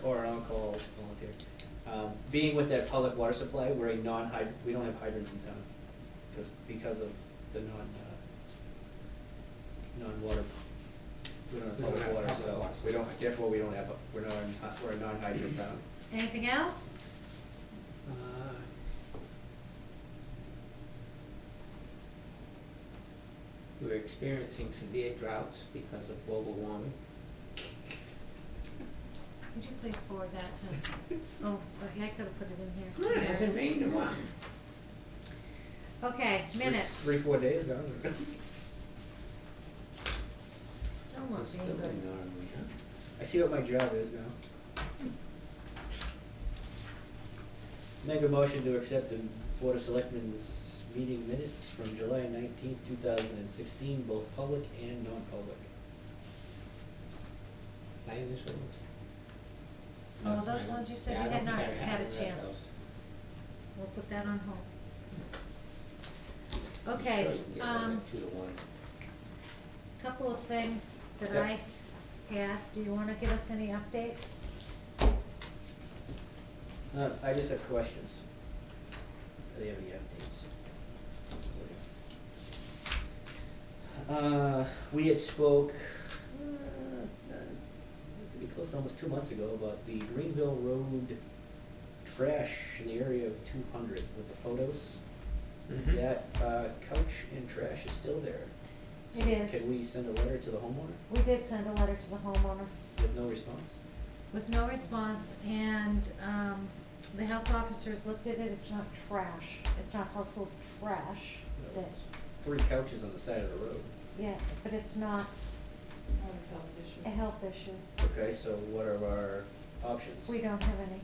or an on-call volunteer. Being with that public water supply, we're a we don't have hydrants in town, because of the non-water, we don't have We don't public have water, public so water we don't, supply. therefore we don't have, we're a non-hydrant town. Anything else? We're experiencing severe droughts because of global warming. Would you please forward that to, oh, I could have put it in here. It hasn't rained in a while. Okay, minutes. 3-4 days, huh? Still not It's being still good. ignoring me, huh? I see what my job is now. Make a motion to accept the Board of Selectmen's meeting minutes from July 19th, 2016, both public and non-public. My initial ones. Oh, That's those mine. ones you said Yeah, you I had don't not think I had a read chance. We'll put that on hold. those. I'm Okay, sure you can get rid of 2 to 1. couple of things that Yep. I had. Do you wanna give us any updates? I just have questions. Do you have any updates? We had spoke, pretty close to almost 2 months ago about the Greenville Road trash in the area of 200 with the photos. Mhm. That couch and trash is still there. So It is. Can we send a letter to the homeowner We did send a letter to the homeowner with no response? with no response, and, the health officers looked at it, it's not trash, it's not household trash. That, 3 couches on the side of the road. yeah, but it's not Not a health issue. a health issue. Okay, so what are our options? We don't have any.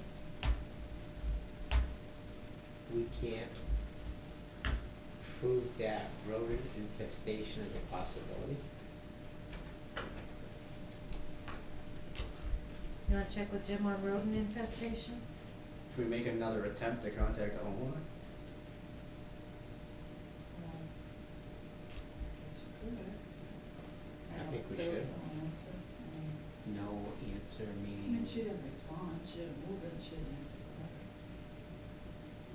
We can't prove that rodent infestation is a possibility. You wanna check with Jim on rodent infestation? Can we make another attempt to contact the homeowner? I think we There was should. no answer. No answer, I meaning. mean, she didn't respond, she didn't move it, she didn't answer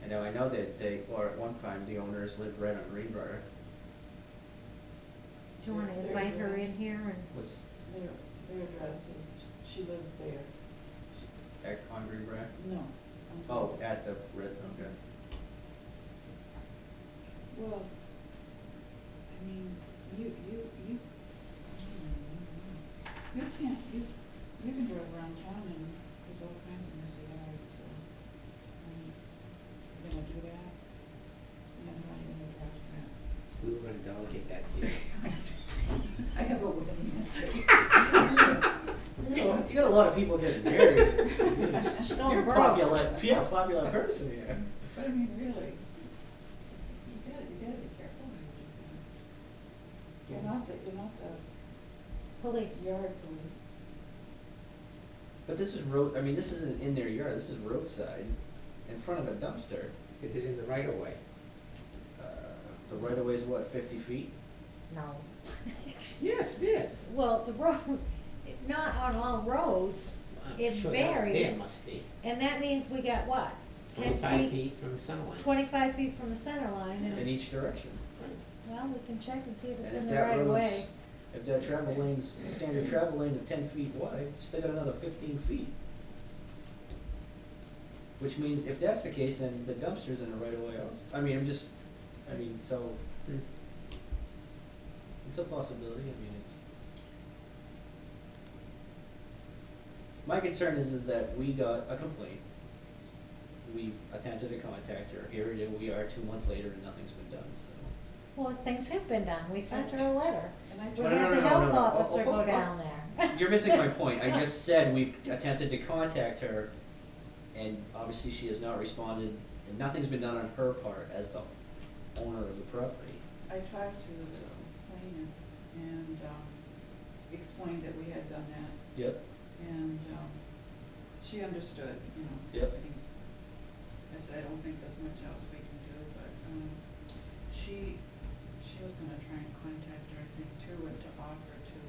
the letter. I know that they, or at one time, the owners lived right on Greenbrier. Do you wanna There- invite her there in is. here and, What's, Their address is, she lives there. on Greenbrier? No. Oh, at the, okay. Well, I mean, you can't, you can drive around town and there's all kinds of messy yards, so, I mean, you're gonna do that? And then how are you gonna address that? We were gonna delegate that to you. I have a wedding that day. You got a lot of people getting married. Stone You're a Brook. popular person here. But I mean, really, you gotta be careful when you do that. You're not the police? yard police. But this is road, I mean, this isn't in their yard, this is roadside, in front of a dumpster. Is it in the right of way? The right of way is what, 50 feet? No. Yes, it is. Well, the road, not on all roads, it Sure, varies. there must be. And that means we got what? 10 25 feet from the center line. 25 feet from the center line, In and, each direction. well, we can check and see if it's And in if the that right of road's, way. if that travel lane's, standard travel lane is 10 feet wide, you still got another 15 feet. Which means, if that's the case, then the dumpster's in the right of way also. So, Hmm. it's a possibility, it's. My concern is that we got a complaint. We've attempted to contact her, here it is, we are 2 months later and nothing's been done, so. Well, things have been done, we sent her a letter. And I We No, told no, had no, the no, health no, no. officer Oh, go oh, oh. down there. You're missing my point. I just said we've attempted to contact her, and obviously she has not responded, and nothing's been done on her part as the owner of the property. I talked to the complainant and, explained that we had done that, Yep. and, she understood, you know. Yep. so I said, I don't think there's much else we can do, but, she was gonna try and contact her, I think, too, and to offer to,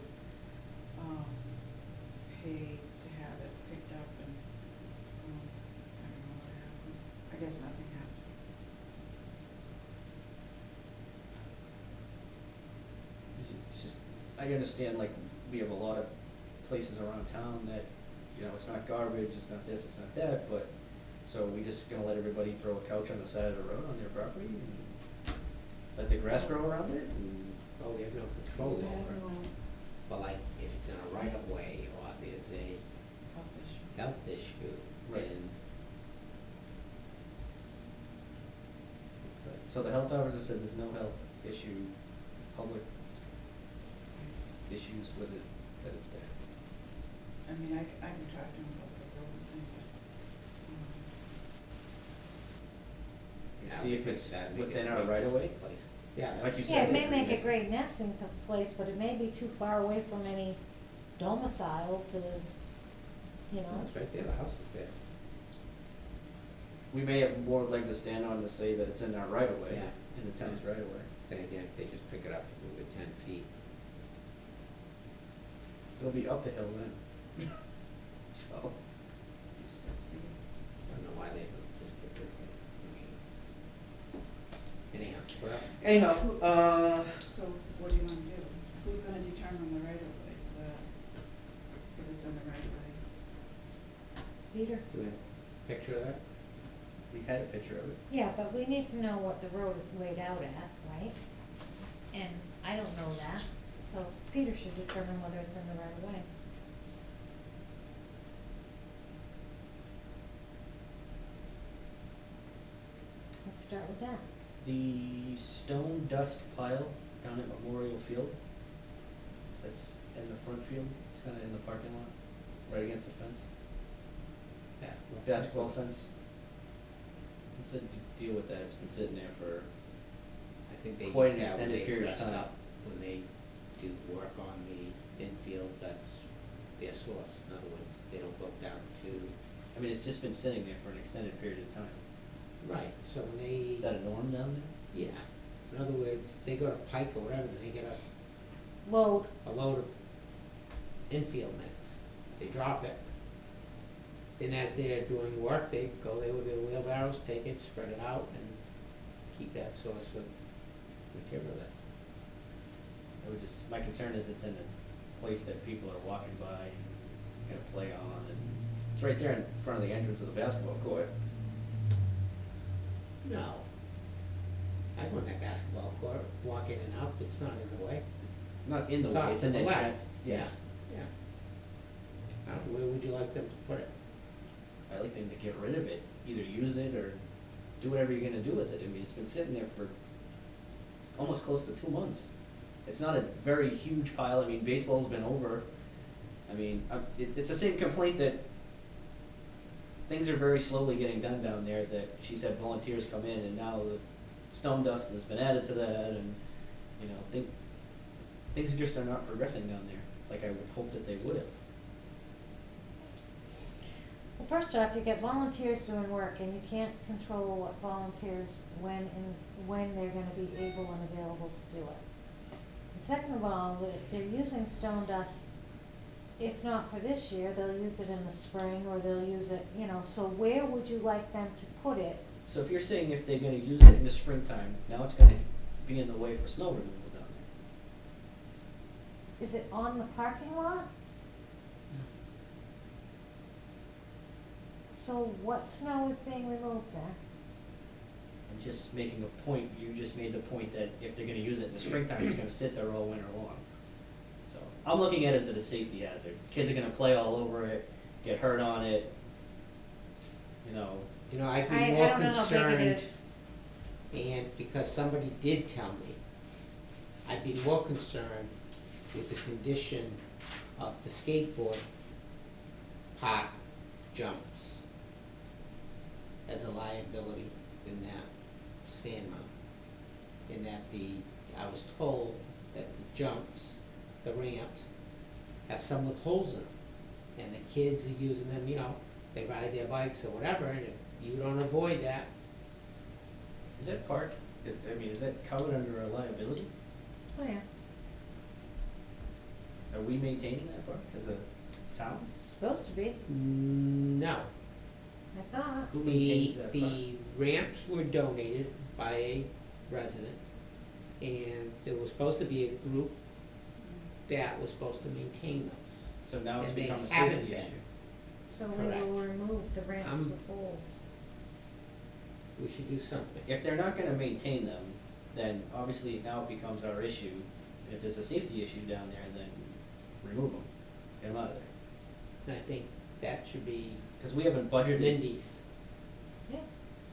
pay to have it picked up, and, I don't know what happened. I guess nothing happened. It's just, I understand, like, we have a lot of places around town that, it's not garbage, it's not this, it's not that, but, so we just gonna let everybody throw a couch on the side of the road on their property and let the grass grow around it? And Oh, we have no control Yeah, over it. everyone, But like, if it's in a right of way, or there's a health issue. health issue, Right. then. So the health officer said there's no health issue, public issues with it, that it's there. I mean, I can talk to him about the road thing, but, Yeah, See if we it's could, make it within a our great right of way? nesting place. Yeah. Like you Yeah, said. it may make a it's- great nesting place, but it may be too far away from any domicile to, No, it's right there, the house is there. We may have more leg to stand on to say that it's in our right of way, Yeah. in the town's right of way. Then again, if they just pick it up and move it 10 feet. It'll be up the hill then. So, you still see it. I don't know why they don't just get rid of it. I mean, it's. Anyhow, what else? anyhow, So what do you wanna do? Who's gonna determine the right of way, if it's in the right of way? Peter. Do we have a picture of that? We had a picture of it. Yeah, but we need to know what the road is laid out at, right? And I don't know that, so Peter should determine whether it's in the right of way. Let's start with that. The stone dust pile down at Memorial Field, that's in the front field, it's kinda in the parking lot, right against the fence, basketball fence. What's the deal with that? It's been sitting there for, I think they Quite use an that when extended they period of dress time. up, when they do work on the infield, that's their source. In other words, they don't go down to, I mean, it's just been sitting there for an extended period of time. right, so when they, Is that a norm down there? yeah. In other words, they go to Pike or whatever, they get Load, a load of infield mix, they drop it. Then as they're doing work, they go there with their wheelbarrows, take it, spread it out, and keep that source of material there. I would just, my concern is it's in a place that people are walking by, gonna play on, and it's right there in front of the entrance of the basketball court. No. I go in that basketball court, walk in and out, it's not in the way. Not in the It's way, off it's to in the that left. jet, yes. Yeah. Where would you like them to put it? I'd like them to get rid of it, either use it or do whatever you're gonna do with it. I mean, it's been sitting there for almost close to 2 months. It's not a very huge pile, I mean, baseball's been over. I mean, it's the same complaint that things are very slowly getting done down there, that she said volunteers come in and now the stone dust has been added to that and, you know, things just are not progressing down there, like I would hope that they would have. well, first off, you get volunteers doing work, and you can't control what volunteers, when they're gonna be able and available to do it. And second of all, they're using stone dust, if not for this year, they'll use it in the spring, or they'll use it, you know, so where would you like them to put it? So if you're saying if they're gonna use it in the springtime, now it's gonna be in the way for snow removal down there. Is it on the parking lot? So what snow is being removed there? I'm just making a point, you just made the point that if they're gonna use it in the springtime, it's gonna sit there all winter long. So, I'm looking at it as a safety hazard. Kids are gonna play all over it, get hurt on it, you know. You know, I'd be I more don't know how big it concerned, is. and because somebody did tell me, I'd be more concerned with the condition of the skateboard park jumps as a liability in that sand mound. In that I was told that the jumps, the ramps, have some with holes in them. And the kids are using them, you know, they ride their bikes or whatever, and if you don't avoid that, Is that park, I mean, is that covered under a liability? Oh, yeah, Are we maintaining that park as a town? it's supposed to be, no. I thought. Who maintains that park? The ramps were donated by a resident, and there was supposed to be a group that was supposed to maintain those. So now it's and they become a haven't safety been. issue. So we Correct. will remove the ramps I'm- with holes. We should do something. If they're not gonna maintain them, then obviously now it becomes our issue. If there's a safety issue down there, then remove them, get them out of there. And I think that should be Cause we haven't budgeted, Mindy's. Yeah.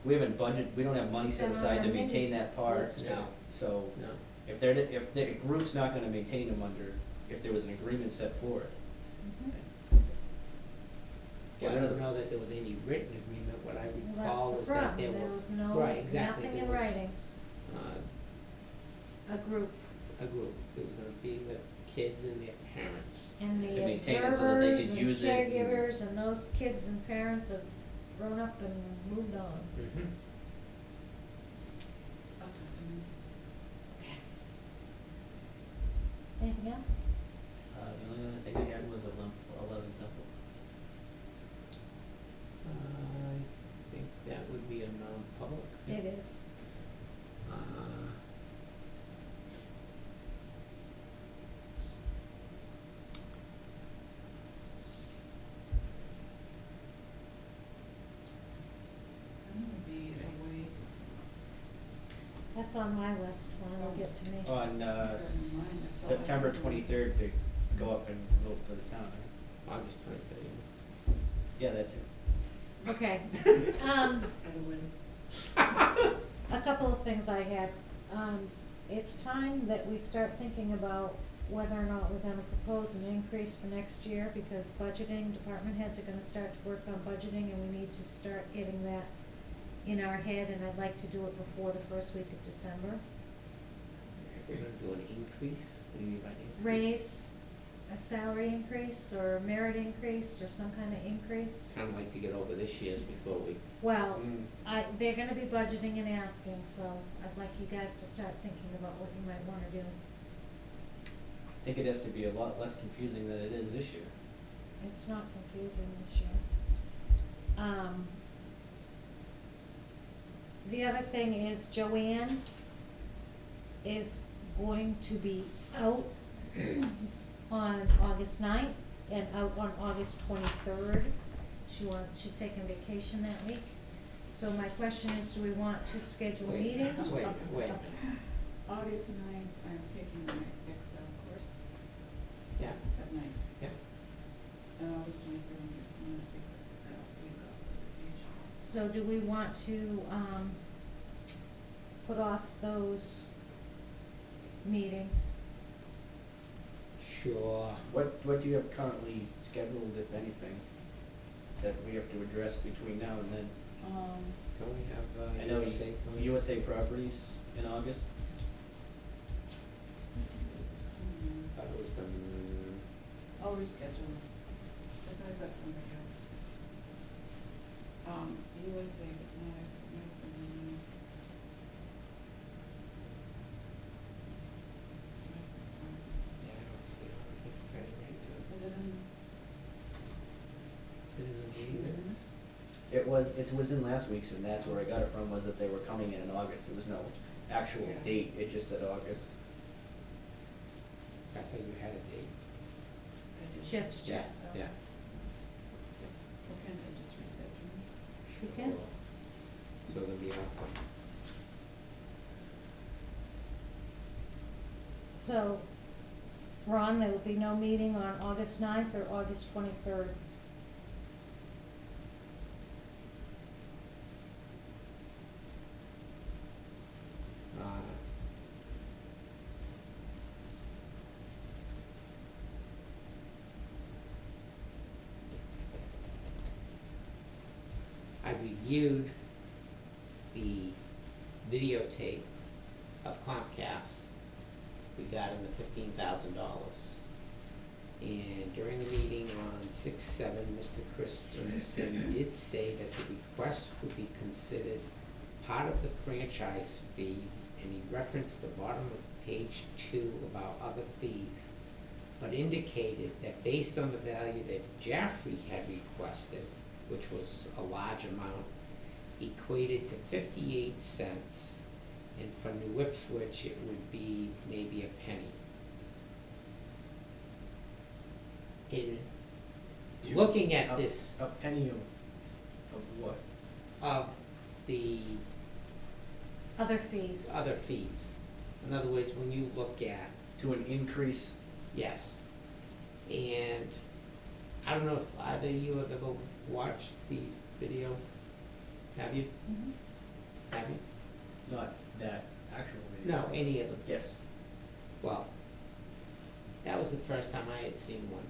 we don't have money set Then aside to on our maintain Mindy that park. list. No. So No. if the group's not gonna maintain them under, if there was an agreement set forth, Mhm. get Well, I rid of don't them. know that there was any written agreement. What I Well, recall that's was the that problem, there was no, right, exactly, nothing there in was, writing, uh, a group, a group. It was gonna be with kids and their parents. and To the maintain it so that they observers could and use it and- caregivers and those kids and parents have grown up and moved on. Mm-hmm. I'll talk to them. Anything else? The only other thing I had was 11 Temple. I think that would be a non-public. It is. Uh, I'm gonna be That's on my list when it'll get to me. On, September 23rd to go up and vote for the town, right? August 23rd. Yeah, that too. Okay, Gotta win. a couple of things I had. It's time that we start thinking about whether or not we're gonna propose an increase for next year, because budgeting, department heads are gonna start to work on budgeting, and we need to start getting that in our head, and I'd like to do it before the first week of December. We're gonna do an increase, what do you mean by increase? Raise, a salary increase, or merit increase, or some kind of increase. Kinda like to get over this year's before we, Well, Mm. they're gonna be budgeting and asking, so I'd like you guys to start thinking about what you might wanna do. I think it has to be a lot less confusing than it is this year. It's not confusing this year. The other thing is Joanne is going to be out on August 9th and out on August 23rd. She's taking vacation that week. So my question is, do we want to schedule Wait, meetings? wait. August 9th, I'm taking my Excel course yeah, at night. yeah. And August 23rd, I'm gonna take that week off for vacation. So do we want to, put off those meetings? Sure. What do you have currently scheduled, if anything, that we have to address between now and then? Don't we have, I know USA you- coming? USA Properties in August. Thought it was the, I'll reschedule, if I've got somebody else. USA, but no, yeah, I don't see it on here. Right, right, is it in? Is it in the meeting minutes? It was in last week's, and that's where I got it from, was that they were coming in August. There was no actual Yeah. date, it just said August. I thought you had a date. I did. She has to check. Yeah, yeah. Well, can't I just reschedule? You can. So it'll be off on. So, Ron, there will be no meeting on August 9th or August 23rd. I reviewed the videotape of Comcast regarding the $15,000. And during the meeting on 6/7, Mr. Christensen did say that the request would be considered part of the franchise fee, and he referenced the bottom of page 2 about other fees, but indicated that based on the value that Jaffrey had requested, which was a large amount, equated to 58 cents, and for New Ipswich, it would be maybe a penny. In looking at this, A penny of what? of the Other fees. other fees, in other words, when you look at, To an increase, yes, and I don't know if either of you have ever watched the video, have you? Mhm. Have you? not that actual video. No, any of them. Yes. Well, that was the first time I had seen one.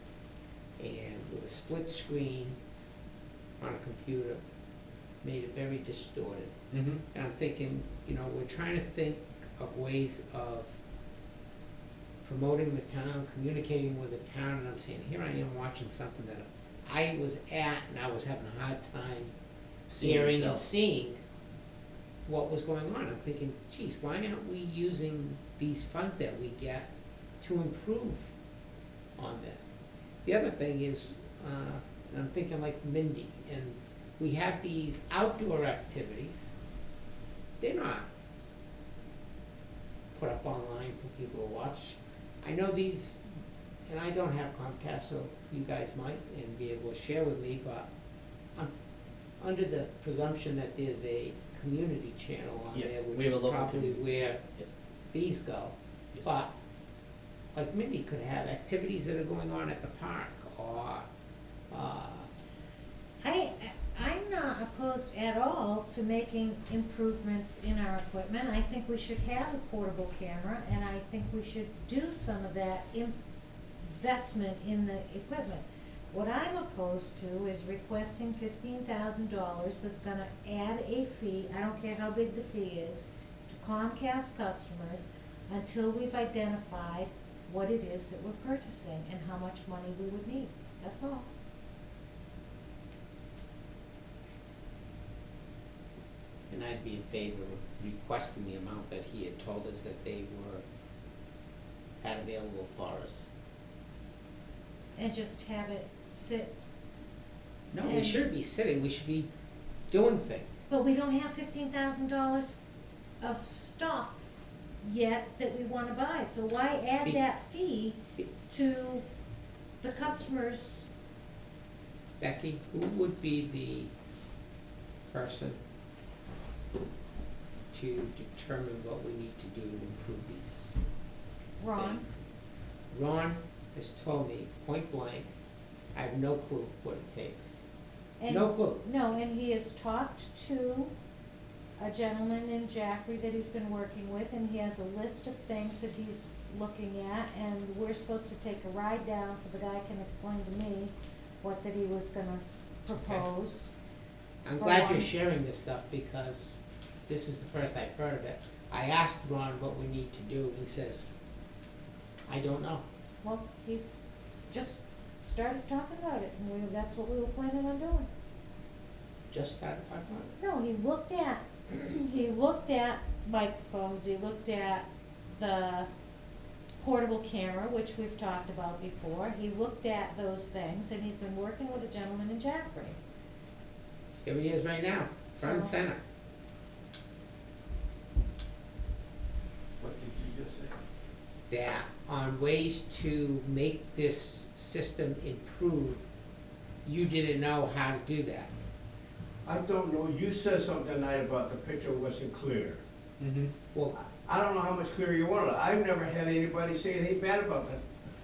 And with a split screen on a computer, made it very distorted. Mm-hmm. And I'm thinking, you know, we're trying to think of ways of promoting the town, communicating with the town, and I'm saying, here I am watching something that I was at, and I was having a hard time hearing and seeing what was going on. I'm thinking, geez, why aren't we using these funds that we get to improve on this? The other thing is, and I'm thinking like Mindy, and we have these outdoor activities. They're not put up online for people to watch. I know these, and I don't have Comcast, so you guys might and be able to share with me, but I'm under the presumption that there's a community channel on Yes, there, we which have is a local probably community. where Yes. these go. Yes. But, like Mindy could have activities that are going on at the park, or, I'm not opposed at all to making improvements in our equipment. I think we should have a portable camera, and I think we should do some of that investment in the equipment. What I'm opposed to is requesting $15,000 that's gonna add a fee, I don't care how big the fee is, to Comcast customers until we've identified what it is that we're purchasing and how much money we would need. That's all. and I'd be in favor of requesting the amount that he had told us that they had available for us. And just have it sit. No, we And- shouldn't be sitting, we should be doing things. But we don't have $15,000 of stuff yet that we wanna buy, so why add Be- that fee be- to the customers? Becky, who would be the person to determine what we need to do to improve these Ron? things? Ron has told me point blank, I have no clue what it takes. And- No clue. No, and he has talked to a gentleman in Jaffrey that he's been working with, and he has a list of things that he's looking at, and we're supposed to take a ride down so the guy can explain to me what that he was gonna propose. I'm For glad you're one. sharing this stuff because this is the first I've heard of it. I asked Ron what we need to do, and he says, I don't know. Well, he's just started talking about it, and that's what we were planning on doing. Just started talking about it. No, he looked at microphones, he looked at the portable camera, which we've talked about before. He looked at those things, and he's been working with a gentleman in Jaffrey. Here he is right now, front and So- center. What did you just say? That on ways to make this system improve, you didn't know how to do that. I don't know, you said something tonight about the picture wasn't clear. Well, I don't know how much clearer you want it. I've never had anybody say anything bad about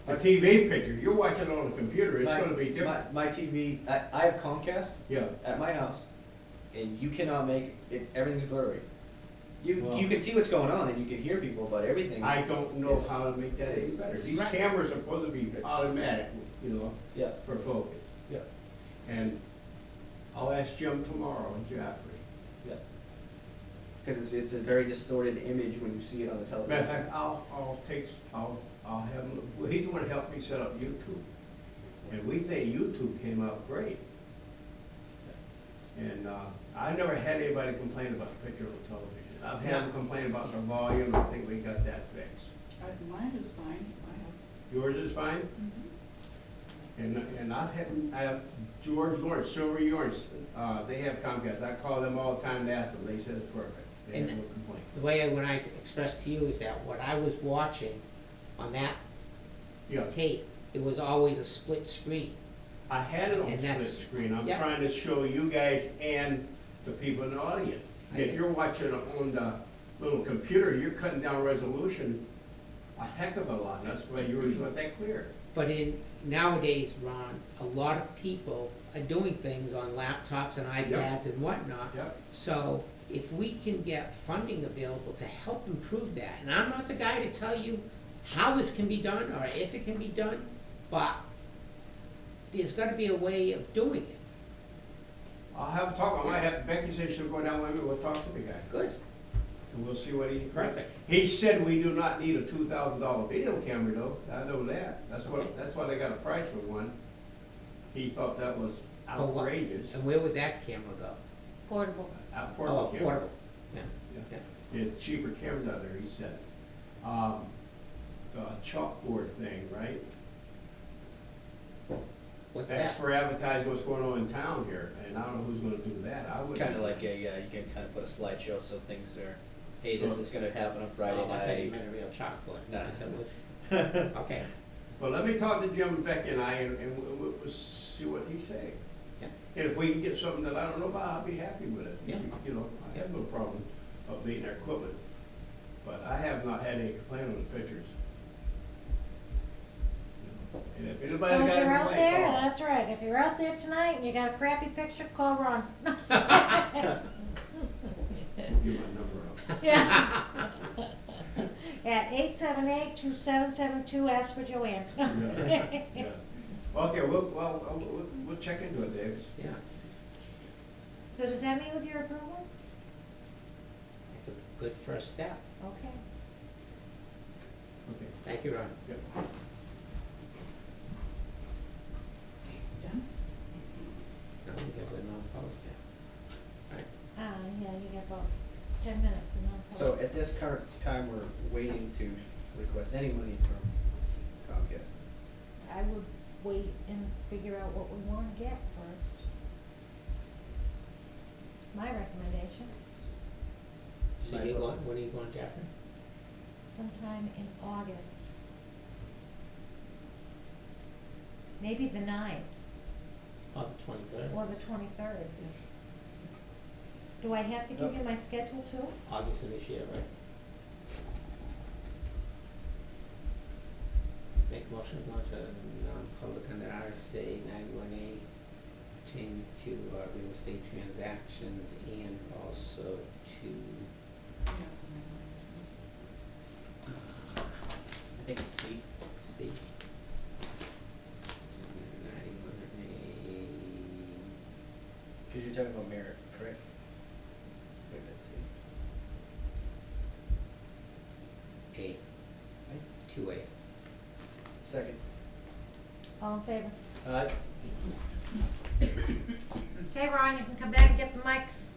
the TV picture. You're watching it on the computer, it's gonna be different. My TV, I have Comcast Yeah, at my house, and you cannot make it, everything's blurry. You Well- can see what's going on and you can hear people, but everything. I don't know It's- how to make that any it's- better. it's- These Right. cameras are supposed to be automatic, you know, Yeah, for focus. yeah, And I'll ask Jim tomorrow in Jaffrey. yeah. Cause it's a very distorted image when you see it on the television. Matter of fact, I'll have him, well, he's the one that helped me set up YouTube. And we think YouTube came out great. And, I never had anybody complain about the picture on the television. I've had them complain about the volume, I think we got that fixed. Mine is fine, my house. Yours is fine? Mm-hmm. And I have George Lawrence, Silver Lawrence, they have Comcast. I call them all the time to ask them, they said it's perfect. They have no complaint. the way when I expressed to you is that what I was watching on that Yeah, tape, it was always a split screen. I had it on And split that's- screen. I'm yeah. trying to show you guys and the people in the audience. If you're watching it on the little computer, you're cutting down resolution a heck of a lot. That's why yours not that clear. But nowadays, Ron, a lot of people are doing things on laptops and iPads and whatnot. Yep. So if we can get funding available to help improve that, and I'm not the guy to tell you how this can be done or if it can be done, but there's gotta be a way of doing it. I'll have a talk. I might have, Becky said she'll go down with me. We'll talk to the guy. Good, And we'll see what he. perfect. He said we do not need a $2,000 video camera though, I know that, Okay. that's why they got a price for one. He thought that was For what? outrageous. And where would that camera go? Portable. A Oh, portable a camera. portable, yeah, Yeah. yeah. It's cheaper cameras out there, he said. The chalkboard thing, right? What's That's that? for advertising what's going on in town here, and I don't know who's gonna do that, I would. It's kinda like you can kinda put a slideshow so things are, hey, this is gonna happen on Friday Oh, I thought you night. meant a real chalkboard. No. I said, what? Okay, Well, let me talk to Jim, Becky and I, and we'll see what he say. yeah. And if we can get something that I don't know about, I'll be happy with it. Yeah. You know, I have no problem updating our equipment, but I have not had any complaint on the pictures. You know, and if anybody So got if a you're out complaint, there, call. that's right, if you're out there tonight and you got a crappy picture, call Ron. We'll give my number out. Yeah. At 878-2772, ask for Joanne. Yeah, yeah. Okay, we'll check into it, Dave. Yeah, So does that mean with your approval? it's a good first step. Okay. Okay. Thank you, Ron. Yep. Done? Now we got the non-public now. Right, Yeah, you got about 10 minutes and non-public. So at this current time, we're waiting to request any money from Comcast. I would wait and figure out what we wanna get first. It's my recommendation, so you going, when are you going, Jeffrey? sometime in August. Maybe the 9th Oh, the 23rd? or the 23rd. Do I have to give you my schedule too? August of this year, right? Make a motion to go to non-public under RSA 91A, pertaining to real estate transactions and also to, I think it's C. see, 91A, Because you're talking about merit, correct? I think that's C. A, 2A. Second. All in favor? Aye. Okay, Ron, you can come back and get the mics.